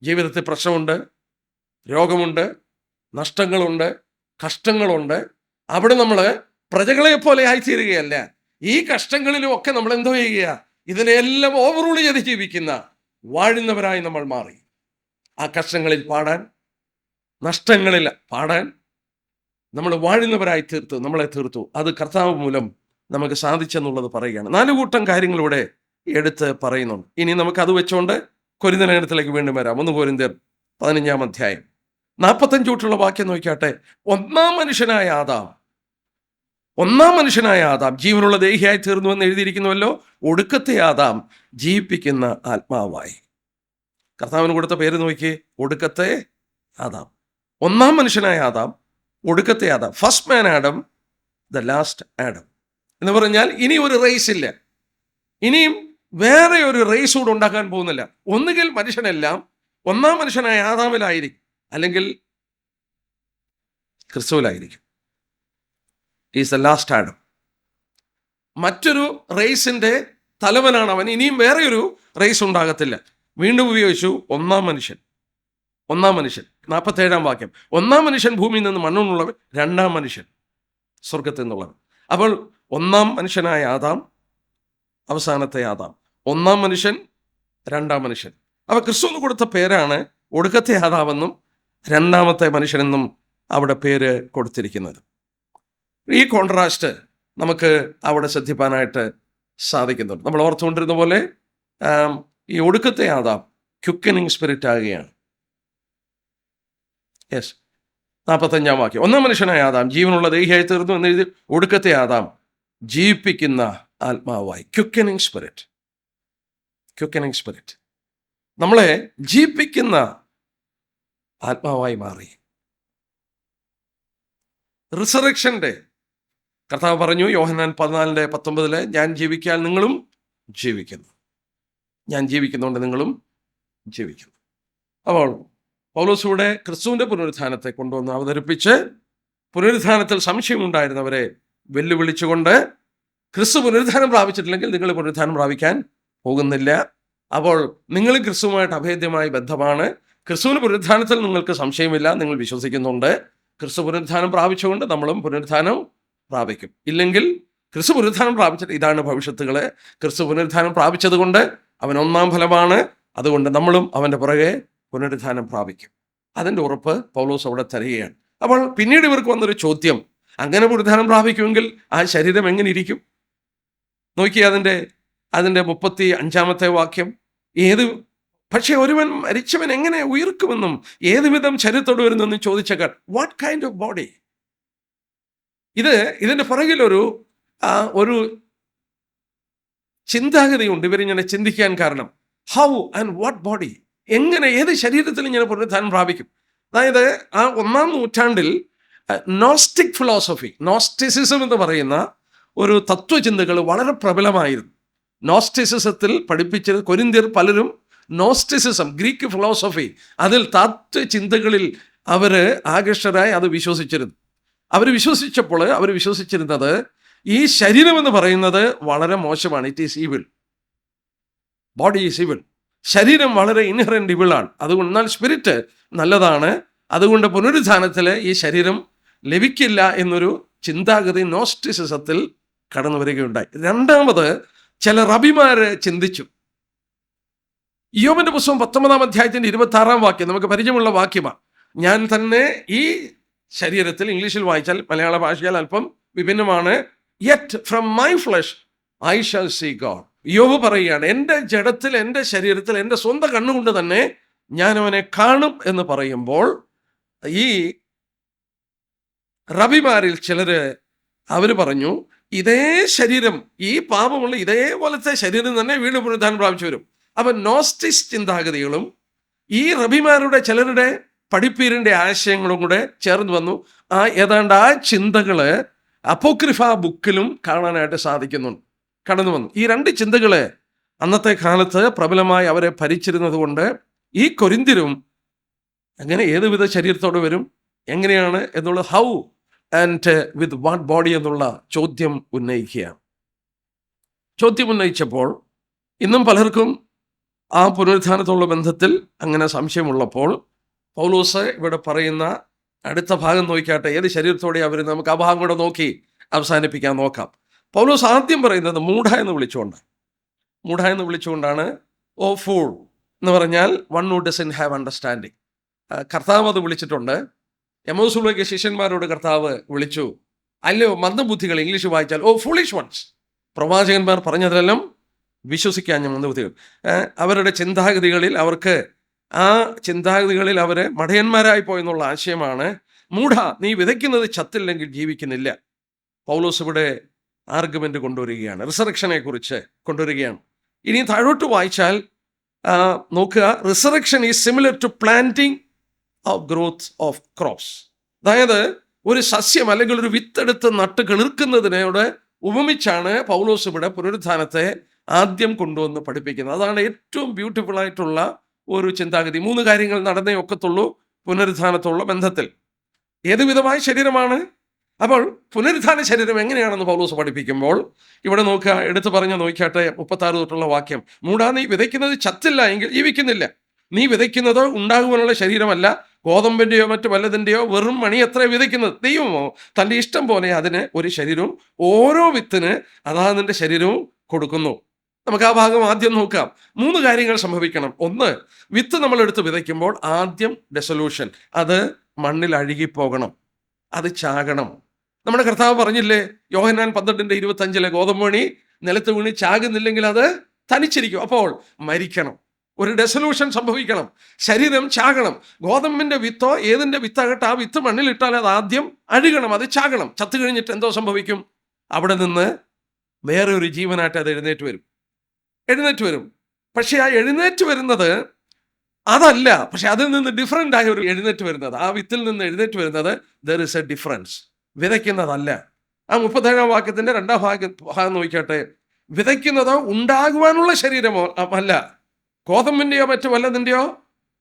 ജീവിതത്തിൽ പ്രശ്നമുണ്ട്, രോഗമുണ്ട്, നഷ്ടങ്ങളുണ്ട്, കഷ്ടങ്ങളുണ്ട്. അവിടെ നമ്മൾ പ്രജകളെ പോലെ ആയിത്തീരുകയല്ല. ഈ കഷ്ടങ്ങളിലും ഒക്കെ നമ്മൾ എന്തോ ചെയ്യുക? ഇതിനെല്ലാം ഓവർറൂൾ ചെയ്ത് ജീവിക്കുന്ന വാഴുന്നവരായി നമ്മൾ മാറി. ആ കഷ്ടങ്ങളിൽ പാടാൻ, നഷ്ടങ്ങളിൽ പാടാൻ നമ്മൾ വാഴുന്നവരായി നമ്മളെ തീർത്തു. അത് കർത്താവ് മൂലം നമുക്ക് സാധിച്ചെന്നുള്ളത് പറയുകയാണ്. 4 കൂട്ടം കാര്യങ്ങളിലൂടെ എടുത്ത് പറയുന്നുണ്ട്. ഇനി നമുക്ക് അത് വെച്ചുകൊണ്ട് കൊരിന്ത്യർ ലേഖനത്തിലേക്ക് വീണ്ടും വരാം. 1 കൊരിന്ത്യർ 15-ാം അധ്യായം 45 തൊട്ടുള്ള വാക്യം നോക്കിയാട്ടെ. ഒന്നാം മനുഷ്യനായ ആദാം ജീവനുള്ള ദേഹിയായി തീർന്നു എന്ന് എഴുതിയിരിക്കുന്നുവല്ലോ. ഒടുക്കത്തെ ആദാം ജീവിപ്പിക്കുന്ന ആത്മാവായി. കർത്താവിന് കൊടുത്ത പേര് നോക്കി, ഒടുക്കത്തെ ആദാം. ഒന്നാം മനുഷ്യനായ ആദാം, ഒടുക്കത്തെ Adam. First man Adam, the last Adam എന്ന് പറഞ്ഞാൽ ഇനി ഒരു റേസ് ഇല്ല. ഇനിയും വേറെ ഒരു റേസ് കൂടെ ഉണ്ടാക്കാൻ പോകുന്നില്ല. ഒന്നുകിൽ മനുഷ്യനെല്ലാം ഒന്നാം മനുഷ്യനായ ആദാമിലായിരിക്കും, അല്ലെങ്കിൽ ക്രിസ്തുവിലായിരിക്കും. Is the last Adam. മറ്റൊരു റേസിന്റെ തലവനാണ് അവൻ. ഇനിയും വേറെ ഒരു റേസ് ഉണ്ടാകത്തില്ല. വീണ്ടും ഉപയോഗിച്ചു ഒന്നാം മനുഷ്യൻ. 47-ാം വാക്യം. ഒന്നാം മനുഷ്യൻ ഭൂമിയിൽ നിന്ന് മണ്ണുള്ളവൻ, രണ്ടാം മനുഷ്യൻ സ്വർഗത്തിൽ നിന്നുള്ളവൻ. അപ്പോൾ ഒന്നാം മനുഷ്യനായ ആദാം, അവസാനത്തെ ആദാം. ഒന്നാം മനുഷ്യൻ, രണ്ടാം മനുഷ്യൻ. അപ്പോൾ ക്രിസ്തുവിന് കൊടുത്ത പേരാണ് ഒടുക്കത്തെ ആദാമെന്നും രണ്ടാമത്തെ മനുഷ്യനെന്നും അവിടെ പേര് കൊടുത്തിരിക്കുന്നത്. ഈ കോൺട്രാസ്റ്റ് നമുക്ക് അവിടെ ശ്രദ്ധിപ്പാനായിട്ട് സാധിക്കുന്നുണ്ട്. നമ്മൾ ഓർത്തുകൊണ്ടിരുന്ന പോലെ ഈ ഒടുക്കത്തെ ആദാം ക്വിക്കനിങ് സ്പിരിറ്റ് ആകുകയാണ്. 45-ാം വാക്യം. ഒന്നാം മനുഷ്യനായ ആദാം ജീവനുള്ള ദേഹിയായി തീർന്നു എന്ന് എഴുതി. ഒടുക്കത്തെ ആദാം ജീവിപ്പിക്കുന്ന ആത്മാവായി. ക്വിക്കനിങ് സ്പിരിറ്റ് നമ്മളെ ജീവിപ്പിക്കുന്ന ആത്മാവായി മാറി. റിസറക്ഷൻ്റെ കർത്താവ് പറഞ്ഞു യോഹന്നാൻ 14:19, ഞാൻ ജീവിക്കാൻ നിങ്ങളും ജീവിക്കുന്നു, ഞാൻ ജീവിക്കുന്നുണ്ട് നിങ്ങളും ജീവിക്കുന്നു. അപ്പോൾ പൗലോസിലൂടെ ക്രിസ്തുവിൻ്റെ പുനരുത്ഥാനത്തെ കൊണ്ടുവന്ന് അവതരിപ്പിച്ച് പുനരുത്ഥാനത്തിൽ സംശയമുണ്ടായിരുന്നവരെ വെല്ലുവിളിച്ചുകൊണ്ട്, ക്രിസ്തു പുനരുത്ഥാനം പ്രാപിച്ചിട്ടില്ലെങ്കിൽ നിങ്ങൾ പുനരുത്ഥാനം പ്രാപിക്കാൻ പോകുന്നില്ല. അപ്പോൾ നിങ്ങൾ ക്രിസ്തുവുമായിട്ട് അഭേദ്യമായ ബന്ധമാണ്. ക്രിസ്തുവിന് പുനരുത്ഥാനത്തിൽ നിങ്ങൾക്ക് സംശയമില്ല, നിങ്ങൾ വിശ്വസിക്കുന്നുണ്ട്. ക്രിസ്തു പുനരുത്ഥാനം പ്രാപിച്ചുകൊണ്ട് നമ്മളും പുനരുത്ഥാനം പ്രാപിക്കും. ഇല്ലെങ്കിൽ ക്രിസ്തു പുനരുത്ഥാനം പ്രാപിച്ചിട്ട് ഇതാണ് ഭവിഷ്യത്തുകൾ. ക്രിസ്തു പുനരുത്ഥാനം പ്രാപിച്ചത് കൊണ്ട് അവൻ ഒന്നാം ഫലമാണ്. അതുകൊണ്ട് നമ്മളും അവൻ്റെ പുറകെ പുനരുത്ഥാനം പ്രാപിക്കും. അതിൻ്റെ ഉറപ്പ് പൗലോസ് അവിടെ തരികയാണ്. അപ്പോൾ പിന്നീട് ഇവർക്ക് വന്നൊരു ചോദ്യം, അങ്ങനെ പുനരുത്ഥാനം പ്രാപിക്കുമെങ്കിൽ ആ ശരീരം എങ്ങനെ ഇരിക്കും? നോക്കി അതിൻ്റെ 35-ാമത്തെ വാക്യം. പക്ഷേ ഒരുവൻ മരിച്ചവൻ എങ്ങനെ ഉയർക്കുമെന്നും ഏത് വിധം ശരീരത്തോട് വരുന്നെന്നും ചോദിച്ചേക്കാൻ. What kind of body? ഇതിൻ്റെ പുറകിലൊരു ചിന്താഗതിയുണ്ട് ഇവരിങ്ങനെ ചിന്തിക്കാൻ കാരണം. How and what body? എങ്ങനെ, ഏത് ശരീരത്തിൽ ഇങ്ങനെ പുനരുത്ഥാനം പ്രാപിക്കും? അതായത് ആ 1-ാം നൂറ്റാണ്ടിൽ നോസ്റ്റിക് ഫിലോസഫി, നോസ്റ്റിസിസം എന്ന് പറയുന്ന ഒരു തത്വചിന്തകൾ വളരെ പ്രബലമായിരുന്നു. നോസ്റ്റിസിസത്തിൽ പഠിപ്പിച്ചത് കൊരിന്ത്യർ പലരും നോസ്റ്റിസിസം, ഗ്രീക്ക് ഫിലോസഫി, അതിൽ തത്വചിന്തകളിൽ അവർ ആകർഷകരായി അത് വിശ്വസിച്ചിരുന്നു. അവർ വിശ്വസിച്ചിരുന്നത് ഈ ശരീരം എന്ന് പറയുന്നത് വളരെ മോശമാണ്. It is evil. Body is evil. ശരീരം വളരെ ഇൻഹറന്റ് ഇവിളാണ്. അതുകൊണ്ട് എന്നാൽ സ്പിരിറ്റ് നല്ലതാണ്. അതുകൊണ്ട് പുനരുത്ഥാനത്തിൽ ഈ ശരീരം ലഭിക്കില്ല എന്നൊരു ചിന്താഗതി നോസ്റ്റിസിസത്തിൽ കടന്നു വരികയുണ്ടായി. രണ്ടാമത് ചില റബിമാര് ചിന്തിച്ചു. ഇയ്യോബിന്റെ പുസ്തകം 19-ാം അധ്യായത്തിന്റെ 26-ാം വാക്യം നമുക്ക് പരിചയമുള്ള വാക്യമാണ്. ഞാൻ തന്നെ ഈ ശരീരത്തിൽ, ഇംഗ്ലീഷിൽ വായിച്ചാൽ മലയാള ഭാഷയിൽ അല്പം വിഭിന്നമാണ്, yet from my flesh I shall see God. ഇയ്യോബ് പറയുകയാണ്, എൻ്റെ ജഡത്തിൽ, എൻ്റെ ശരീരത്തിൽ, എൻ്റെ സ്വന്തം കണ്ണുകൊണ്ട് തന്നെ ഞാൻ അവനെ കാണും എന്ന് പറയുമ്പോൾ ഈ റബിമാരിൽ ചിലര് അവർ പറഞ്ഞു, ഇതേ ശരീരം, ഈ പാപമുള്ള ഇതേപോലത്തെ ശരീരം തന്നെ വീണ്ടും പുനരുത്ഥാനം പ്രാപിച്ചു വരും. അപ്പം നോസ്റ്റിസ് ചിന്താഗതികളും ഈ റബിമാരുടെ ചിലരുടെ പഠിപ്പീരിൻ്റെ ആശയങ്ങളും കൂടെ ചേർന്ന് വന്നു. ഏതാണ്ട് ആ ചിന്തകള് അപ്പോക്രിഫ ബുക്കിലും കാണാനായിട്ട് കടന്നു വന്നു. ഈ 2 ചിന്തകള് അന്നത്തെ കാലത്ത് പ്രബലമായി അവരെ ഭരിച്ചിരുന്നത് കൊണ്ട് ഈ കൊരിന്ത്യരും അങ്ങനെ ഏതുവിധ ശരീരത്തോടെ വരും, എങ്ങനെയാണ് എന്നുള്ള how and with what body എന്നുള്ള ചോദ്യം ഉന്നയിക്കുകയാണ്. ചോദ്യം ഉന്നയിച്ചപ്പോൾ ഇന്നും പലർക്കും ആ പുനരുത്ഥാനത്തോടുള്ള ബന്ധത്തിൽ അങ്ങനെ സംശയമുള്ളപ്പോൾ പൗലോസ് ഇവിടെ പറയുന്ന അടുത്ത ഭാഗം നോക്കിയാട്ടെ. ഏത് ശരീരത്തോടെ അവർ, നമുക്ക് ആ ഭാഗം കൂടെ നോക്കി അവസാനിപ്പിക്കാൻ നോക്കാം. പൗലോസ് ആദ്യം പറയുന്നത് മൂഢ എന്ന് വിളിച്ചുകൊണ്ടാണ്. ഓ ഫൂൾ എന്ന് പറഞ്ഞാൽ one who doesn't have understanding. കർത്താവ് അത് വിളിച്ചിട്ടുണ്ട്. എമോസുലേക്ക് ശിഷ്യന്മാരോട് കർത്താവ് വിളിച്ചു, അല്ലയോ മന്ദബുദ്ധികൾ, ഇംഗ്ലീഷ് വായിച്ചാൽ ഓ ഫൂളിഷ് വൺസ്. പ്രവാചകന്മാർ പറഞ്ഞതിലെല്ലാം വിശ്വസിക്കാഞ്ഞ മന്ദബുദ്ധികൾ. അവരുടെ ചിന്താഗതികളിൽ അവർ മടയന്മാരായി പോയെന്നുള്ള ആശയമാണ്. മൂഢ, നീ വിതയ്ക്കുന്നത് ചത്തില്ലെങ്കിൽ ജീവിക്കുന്നില്ല. പൗലോസ് ഇവിടെ ആർഗ്യുമെന്റ് കൊണ്ടുവരികയാണ്, റിസറക്ഷനെ കുറിച്ച് കൊണ്ടുവരികയാണ്. ഇനി താഴോട്ട് വായിച്ചാൽ നോക്കുക, resurrection is similar to planting of growth of crops. അതായത് ഒരു സസ്യം അല്ലെങ്കിൽ ഒരു വിത്തെടുത്ത് നട്ട് കിളിർക്കുന്നതിനോട് ഉപമിച്ചാണ് പൗലോസ് ഇവിടെ പുനരുത്ഥാനത്തെ ആദ്യം കൊണ്ടുവന്ന് പഠിപ്പിക്കുന്നത്. അതാണ് ഏറ്റവും ബ്യൂട്ടിഫുൾ ആയിട്ടുള്ള ഒരു ചിന്താഗതി. 3 കാര്യങ്ങൾ നടന്നേ ഒക്കത്തുള്ളൂ പുനരുത്ഥാനത്തുള്ള ബന്ധത്തിൽ. ഏത് വിധമായ ശരീരമാണ്? അപ്പോൾ പുനരുത്ഥാന ശരീരം എങ്ങനെയാണെന്ന് പൗലോസ് പഠിപ്പിക്കുമ്പോൾ ഇവിടെ നോക്കുക, എടുത്തു പറഞ്ഞ് നോക്കിയാട്ടെ 36 തൊട്ടുള്ള വാക്യം. മൂഢാ, നീ വിതയ്ക്കുന്നത് ചത്തില്ല എങ്കിൽ ജീവിക്കുന്നില്ല. നീ വിതയ്ക്കുന്നത് ഉണ്ടാകുവാനുള്ള ശരീരമല്ല, ഗോതമ്പിൻ്റെയോ മറ്റു വല്ലതിൻ്റെയോ വെറും മണി എത്ര വിതയ്ക്കുന്നത്. ദൈവമോ തൻ്റെ ഇഷ്ടം പോലെ അതിന് ഒരു ശരീരവും ഓരോ വിത്തിന് അതാതിൻ്റെ ശരീരവും കൊടുക്കുന്നു. നമുക്ക് ആ ഭാഗം ആദ്യം നോക്കാം. 3 കാര്യങ്ങൾ സംഭവിക്കണം. 1, വിത്ത് നമ്മളെടുത്ത് വിതയ്ക്കുമ്പോൾ ആദ്യം ഡെസൊല്യൂഷൻ, അത് മണ്ണിൽ അഴുകിപ്പോകണം, അത് ചാകണം. നമ്മുടെ കർത്താവ് പറഞ്ഞില്ലേ, യോഹന്നാൻ 12:25 ഗോതമ്പ് മണി നിലത്ത് വീണ് ചാകുന്നില്ലെങ്കിൽ അത് തനിച്ചിരിക്കും. അപ്പോൾ മരിക്കണം, ഒരു ഡെസൊല്യൂഷൻ സംഭവിക്കണം, ശരീരം ചാകണം. ഗോതമ്പിന്റെ വിത്തോ ഏതിൻ്റെ വിത്താകട്ടെ, ആ വിത്ത് മണ്ണിലിട്ടാൽ അത് ആദ്യം അഴുകണം, അത് ചാകണം. ചത്തു കഴിഞ്ഞിട്ട് എന്തോ സംഭവിക്കും? അവിടെ നിന്ന് വേറെ ഒരു ജീവനായിട്ട് അത് എഴുന്നേറ്റ് വരും. പക്ഷെ ആ എഴുന്നേറ്റ് വരുന്നത് അതല്ല, പക്ഷെ അതിൽ നിന്ന് ഡിഫറൻ്റ് ആയ ഒരു എഴുന്നേറ്റ് വരുന്നത്, ആ വിത്തിൽ നിന്ന് എഴുന്നേറ്റ് വരുന്നത് ദർ ഇസ് എ ഡിഫറൻസ്. വിതയ്ക്കുന്നതല്ല. ആ 37 വാക്യത്തിന്റെ 2ാം ഭാഗം നോക്കിയാട്ടെ. വിതയ്ക്കുന്നത് ഉണ്ടാകുവാനുള്ള ശരീരമോ അല്ല, ഗോതമ്പിൻ്റെയോ മറ്റു വല്ലതിൻ്റെയോ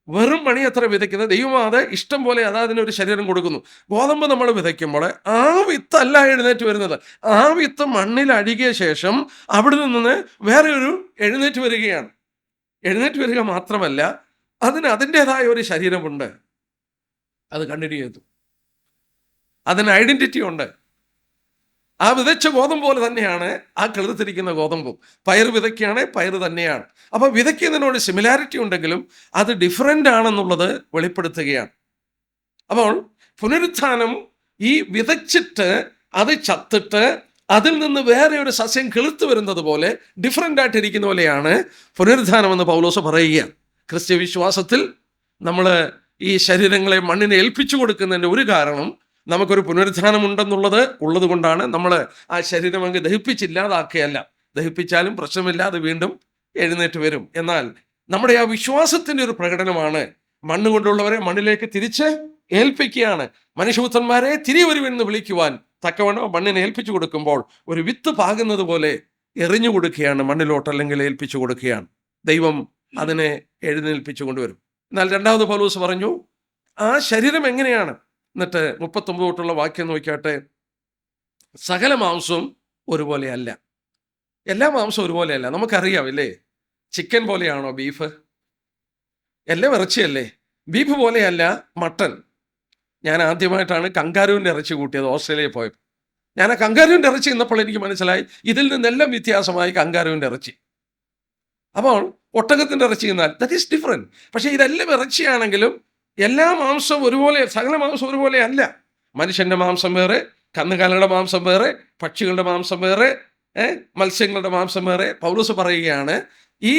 വെറും മണി എത്ര വിതയ്ക്കുന്നത്. ദൈവം അത് ഇഷ്ടം പോലെ അതിനൊരു ശരീരം കൊടുക്കുന്നു. ഗോതമ്പ് നമ്മൾ വിതയ്ക്കുമ്പോൾ ആ വിത്തല്ല എഴുന്നേറ്റ് വരുന്നത്, ആ വിത്ത് മണ്ണിൽ അഴുകിയ ശേഷം അവിടെ നിന്ന് വേറെ ഒരു എഴുന്നേറ്റ് വരികയാണ്. എഴുന്നേറ്റ് വരിക മാത്രമല്ല, അതിന് അതിൻ്റെതായ ഒരു ശരീരമുണ്ട്, അത് കണ്ടിന്യൂ ചെയ്തു, അതിന് ഐഡന്റിറ്റി ഉണ്ട്. ആ വിതച്ച ഗോതമ്പ് പോലെ തന്നെയാണ് ആ കിളിർത്തിരിക്കുന്ന ഗോതമ്പും. പയർ വിതയ്ക്കുകയാണ്, പയർ തന്നെയാണ്. അപ്പോൾ വിതയ്ക്കുന്നതിനോട് സിമിലാരിറ്റി ഉണ്ടെങ്കിലും അത് ഡിഫറൻ്റ് ആണെന്നുള്ളത് വെളിപ്പെടുത്തുകയാണ്. അപ്പോൾ പുനരുത്ഥാനം ഈ വിതച്ചിട്ട് അത് ചത്തിട്ട് അതിൽ നിന്ന് വേറെ ഒരു സസ്യം കിളിർത്ത് വരുന്നത് പോലെ ഡിഫറൻ്റ് ആയിട്ടിരിക്കുന്ന പോലെയാണ് പുനരുത്ഥാനമെന്ന് പൗലോസ് പറയുക. ക്രിസ്ത്യ വിശ്വാസത്തിൽ നമ്മൾ ഈ ശരീരങ്ങളെ മണ്ണിനെ ഏൽപ്പിച്ചു കൊടുക്കുന്നതിൻ്റെ ഒരു കാരണം നമുക്കൊരു പുനരുത്ഥാനം ഉള്ളത് കൊണ്ടാണ്. നമ്മൾ ആ ശരീരം അങ്ങ് ദഹിപ്പിച്ചില്ലാതാക്കുകയല്ല, ദഹിപ്പിച്ചാലും പ്രശ്നമില്ല, അത് വീണ്ടും എഴുന്നേറ്റ് വരും. എന്നാൽ നമ്മുടെ ആ വിശ്വാസത്തിൻ്റെ ഒരു പ്രകടനമാണ് മണ്ണ് കൊണ്ടുള്ളവരെ മണ്ണിലേക്ക് തിരിച്ച് ഏൽപ്പിക്കുകയാണ്. മനുഷ്യപുത്രന്മാരെ തിരികെ വരുമെന്ന് വിളിക്കുവാൻ തക്കവണ്ണം മണ്ണിനെ ഏൽപ്പിച്ചു കൊടുക്കുമ്പോൾ ഒരു വിത്ത് പാകുന്നത് പോലെ എറിഞ്ഞു കൊടുക്കുകയാണ് മണ്ണിലോട്ട്, അല്ലെങ്കിൽ ഏൽപ്പിച്ചു കൊടുക്കുകയാണ്. ദൈവം അതിനെ എഴുന്നേൽപ്പിച്ചു കൊണ്ടുവരും. എന്നാൽ 2ാമത് പൗലോസ് പറഞ്ഞു ആ ശരീരം എങ്ങനെയാണ്. എന്നിട്ട് 39 തൊട്ടുള്ള വാക്യം നോക്കിയാട്ടെ. സകല മാംസവും ഒരുപോലെയല്ല, എല്ലാ മാംസവും ഒരുപോലെയല്ല. നമുക്കറിയാം അല്ലേ, ചിക്കൻ പോലെയാണോ ബീഫ്? എല്ലാം ഇറച്ചിയല്ലേ. ബീഫ് പോലെയല്ല മട്ടൺ. ഞാൻ ആദ്യമായിട്ടാണ് കങ്കാരുവിൻ്റെ ഇറച്ചി കൂട്ടിയത് ഓസ്ട്രേലിയയിൽ പോയപ്പോൾ. ഞാൻ ആ കങ്കാരുവിൻ്റെ ഇറച്ചി ഇന്നപ്പോൾ എനിക്ക് മനസ്സിലായി ഇതിൽ നിന്നെല്ലാം വ്യത്യാസമായി കങ്കാരുവിൻ്റെ ഇറച്ചി. അപ്പോൾ ഒട്ടകത്തിൻ്റെ ഇറച്ചി എന്നാൽ ദറ്റ് ഈസ് ഡിഫറെൻറ്റ്. പക്ഷേ ഇതെല്ലാം ഇറച്ചിയാണെങ്കിലും എല്ലാ മാംസവും ഒരുപോലെ, സകല മാംസം ഒരുപോലെ അല്ല. മനുഷ്യൻ്റെ മാംസം വേറെ, കന്നുകാലികളുടെ മാംസം വേറെ, പക്ഷികളുടെ മാംസം വേറെ, മത്സ്യങ്ങളുടെ മാംസം വേറെ. പൗലോസ് പറയുകയാണ് ഈ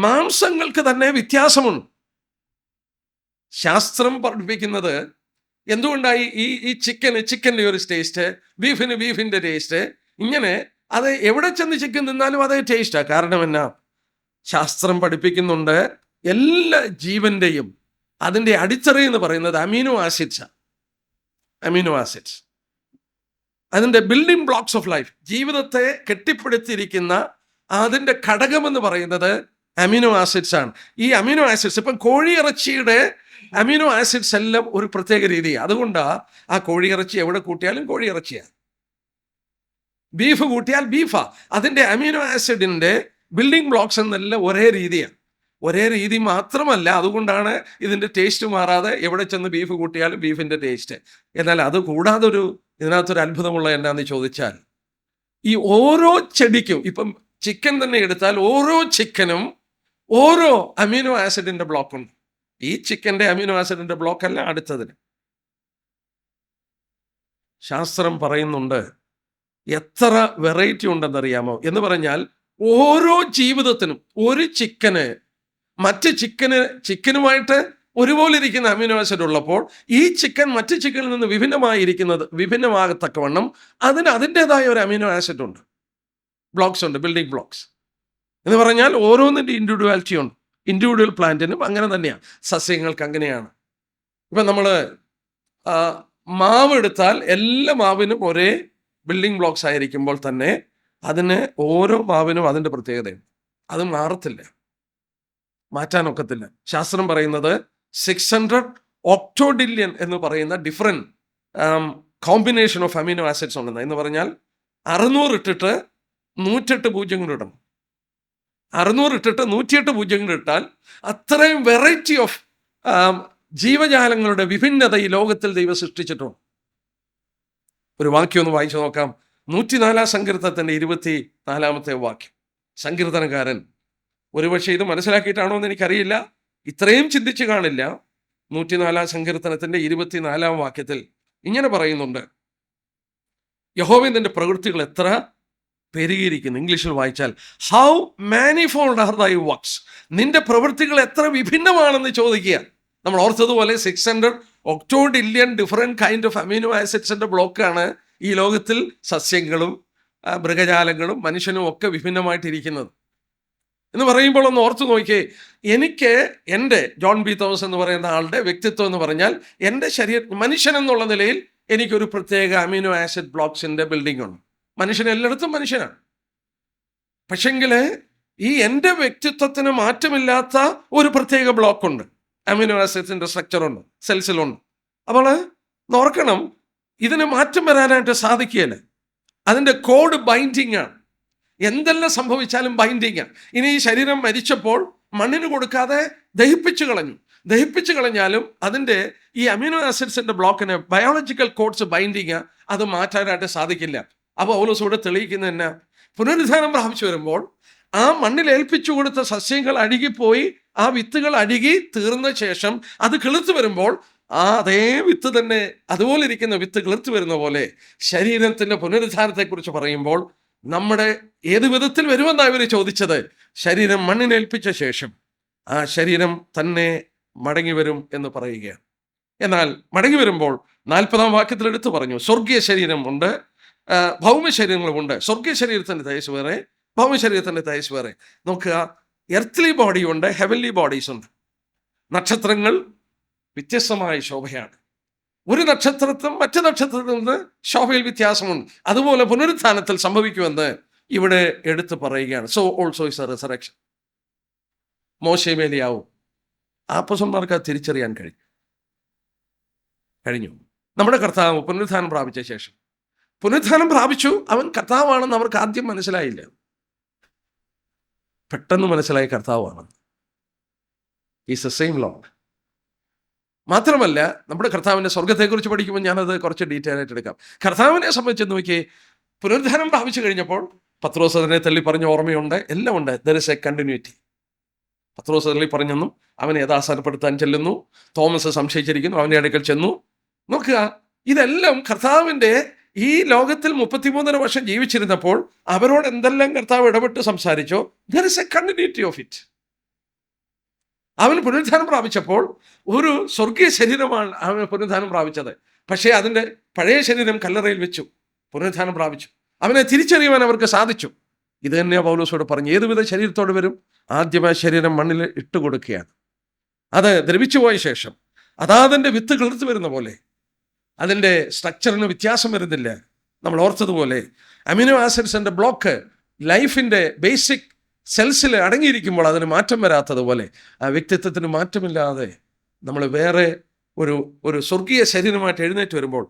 മാംസങ്ങൾക്ക് തന്നെ വ്യത്യാസമുണ്ട്. ശാസ്ത്രം പഠിപ്പിക്കുന്നത് എന്തുകൊണ്ടായി ഈ ചിക്കൻ്റെ ഒരു ടേസ്റ്റ്, ബീഫിൻ്റെ ടേസ്റ്റ്, ഇങ്ങനെ അത് എവിടെ ചെന്ന് ചിക്കൻ തിന്നാലും അതേ ടേസ്റ്റാണ്. കാരണം എന്നാ? ശാസ്ത്രം പഠിപ്പിക്കുന്നുണ്ട് എല്ലാ ജീവൻ്റെയും അതിൻ്റെ അടിത്തറ എന്ന് പറയുന്നത് അമീനോ ആസിഡ്സ്. അതിൻ്റെ ബിൽഡിംഗ് ബ്ലോക്സ് ഓഫ് ലൈഫ്, ജീവിതത്തെ കെട്ടിപ്പടുത്തിയിരിക്കുന്ന അതിൻ്റെ ഘടകമെന്ന് പറയുന്നത് അമീനോ ആസിഡ്സ് ആണ്. ഈ അമീനോ ആസിഡ്സ്, ഇപ്പം കോഴിയിറച്ചിയുടെ അമീനോ ആസിഡ്സ് എല്ലാം ഒരു പ്രത്യേക രീതിയാണ്. അതുകൊണ്ടാണ് ആ കോഴിയിറച്ചി എവിടെ കൂട്ടിയാലും കോഴിയിറച്ചിയാണ്, ബീഫ് കൂട്ടിയാൽ ബീഫാ. അതിൻ്റെ അമീനോ ആസിഡിൻ്റെ ബിൽഡിംഗ് ബ്ലോക്സ് എന്നെല്ലാം ഒരേ രീതിയാണ്. ഒരേ രീതി മാത്രമല്ല, അതുകൊണ്ടാണ് ഇതിൻ്റെ ടേസ്റ്റ് മാറാതെ എവിടെ ചെന്ന് ബീഫ് കൂട്ടിയാലും ബീഫിൻ്റെ ടേസ്റ്റ്. എന്നാൽ അത് കൂടാതെ ഇതിനകത്തൊരു അത്ഭുതമുള്ള എന്നാന്ന് ചോദിച്ചാൽ, ഈ ഓരോ ചെടിക്കും, ഇപ്പം ചിക്കൻ തന്നെ എടുത്താൽ ഓരോ ചിക്കനും ഓരോ അമീനോ ആസിഡിന്റെ ബ്ലോക്ക് ഉണ്ട്. ഈ ചിക്കന്റെ അമീനോ ആസിഡിന്റെ ബ്ലോക്ക് അല്ല അടുത്തതിന്. ശാസ്ത്രം പറയുന്നുണ്ട് എത്ര വെറൈറ്റി ഉണ്ടെന്നറിയാമോ എന്ന് പറഞ്ഞാൽ, ഓരോ ജീവിതത്തിനും ഒരു ചിക്കന് മറ്റ് ചിക്കനുമായിട്ട് ഒരുപോലെ ഇരിക്കുന്ന അമീനോ ആസിഡ് ഉള്ളപ്പോൾ, ഈ ചിക്കൻ മറ്റ് ചിക്കനിൽ നിന്ന് വിഭിന്നമാകത്തക്കവണ്ണം അതിന് അതിൻ്റെതായ ഒരു അമീനോ ആസിഡ് ഉണ്ട്, ബ്ലോക്സ് ഉണ്ട്, ബിൽഡിംഗ് ബ്ലോക്സ് എന്ന് പറഞ്ഞാൽ ഓരോന്നിൻ്റെ ഇൻഡിവിജ്വാലിറ്റി ഉണ്ട്. ഇൻഡിവിജ്വൽ പ്ലാന്റിനും അങ്ങനെ തന്നെയാണ്, സസ്യങ്ങൾക്ക് അങ്ങനെയാണ്. ഇപ്പം നമ്മൾ മാവ് എടുത്താൽ എല്ലാ മാവിനും ഒരേ ബിൽഡിംഗ് ബ്ലോക്സ് ആയിരിക്കുമ്പോൾ തന്നെ അതിന് ഓരോ മാവിനും അതിൻ്റെ പ്രത്യേകതയുണ്ട്. അത് മാറത്തില്ല, മാറ്റാനൊക്കത്തില്ല. ശാസ്ത്രം പറയുന്നത് 600 ഒക്ടോഡില്യൺ എന്ന് പറയുന്ന ഡിഫറെൻറ്റ് കോമ്പിനേഷൻ ഓഫ് അമീനോ ആസിഡ്സ് ഉണ്ടെന്ന്. എന്ന് പറഞ്ഞാൽ 600 ഇട്ടിട്ട് 108 പൂജ്യങ്ങൾ ഇടണം. 600 ഇട്ടിട്ട് 108 പൂജ്യങ്ങൾ ഇട്ടാൽ അത്രയും വെറൈറ്റി ഓഫ് ജീവജാലങ്ങളുടെ വിഭിന്നത ഈ ലോകത്തിൽ ദൈവം സൃഷ്ടിച്ചിട്ടുണ്ട്. ഒരു വാക്യം ഒന്ന് വായിച്ചു നോക്കാം. 104 സങ്കീർത്തനത്തിൻ്റെ 24 വാക്യം. സങ്കീർത്തനക്കാരൻ ഒരുപക്ഷെ ഇത് മനസ്സിലാക്കിയിട്ടാണോ എന്ന് എനിക്കറിയില്ല, ഇത്രയും ചിന്തിച്ച് കാണില്ല. 104 സങ്കീർത്തനത്തിൻ്റെ 24 വാക്യത്തിൽ ഇങ്ങനെ പറയുന്നുണ്ട്, യഹോവേ നിന്റെ പ്രവൃത്തികൾ എത്ര പെരുകിയിരിക്കുന്നു. ഇംഗ്ലീഷിൽ വായിച്ചാൽ ഹൗ മാനിഫോൾഡ് ആർ ദൈ വർക്ക്സ്. നിന്റെ പ്രവൃത്തികൾ എത്ര വിഭിന്നമാണെന്ന് ചോദിക്കുക. നമ്മൾ ഓർത്തതുപോലെ 600 ഒക്ടോഡില്യൺ ഡിഫറെൻറ്റ് കൈൻഡ് ഓഫ് അമീനോ ആസിഡ്സിൻ്റെ ബ്ലോക്കാണ് ഈ ലോകത്തിൽ സസ്യങ്ങളും മൃഗജാലങ്ങളും മനുഷ്യനും ഒക്കെ വിഭിന്നമായിട്ടിരിക്കുന്നത് എന്ന് പറയുമ്പോൾ ഒന്ന് ഓർത്തു നോക്കിയേ. എനിക്ക് എൻ്റെ ജോൺ ബി തോമസ് എന്ന് പറയുന്ന ആളുടെ വ്യക്തിത്വം എന്ന് പറഞ്ഞാൽ, എൻ്റെ മനുഷ്യൻ എന്നുള്ള നിലയിൽ എനിക്കൊരു പ്രത്യേക അമീനോ ആസിഡ് ബ്ലോക്സിൻ്റെ ബിൽഡിംഗ് ഉണ്ട്. മനുഷ്യൻ എല്ലായിടത്തും മനുഷ്യനാണ്. പക്ഷെങ്കിൽ ഈ എൻ്റെ വ്യക്തിത്വത്തിന് മാറ്റമില്ലാത്ത ഒരു പ്രത്യേക ബ്ലോക്കുണ്ട്, അമീനോ ആസിഡ്സിൻ്റെ സ്ട്രക്ചറുണ്ട്, സെൽസിലുണ്ട്. അപ്പോൾ ഓർക്കണം, ഇതിന് മാറ്റം വരാനായിട്ട് സാധിക്കുകയില്ല. അതിൻ്റെ കോഡ് ബൈൻഡിങ് ആണ്. എന്തെല്ലാം സംഭവിച്ചാലും ബൈൻഡിങ് ആണ്. ഇനി ഈ ശരീരം മരിച്ചപ്പോൾ മണ്ണിന് കൊടുക്കാതെ ദഹിപ്പിച്ചു കളഞ്ഞാലും അതിൻ്റെ ഈ അമീനോ ആസിഡ്സിൻ്റെ ബ്ലോക്കിന് ബയോളജിക്കൽ കോഡ്സ് ബൈൻഡിങ്, അത് മാറ്റാനായിട്ട് സാധിക്കില്ല. അപ്പോൾ പൗലോസ് ഇവിടെ തെളിയിക്കുന്നത് തന്നെ, പുനരുദ്ധാനം പ്രാപിച്ചു വരുമ്പോൾ ആ മണ്ണിൽ ഏൽപ്പിച്ചു കൊടുത്ത സസ്യങ്ങൾ അഴുകിപ്പോയി, ആ വിത്തുകൾ അഴുകി തീർന്ന ശേഷം അത് കിളിർത്ത് വരുമ്പോൾ അതേ വിത്ത് തന്നെ, അതുപോലെ ഇരിക്കുന്ന വിത്ത് കിളിർത്ത് വരുന്ന പോലെ ശരീരത്തിൻ്റെ പുനരുദ്ധാനത്തെക്കുറിച്ച് പറയുമ്പോൾ നമ്മുടെ ഏത് വിധത്തിൽ വരുമെന്നാണ് ഇവർ ചോദിച്ചത്. ശരീരം മണ്ണിനേൽപ്പിച്ച ശേഷം ആ ശരീരം തന്നെ മടങ്ങി വരും എന്ന് പറയുകയാണ്. എന്നാൽ മടങ്ങി വരുമ്പോൾ 40 വാക്യത്തിൽ എടുത്തു പറഞ്ഞു, സ്വർഗീയ ശരീരമുണ്ട്, ഭൗമ ശരീരങ്ങളുമുണ്ട്. സ്വർഗീയ ശരീരത്തിൻ്റെ തേജസ് വേറെ, ഭൗമ ശരീരത്തിൻ്റെ തേജസ് വേറെ. നോക്കുക, എർത്ത്ലി ബോഡി ഉണ്ട്, ഹെവൻലി ബോഡീസ് ഉണ്ട്. നക്ഷത്രങ്ങൾ വ്യത്യസ്തമായ ശോഭയാണ്. ഒരു നക്ഷത്രത്തിൽ മറ്റു നക്ഷത്രത്തിൽ നിന്ന് ശോഭയിൽ വ്യത്യാസമുണ്ട്. അതുപോലെ പുനരുത്ഥാനത്തിൽ സംഭവിക്കുമെന്ന് ഇവിടെ എടുത്തു പറയുകയാണ്. So also is a resurrection. മോശെയും ഏലിയാവും അപ്പോസ്തലന്മാർക്ക് തിരിച്ചറിയാൻ കഴിഞ്ഞു. നമ്മുടെ കർത്താവ് പുനരുത്ഥാനം പ്രാപിച്ച ശേഷം, പുനരുത്ഥാനം പ്രാപിച്ചു, അവൻ കർത്താവാണെന്ന് അവർക്ക് ആദ്യം മനസ്സിലായില്ല. പെട്ടെന്ന് മനസ്സിലായി കർത്താവാണ്. Is the same Lord. മാത്രമല്ല, നമ്മുടെ കർത്താവിൻ്റെ സ്വർഗത്തെക്കുറിച്ച് പഠിക്കുമ്പോൾ ഞാനത് കുറച്ച് ഡീറ്റെയിൽ ആയിട്ട് എടുക്കാം. കർത്താവിനെ സംബന്ധിച്ച് നോക്കി, പുനരുദ്ധാനം പ്രാപിച്ചു കഴിഞ്ഞപ്പോൾ പത്രോസ് അതിനെ തള്ളി പറഞ്ഞ ഓർമ്മയുണ്ട്, എല്ലാം ഉണ്ട്. There is a continuity. പത്രോസ് തള്ളി പറഞ്ഞെന്നും അവനെ യഥാസ്ഥാനപ്പെടുത്താൻ ചെല്ലുന്നു. തോമസ് സംശയിച്ചിരിക്കുന്നു, അവൻ്റെ അടുക്കൽ ചെന്നു. നോക്കുക, ഇതെല്ലാം കർത്താവിൻ്റെ ഈ ലോകത്തിൽ 33 വർഷം ജീവിച്ചിരുന്നപ്പോൾ അവരോട് എന്തെല്ലാം കർത്താവ് ഇടപെട്ട് സംസാരിച്ചോ, there is a continuity of it. അവൻ പുനരുദ്ധാനം പ്രാപിച്ചപ്പോൾ ഒരു സ്വർഗീയ ശരീരമാണ് അവൻ പുനരുദ്ധാനം പ്രാപിച്ചത്. പക്ഷേ അതിൻ്റെ പഴയ ശരീരം കല്ലറയിൽ വെച്ചു, പുനരുദ്ധാനം പ്രാപിച്ചു. അവനെ തിരിച്ചറിയുവാൻ അവർക്ക് സാധിച്ചു. ഇത് തന്നെയാണ് പൗലോസോട് പറഞ്ഞു, ഏതുവിധ ശരീരത്തോട് വരും? ആദ്യമായ ശരീരം മണ്ണിൽ ഇട്ടുകൊടുക്കുകയാണ്. അത് ദ്രവിച്ചു പോയ ശേഷം അതാതിൻ്റെ വിത്ത് കിളിർത്ത് വരുന്ന പോലെ അതിൻ്റെ സ്ട്രക്ചറിന് വ്യത്യാസം വരുന്നില്ല. നമ്മൾ ഓർത്തതുപോലെ അമിനോ ആസിഡ്സിൻ്റെ ബ്ലോക്ക് ലൈഫിൻ്റെ ബേസിക് സെൽസിൽ അടങ്ങിയിരിക്കുമ്പോൾ അതിന് മാറ്റം വരാത്തതുപോലെ ആ വ്യക്തിത്വത്തിന് മാറ്റമില്ലാതെ നമ്മൾ വേറെ ഒരു സ്വർഗീയ ശരീരമായിട്ട് എഴുന്നേറ്റ് വരുമ്പോൾ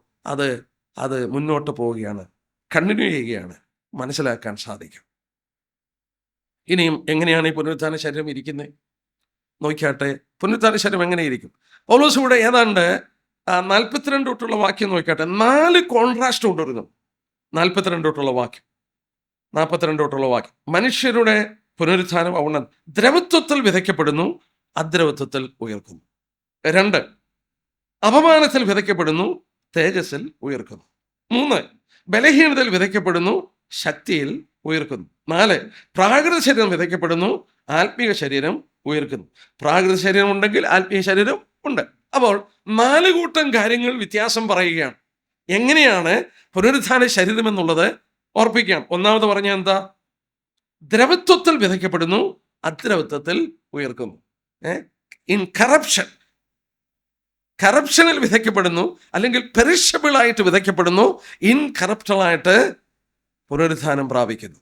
അത് മുന്നോട്ട് പോവുകയാണ്, കണ്ടിന്യൂ ചെയ്യുകയാണ്, മനസ്സിലാക്കാൻ സാധിക്കും. ഇനിയും എങ്ങനെയാണ് ഈ പുനരുത്ഥാന ശരീരം ഇരിക്കുന്നത് നോക്കിയാട്ടെ. പുനരുത്ഥാന ശരീരം എങ്ങനെയിരിക്കും? പൗലോസ് ഇവിടെ ഏതാണ്ട് 42 തൊട്ടുള്ള വാക്യം നോക്കിയാട്ടെ. 4 കോൺട്രാസ്റ്റ് കൊണ്ടുവരുന്നു. 42 തൊട്ടുള്ള വാക്യം 42 തൊട്ടുള്ള വാക്യം. മനുഷ്യരുടെ പുനരുത്ഥാനം അവണ്ണം ദ്രവത്വത്തിൽ വിതയ്ക്കപ്പെടുന്നു, അദ്രവത്വത്തിൽ ഉയർക്കുന്നു. 2, അപമാനത്തിൽ വിതയ്ക്കപ്പെടുന്നു, തേജസ്സിൽ ഉയർക്കുന്നു. 3, ബലഹീനതയിൽ വിതയ്ക്കപ്പെടുന്നു, ശക്തിയിൽ ഉയർക്കുന്നു. 4, പ്രാകൃത ശരീരം വിതയ്ക്കപ്പെടുന്നു, ആത്മീയ ശരീരം ഉയർക്കുന്നു. പ്രാകൃത ശരീരം ഉണ്ടെങ്കിൽ ആത്മീയ ശരീരം ഉണ്ട്. അപ്പോൾ 4 കൂട്ടം കാര്യങ്ങൾ വ്യത്യാസം പറയുകയാണ്. എങ്ങനെയാണ് പുനരുത്ഥാന ശരീരം എന്നുള്ളത് ഓർപ്പിക്കാം. ഒന്നാമത് പറഞ്ഞ എന്താ? ദ്രവത്വത്തിൽ വിതയ്ക്കപ്പെടുന്നു, അദ്രവത്വത്തിൽ ഉയർക്കുന്നു. ഇൻ കറപ്ഷനിൽ വിതയ്ക്കപ്പെടുന്നു, അല്ലെങ്കിൽ പെരിഷബിൾ ആയിട്ട് വിതയ്ക്കപ്പെടുന്നു, ഇൻകറപ്റ്റബിൾ ആയിട്ട് പുനരുത്ഥാനം പ്രാപിക്കുന്നു.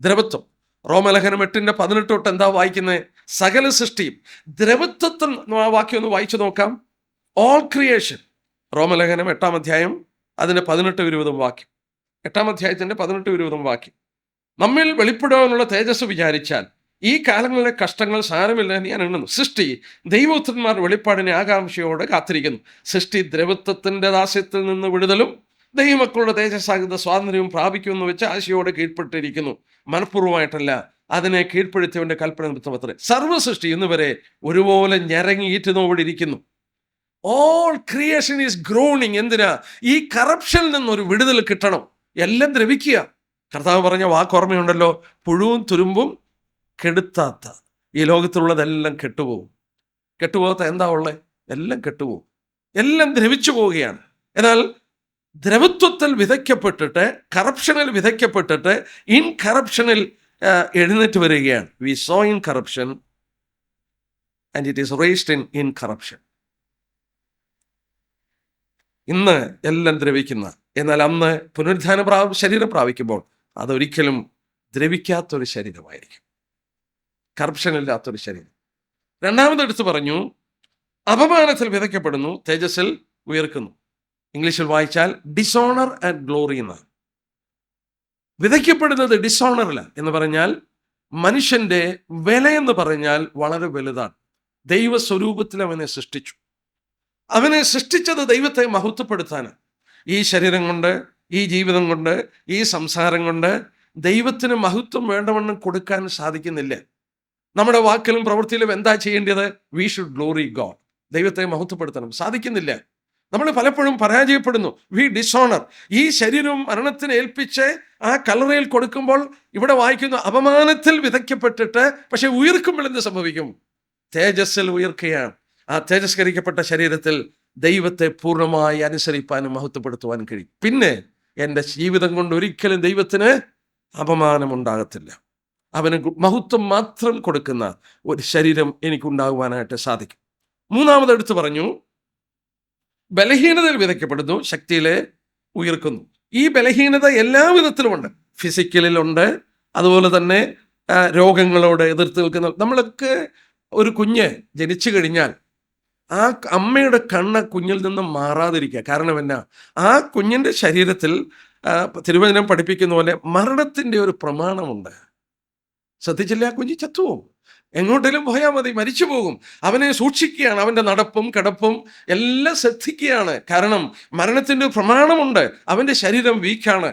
ദ്രവത്വം. റോമലേഖനം 8:18 തൊട്ട് എന്താ വായിക്കുന്നത്? സകല സൃഷ്ടിയും ദ്രവത്വത്തിൽ. വാക്യം ഒന്ന് വായിച്ചു നോക്കാം. All creation. റോമലേഖനം 8-ാം അധ്യായം അതിൻ്റെ 18-20 വാക്യം. 8-ാം അധ്യായത്തിൻ്റെ 18-20 വാക്യം. നമ്മിൽ വെളിപ്പെടുവാനുള്ള തേജസ് വിചാരിച്ചാൽ ഈ കാലങ്ങളിലെ കഷ്ടങ്ങൾ സാരമില്ല എന്ന് ഞാൻ എണ്ണുന്നു. സൃഷ്ടി ദൈവപുത്രന്മാർ വെളിപ്പാടിനെ ആകാംക്ഷയോടെ കാത്തിരിക്കുന്നു. സൃഷ്ടി ദ്രവത്വത്തിൻ്റെ ദാസ്യത്തിൽ നിന്ന് വിടുതലും ദൈവമക്കളുടെ തേജസ്സാകുന്ന സ്വാതന്ത്ര്യവും പ്രാപിക്കുമെന്ന് വെച്ച് ആശയോടെ കീഴ്പ്പെട്ടിരിക്കുന്നു. മനഃപൂർവ്വമായിട്ടല്ല, അതിനെ കീഴ്പ്പെടുത്തിയവന്റെ കൽപ്പന നിമിത്തമത്രേ. സർവ്വ സൃഷ്ടി ഇന്നുവരെ ഒരുപോലെ ഞരങ്ങിയിട്ട് നോവിടിരിക്കുന്നു. All creation is groaning. എന്തിനാ? ഈ കറപ്ഷനിൽ നിന്നൊരു വിടുതൽ കിട്ടണം. എല്ലാം ദ്രവിക്കുക. കർത്താവ് പറഞ്ഞ വാക്കോർമ്മയുണ്ടല്ലോ, പുഴുവും തുരുമ്പും കെടുത്താത്ത ഈ ലോകത്തിലുള്ളതെല്ലാം കെട്ടുപോകും. കെട്ടുപോകാത്ത എന്താ ഉള്ളത്? എല്ലാം കെട്ടുപോകും, എല്ലാം ദ്രവിച്ചു പോവുകയാണ്. എന്നാൽ ദ്രവത്വത്തിൽ വിതയ്ക്കപ്പെട്ടിട്ട്, കറപ്ഷനിൽ വിതയ്ക്കപ്പെട്ടിട്ട് ഇൻകറപ്ഷനിൽ എഴുന്നേറ്റ് വരികയാണ്. We sow in corruption and it is raised in incorruption. ഇന്ന് എല്ലാം ദ്രവിക്കുന്ന, എന്നാൽ അന്ന് പുനരുത്ഥാന ശരീരം പ്രാപിക്കുമ്പോൾ അതൊരിക്കലും ദ്രവിക്കാത്തൊരു ശരീരമായിരിക്കും, കറപ്ഷനില്ലാത്തൊരു ശരീരം. രണ്ടാമത് എടുത്തു പറഞ്ഞു, അപമാനത്തിൽ വിതയ്ക്കപ്പെടുന്നു, തേജസ്സിൽ ഉയർക്കുന്നു. ഇംഗ്ലീഷിൽ വായിച്ചാൽ ഡിസോണർ ആൻഡ് ഗ്ലോറി എന്നാണ്. വിതയ്ക്കപ്പെടുന്നത് ഡിസോണറില്ല എന്ന് പറഞ്ഞാൽ മനുഷ്യന്റെ വിലയെന്ന് പറഞ്ഞാൽ വളരെ വലുതാണ്. ദൈവസ്വരൂപത്തിൽ അവനെ സൃഷ്ടിച്ചു. അവനെ സൃഷ്ടിച്ചത് ദൈവത്തെ മഹത്വപ്പെടുത്താനാണ്. ഈ ശരീരം കൊണ്ട്, ഈ ജീവിതം കൊണ്ട്, ഈ സംസാരം കൊണ്ട് ദൈവത്തിന് മഹത്വം വേണ്ടവണ്ണം കൊടുക്കാൻ സാധിക്കുന്നില്ല. നമ്മുടെ വാക്കിലും പ്രവൃത്തിയിലും എന്താ ചെയ്യേണ്ടത്? We should glory God. ദൈവത്തെ മഹത്വപ്പെടുത്തണം. സാധിക്കുന്നില്ല. നമ്മൾ പലപ്പോഴും പരാജയപ്പെടുന്നു. We dishonour. ഈ ശരീരം മരണത്തിന് ഏൽപ്പിച്ച് ആ കല്ലറയിൽ കൊടുക്കുമ്പോൾ ഇവിടെ വായിക്കുന്നു, അപമാനത്തിൽ വിതയ്ക്കപ്പെട്ടിട്ട് പക്ഷെ ഉയർക്കുമ്പോൾ എന്ത് സംഭവിക്കും? തേജസ്സിൽ ഉയർക്കുകയാണ്. ആ തേജസ്കരിക്കപ്പെട്ട ശരീരത്തിൽ ദൈവത്തെ പൂർണ്ണമായി അനുസരിപ്പാനും മഹത്വപ്പെടുത്തുവാനും കഴിയും. പിന്നെ എൻ്റെ ജീവിതം കൊണ്ട് ഒരിക്കലും ദൈവത്തിന് അപമാനമുണ്ടാകത്തില്ല. അവന് മഹത്വം മാത്രം കൊടുക്കുന്ന ഒരു ശരീരം എനിക്കുണ്ടാകുവാനായിട്ട് സാധിക്കും. മൂന്നാമത് എടുത്തു പറഞ്ഞു, ബലഹീനതയിൽ വിതയ്ക്കപ്പെടുന്നു, ശക്തിയിലെ ഉയർക്കുന്നു. ഈ ബലഹീനത എല്ലാ വിധത്തിലുമുണ്ട്. ഫിസിക്കലിലുണ്ട്, അതുപോലെ തന്നെ രോഗങ്ങളോട് എതിർത്ത് നിൽക്കുന്ന. നമ്മളൊക്കെ ഒരു കുഞ്ഞ് ജനിച്ചു കഴിഞ്ഞാൽ ആ അമ്മയുടെ കണ്ണ് കുഞ്ഞിൽ നിന്നും മാറാതിരിക്കുക. കാരണം എന്നാ? ആ കുഞ്ഞിൻ്റെ ശരീരത്തിൽ തിരുവചനം പഠിപ്പിക്കുന്ന പോലെ മരണത്തിൻ്റെ ഒരു പ്രമാണമുണ്ട്. ശ്രദ്ധിച്ചില്ല, കുഞ്ഞ് ചത്തുപോകും. എങ്ങോട്ടേലും പോയാൽ മതി, മരിച്ചു പോകും. അവനെ സൂക്ഷിക്കുകയാണ്. അവൻ്റെ നടപ്പും കിടപ്പും എല്ലാം ശ്രദ്ധിക്കുകയാണ്. കാരണം മരണത്തിൻ്റെ പ്രമാണമുണ്ട്. അവൻ്റെ ശരീരം വീക്കാണ്.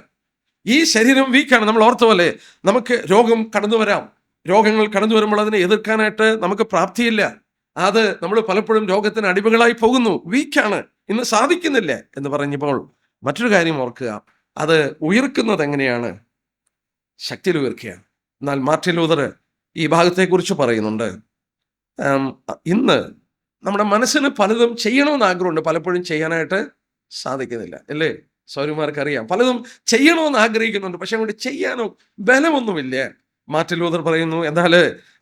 ഈ ശരീരം വീക്കാണ്. നമ്മൾ ഓർത്ത പോലെ നമുക്ക് രോഗം കടന്നു വരാം. രോഗങ്ങൾ കടന്നു വരുമ്പോൾ അതിനെ എതിർക്കാനായിട്ട് നമുക്ക് പ്രാപ്തിയില്ല. അത് നമ്മൾ പലപ്പോഴും രോഗത്തിന് അടിമകളായി പോകുന്നു. വീക്കാണ്, ഇന്ന് സാധിക്കുന്നില്ല എന്ന് പറഞ്ഞപ്പോൾ മറ്റൊരു കാര്യം ഓർക്കുക, അത് ഉയർക്കുന്നത് എങ്ങനെയാണ്? ശക്തിയിൽ ഉയർക്കുകയാണ്. എന്നാൽ മാർട്ടിൻ ലൂതർ ഈ ഭാഗത്തെക്കുറിച്ച് പറയുന്നുണ്ട്, ഇന്ന് നമ്മുടെ മനസ്സിന് പലതും ചെയ്യണമെന്ന് ആഗ്രഹമുണ്ട്, പലപ്പോഴും ചെയ്യാനായിട്ട് സാധിക്കുന്നില്ല. അല്ലേ? സൗരന്മാർക്കറിയാം, പലതും ചെയ്യണമെന്ന് ആഗ്രഹിക്കുന്നുണ്ട്, പക്ഷെ അങ്ങോട്ട് ചെയ്യാനോ ബലമൊന്നുമില്ല. മാർട്ടിൻ ലൂതർ പറയുന്നു, എന്നാൽ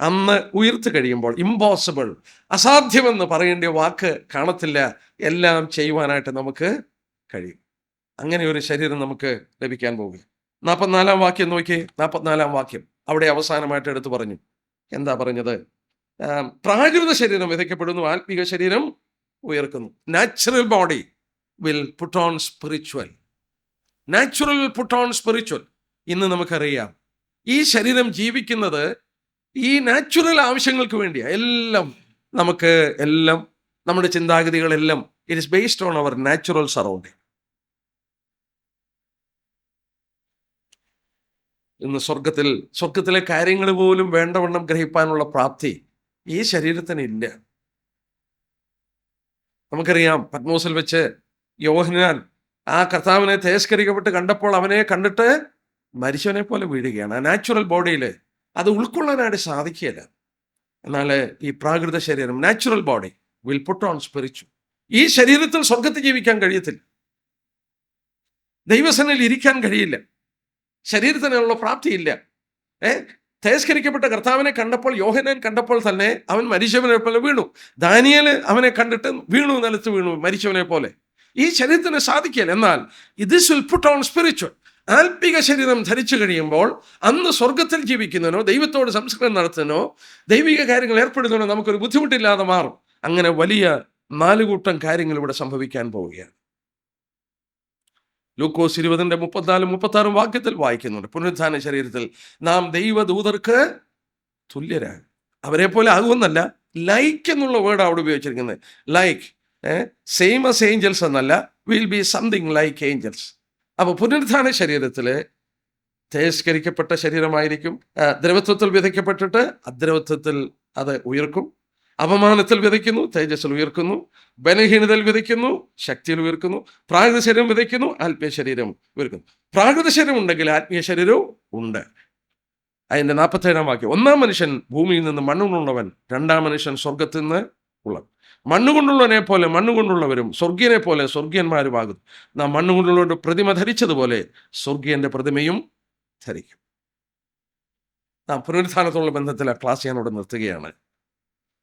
അന്ന് ഉയർത്ത് കഴിയുമ്പോൾ ഇമ്പോസിബിൾ, അസാധ്യമെന്ന് പറയേണ്ട വാക്ക് കാണത്തില്ല. എല്ലാം ചെയ്യുവാനായിട്ട് നമുക്ക് കഴിയും. അങ്ങനെ ഒരു ശരീരം നമുക്ക് ലഭിക്കാൻ പോകും. 44-ാം വാക്യം നോക്കി. 44-ാം വാക്യം അവിടെ അവസാനമായിട്ട് എടുത്തു പറഞ്ഞു. എന്താ പറഞ്ഞത്? പ്രാകൃത ശരീരം വിതയ്ക്കപ്പെടുന്നു, ആത്മീക ശരീരം ഉയർക്കുന്നു. Natural body will put on spiritual. Natural will put on spiritual. ഇന്ന് നമുക്കറിയാം, ഈ ശരീരം ജീവിക്കുന്നത് ഈ നാച്ചുറൽ ആവശ്യങ്ങൾക്ക് വേണ്ടിയാണ്. എല്ലാം നമ്മുടെ ചിന്താഗതികളെല്ലാം it is based on our natural surrounding. ഇന്ന് സ്വർഗത്തിലെ കാര്യങ്ങൾ പോലും വേണ്ടവണ്ണം ഗ്രഹിപ്പാനുള്ള പ്രാപ്തി ഈ ശരീരത്തിന് ഇല്ല. നമുക്കറിയാം, പത്മോസിൽ വെച്ച് യോഹന്നാൻ ആ കർത്താവിനെ തിരസ്കരിക്കപ്പെട്ട് കണ്ടപ്പോൾ അവനെ കണ്ടിട്ട് മരിച്ചവനെ പോലെ വീഴുകയാണ്. ആ നാച്ചുറൽ ബോഡിയിൽ അത് ഉൾക്കൊള്ളാനായിട്ട് സാധിക്കുകയില്ല. എന്നാൽ ഈ പ്രാകൃത ശരീരം, natural body will put on spiritual. ഈ ശരീരത്തിൽ സ്വർഗത്തിൽ ജീവിക്കാൻ കഴിയത്തില്ല, ദൈവസന്നിധിയിൽ ഇരിക്കാൻ കഴിയില്ല, ശരീരത്തിനുള്ള പ്രാപ്തിയില്ല. തിരസ്കരിക്കപ്പെട്ട കർത്താവിനെ കണ്ടപ്പോൾ, യോഹന്നാൻ കണ്ടപ്പോൾ തന്നെ അവൻ മരിച്ചവനെ പോലെ വീണു. ദാനിയേൽ അവനെ കണ്ടിട്ട് വീണു, നിലത്ത് വീണു മരിച്ചവനെ പോലെ. ഈ ശരീരത്തിന് സാധിക്കില്ല. എന്നാൽ this will put on spiritual. ആത്മിക ശരീരം ധരിച്ചു കഴിയുമ്പോൾ അന്ന് സ്വർഗത്തിൽ ജീവിക്കുന്നതിനോ ദൈവത്തോട് സംസ്കരണം നടത്തുന്നതിനോ ദൈവിക കാര്യങ്ങൾ ഏർപ്പെടുന്നതിനോ നമുക്കൊരു ബുദ്ധിമുട്ടില്ലാതെ മാറും. അങ്ങനെ വലിയ 4 കൂട്ടം കാര്യങ്ങൾ ഇവിടെ സംഭവിക്കാൻ പോവുകയാണ്. ലൂക്കോസ് 20:34-36 വാക്യത്തിൽ വായിക്കുന്നുണ്ട്, പുനരുത്ഥാന ശരീരത്തിൽ നാം ദൈവദൂതർക്ക് തുല്യരാണ്. അവരെ പോലെ ആകുമെന്നല്ല, ലൈക്ക് എന്നുള്ള വേർഡ് അവിടെ ഉപയോഗിച്ചിരിക്കുന്നത്. ലൈക്ക്, സെയിം ആസ് ഏഞ്ചൽസ് എന്നല്ല, will be something like angels. അപ്പോൾ പുനരുത്ഥാന ശരീരത്തിൽ തിരസ്കരിക്കപ്പെട്ട ശരീരമായിരിക്കും. ദ്രവത്വത്തിൽ വിതയ്ക്കപ്പെട്ടിട്ട് അദ്രവത്വത്തിൽ അത് ഉയർക്കും. അപമാനത്തിൽ വിതയ്ക്കുന്നു, തേജസ്സിൽ ഉയർക്കുന്നു. ബലഹീനതയിൽ വിതയ്ക്കുന്നു, ശക്തിയിൽ ഉയർക്കുന്നു. പ്രാകൃത ശരീരം വിതയ്ക്കുന്നു, ആത്മീയ ശരീരം ഉയർക്കുന്നു. പ്രാകൃത ശരീരം ഉണ്ടെങ്കിൽ ആത്മീയ ശരീരവും ഉണ്ട്. അതിൻ്റെ 47-ാം വാക്യം, 1-ാം മനുഷ്യൻ ഭൂമിയിൽ നിന്ന് മണ്ണുകൊണ്ടുള്ളവൻ, 2-ാം മനുഷ്യൻ സ്വർഗത്തിൽ നിന്ന് ഉള്ളവൻ. മണ്ണുകൊണ്ടുള്ളവനെ പോലെ മണ്ണുകൊണ്ടുള്ളവരും സ്വർഗീയനെ പോലെ സ്വർഗീയന്മാരുമാകുന്നു. നാം മണ്ണുകൊണ്ടുള്ളവരുടെ പ്രതിമ ധരിച്ചതുപോലെ സ്വർഗീയന്റെ പ്രതിമയും ധരിക്കും. നാം പുനരുത്ഥാനത്തോടുള്ള ബന്ധത്തിൽ ആ ക്ലാസ് ഞാൻ ഇവിടെ നിർത്തുകയാണ്.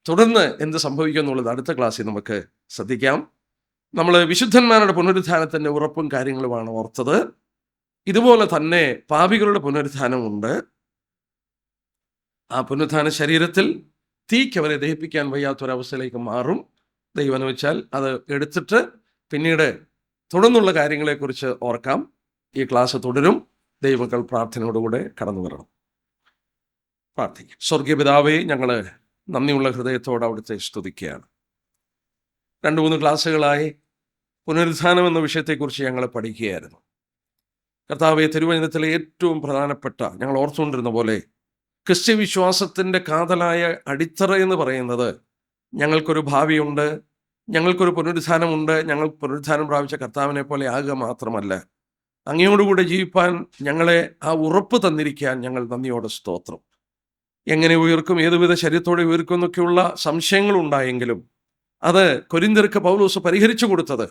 തുടർന്ന് എന്ത് സംഭവിക്കും എന്നുള്ളത് അടുത്ത ക്ലാസ്സിൽ നമുക്ക് ശ്രദ്ധിക്കാം. നമ്മൾ വിശുദ്ധന്മാരുടെ പുനരുത്ഥാനത്തിൻ്റെ ഉറപ്പും കാര്യങ്ങളുമാണ് ഓർത്തത്. ഇതുപോലെ തന്നെ പാപികളുടെ പുനരുത്ഥാനമുണ്ട്. ആ പുനരുത്ഥാന ശരീരത്തിൽ തീക്ക് അവരെ ദഹിപ്പിക്കാൻ വയ്യാത്തൊരവസ്ഥയിലേക്ക് മാറും. ദൈവം അനുവദിച്ചാൽ അത് എടുത്തിട്ട് പിന്നീട് തുടർന്നുള്ള കാര്യങ്ങളെക്കുറിച്ച് ഓർക്കാം. ഈ ക്ലാസ് തുടരും. ദൈവമക്കൾ പ്രാർത്ഥനയോടുകൂടെ കടന്നു വരണം. പ്രാർത്ഥിക്കും. സ്വർഗീയ പിതാവേ, ഞങ്ങൾ നന്ദിയുള്ള ഹൃദയത്തോടെ അവിടുത്തെ സ്തുതിക്കുകയാണ്. 2-3 ക്ലാസ്സുകളായി പുനരുത്ഥാനം എന്ന വിഷയത്തെക്കുറിച്ച് ഞങ്ങൾ പഠിക്കുകയായിരുന്നു. കർത്താവെ, തിരുവചനത്തിലെ ഏറ്റവും പ്രധാനപ്പെട്ട, ഞങ്ങൾ ഓർത്തുകൊണ്ടിരുന്ന പോലെ, ക്രിസ്ത്യ വിശ്വാസത്തിൻ്റെ കാതലായ അടിത്തറ എന്ന് പറയുന്നത് ഞങ്ങൾക്കൊരു ഭാവിയുണ്ട്, ഞങ്ങൾക്കൊരു പുനരുത്ഥാനമുണ്ട്. ഞങ്ങൾ പുനരുത്ഥാനം പ്രാപിച്ച കർത്താവിനെ പോലെ ആകുക മാത്രമല്ല, അങ്ങയോടുകൂടെ ജീവിപ്പാൻ ഞങ്ങളെ ആ ഉറപ്പ് തന്നിരിക്കാൻ ഞങ്ങൾ നന്ദിയോടെ സ്തോത്രം. എങ്ങനെ ഉയർക്കും, ഏതുവിധ ശരീരത്തോടെ ഉയർക്കും എന്നൊക്കെയുള്ള സംശയങ്ങളുണ്ടായെങ്കിലും അത് കൊരിന്ത്യർക്ക് പൗലോസ് പരിഹരിച്ചു കൊടുത്തത്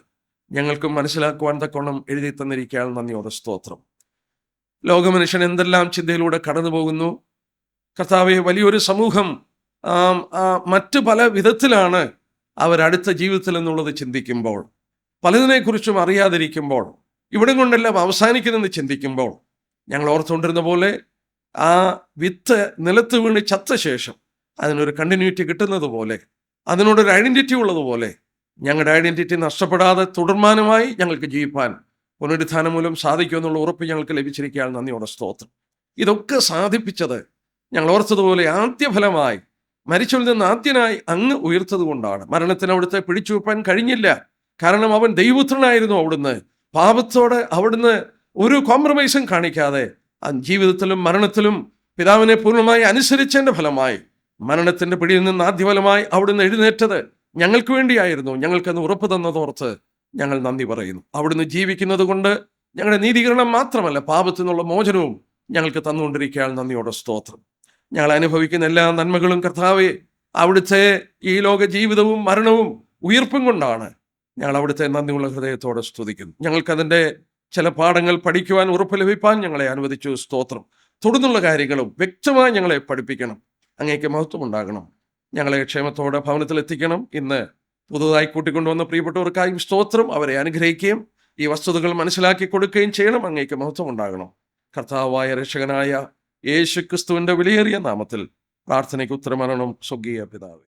ഞങ്ങൾക്കും മനസ്സിലാക്കുവാൻ തക്കോണം എഴുതി തന്നിരിക്കാൻ നന്ദിയോടെ സ്തോത്രം. ലോകമനുഷ്യൻ എന്തെല്ലാം ചിന്തയിലൂടെ കടന്നു പോകുന്നു. കർത്താവെ, വലിയൊരു സമൂഹം മറ്റ് പല വിധത്തിലാണ് അവരടുത്ത ജീവിതത്തിൽ എന്നുള്ളത് ചിന്തിക്കുമ്പോൾ, പലതിനെക്കുറിച്ചും അറിയാതിരിക്കുമ്പോൾ, ഇവിടം കൊണ്ടെല്ലാം അവസാനിക്കുന്നെന്ന് ചിന്തിക്കുമ്പോൾ, ഞങ്ങൾ ഓർത്തുകൊണ്ടിരുന്ന പോലെ ആ വിത്ത് നിലത്ത് വീണ് ചത്ത ശേഷം അതിനൊരു കണ്ടിന്യൂറ്റി കിട്ടുന്നത് പോലെ, അതിനോടൊരു ഐഡൻറ്റിറ്റി ഉള്ളതുപോലെ, ഞങ്ങളുടെ ഐഡൻറ്റിറ്റി നഷ്ടപ്പെടാതെ തുടർമാനമായി ഞങ്ങൾക്ക് ജീവിപ്പാൻ പുനരുത്ഥാനം മൂലം സാധിക്കുമെന്നുള്ള ഉറപ്പ് ഞങ്ങൾക്ക് ലഭിച്ചിരിക്കുകയാണ്. നന്ദിയോടെ സ്തോത്രം. ഇതൊക്കെ സാധിപ്പിച്ചത് ഞങ്ങൾ ഓർത്തതുപോലെ ആദ്യഫലമായി മരിച്ചവരിൽ നിന്ന് ആദ്യനായി അങ്ങ് ഉയർത്തത് കൊണ്ടാണ്. മരണത്തിന് അവിടുത്തെ പിടിച്ചു വെപ്പാൻ കഴിഞ്ഞില്ല. കാരണം അവൻ ദൈവപുത്രനായിരുന്നു. അവിടുന്ന് പാപത്തോട് അവിടുന്ന് ഒരു കോംപ്രമൈസും കാണിക്കാതെ ജീവിതത്തിലും മരണത്തിലും പിതാവിനെ പൂർണ്ണമായി അനുസരിച്ചതിൻ്റെ ഫലമായി മരണത്തിൻ്റെ പിടിയിൽ നിന്ന് ആദ്യഫലമായി അവിടുന്ന് എഴുന്നേറ്റത് ഞങ്ങൾക്ക് വേണ്ടിയായിരുന്നു. ഞങ്ങൾക്കന്ന് ഉറപ്പ് തന്നതോർത്ത് ഞങ്ങൾ നന്ദി പറയുന്നു. അവിടുന്ന് ജീവിക്കുന്നത് കൊണ്ട് ഞങ്ങളുടെ നീതീകരണം മാത്രമല്ല, പാപത്തിൽ നിന്നുള്ള മോചനവും ഞങ്ങൾക്ക് തന്നുകൊണ്ടിരിക്കുകയാണ്. നന്ദിയോടെ സ്തോത്രം. ഞങ്ങൾ അനുഭവിക്കുന്ന എല്ലാ നന്മകളും കർത്താവെ, അവിടുത്തെ ഈ ലോക ജീവിതവും മരണവും ഉയർപ്പും കൊണ്ടാണ്. ഞങ്ങൾ അവിടുത്തെ നന്ദിയുള്ള ഹൃദയത്തോടെ സ്തുതിക്കുന്നു. ഞങ്ങൾക്കതിൻ്റെ ചില പാഠങ്ങൾ പഠിക്കുവാൻ ഉറപ്പ് ലഭിപ്പാൻ ഞങ്ങളെ അനുവദിച്ചു. സ്തോത്രം. തുടർന്നുള്ള കാര്യങ്ങളും വ്യക്തമായി ഞങ്ങളെ പഠിപ്പിക്കണം. അങ്ങേക്ക് മഹത്വം ഉണ്ടാകണം. ഞങ്ങളെ ക്ഷേമത്തോടെ ഭവനത്തിൽ എത്തിക്കണം. ഇന്ന് പുതുതായി കൂട്ടിക്കൊണ്ടുവന്ന പ്രിയപ്പെട്ടവർക്കായും സ്തോത്രം. അവരെ അനുഗ്രഹിക്കുകയും ഈ വസ്തുതകൾ മനസ്സിലാക്കി കൊടുക്കുകയും ചെയ്യണം. അങ്ങേക്ക് മഹത്വം ഉണ്ടാകണം. കർത്താവായ രക്ഷകനായ യേശു ക്രിസ്തുവിൻ്റെ വിലയേറിയ നാമത്തിൽ പ്രാർത്ഥനയ്ക്ക് ഉത്തരമരണം. സ്വർഗീയ പിതാവേ.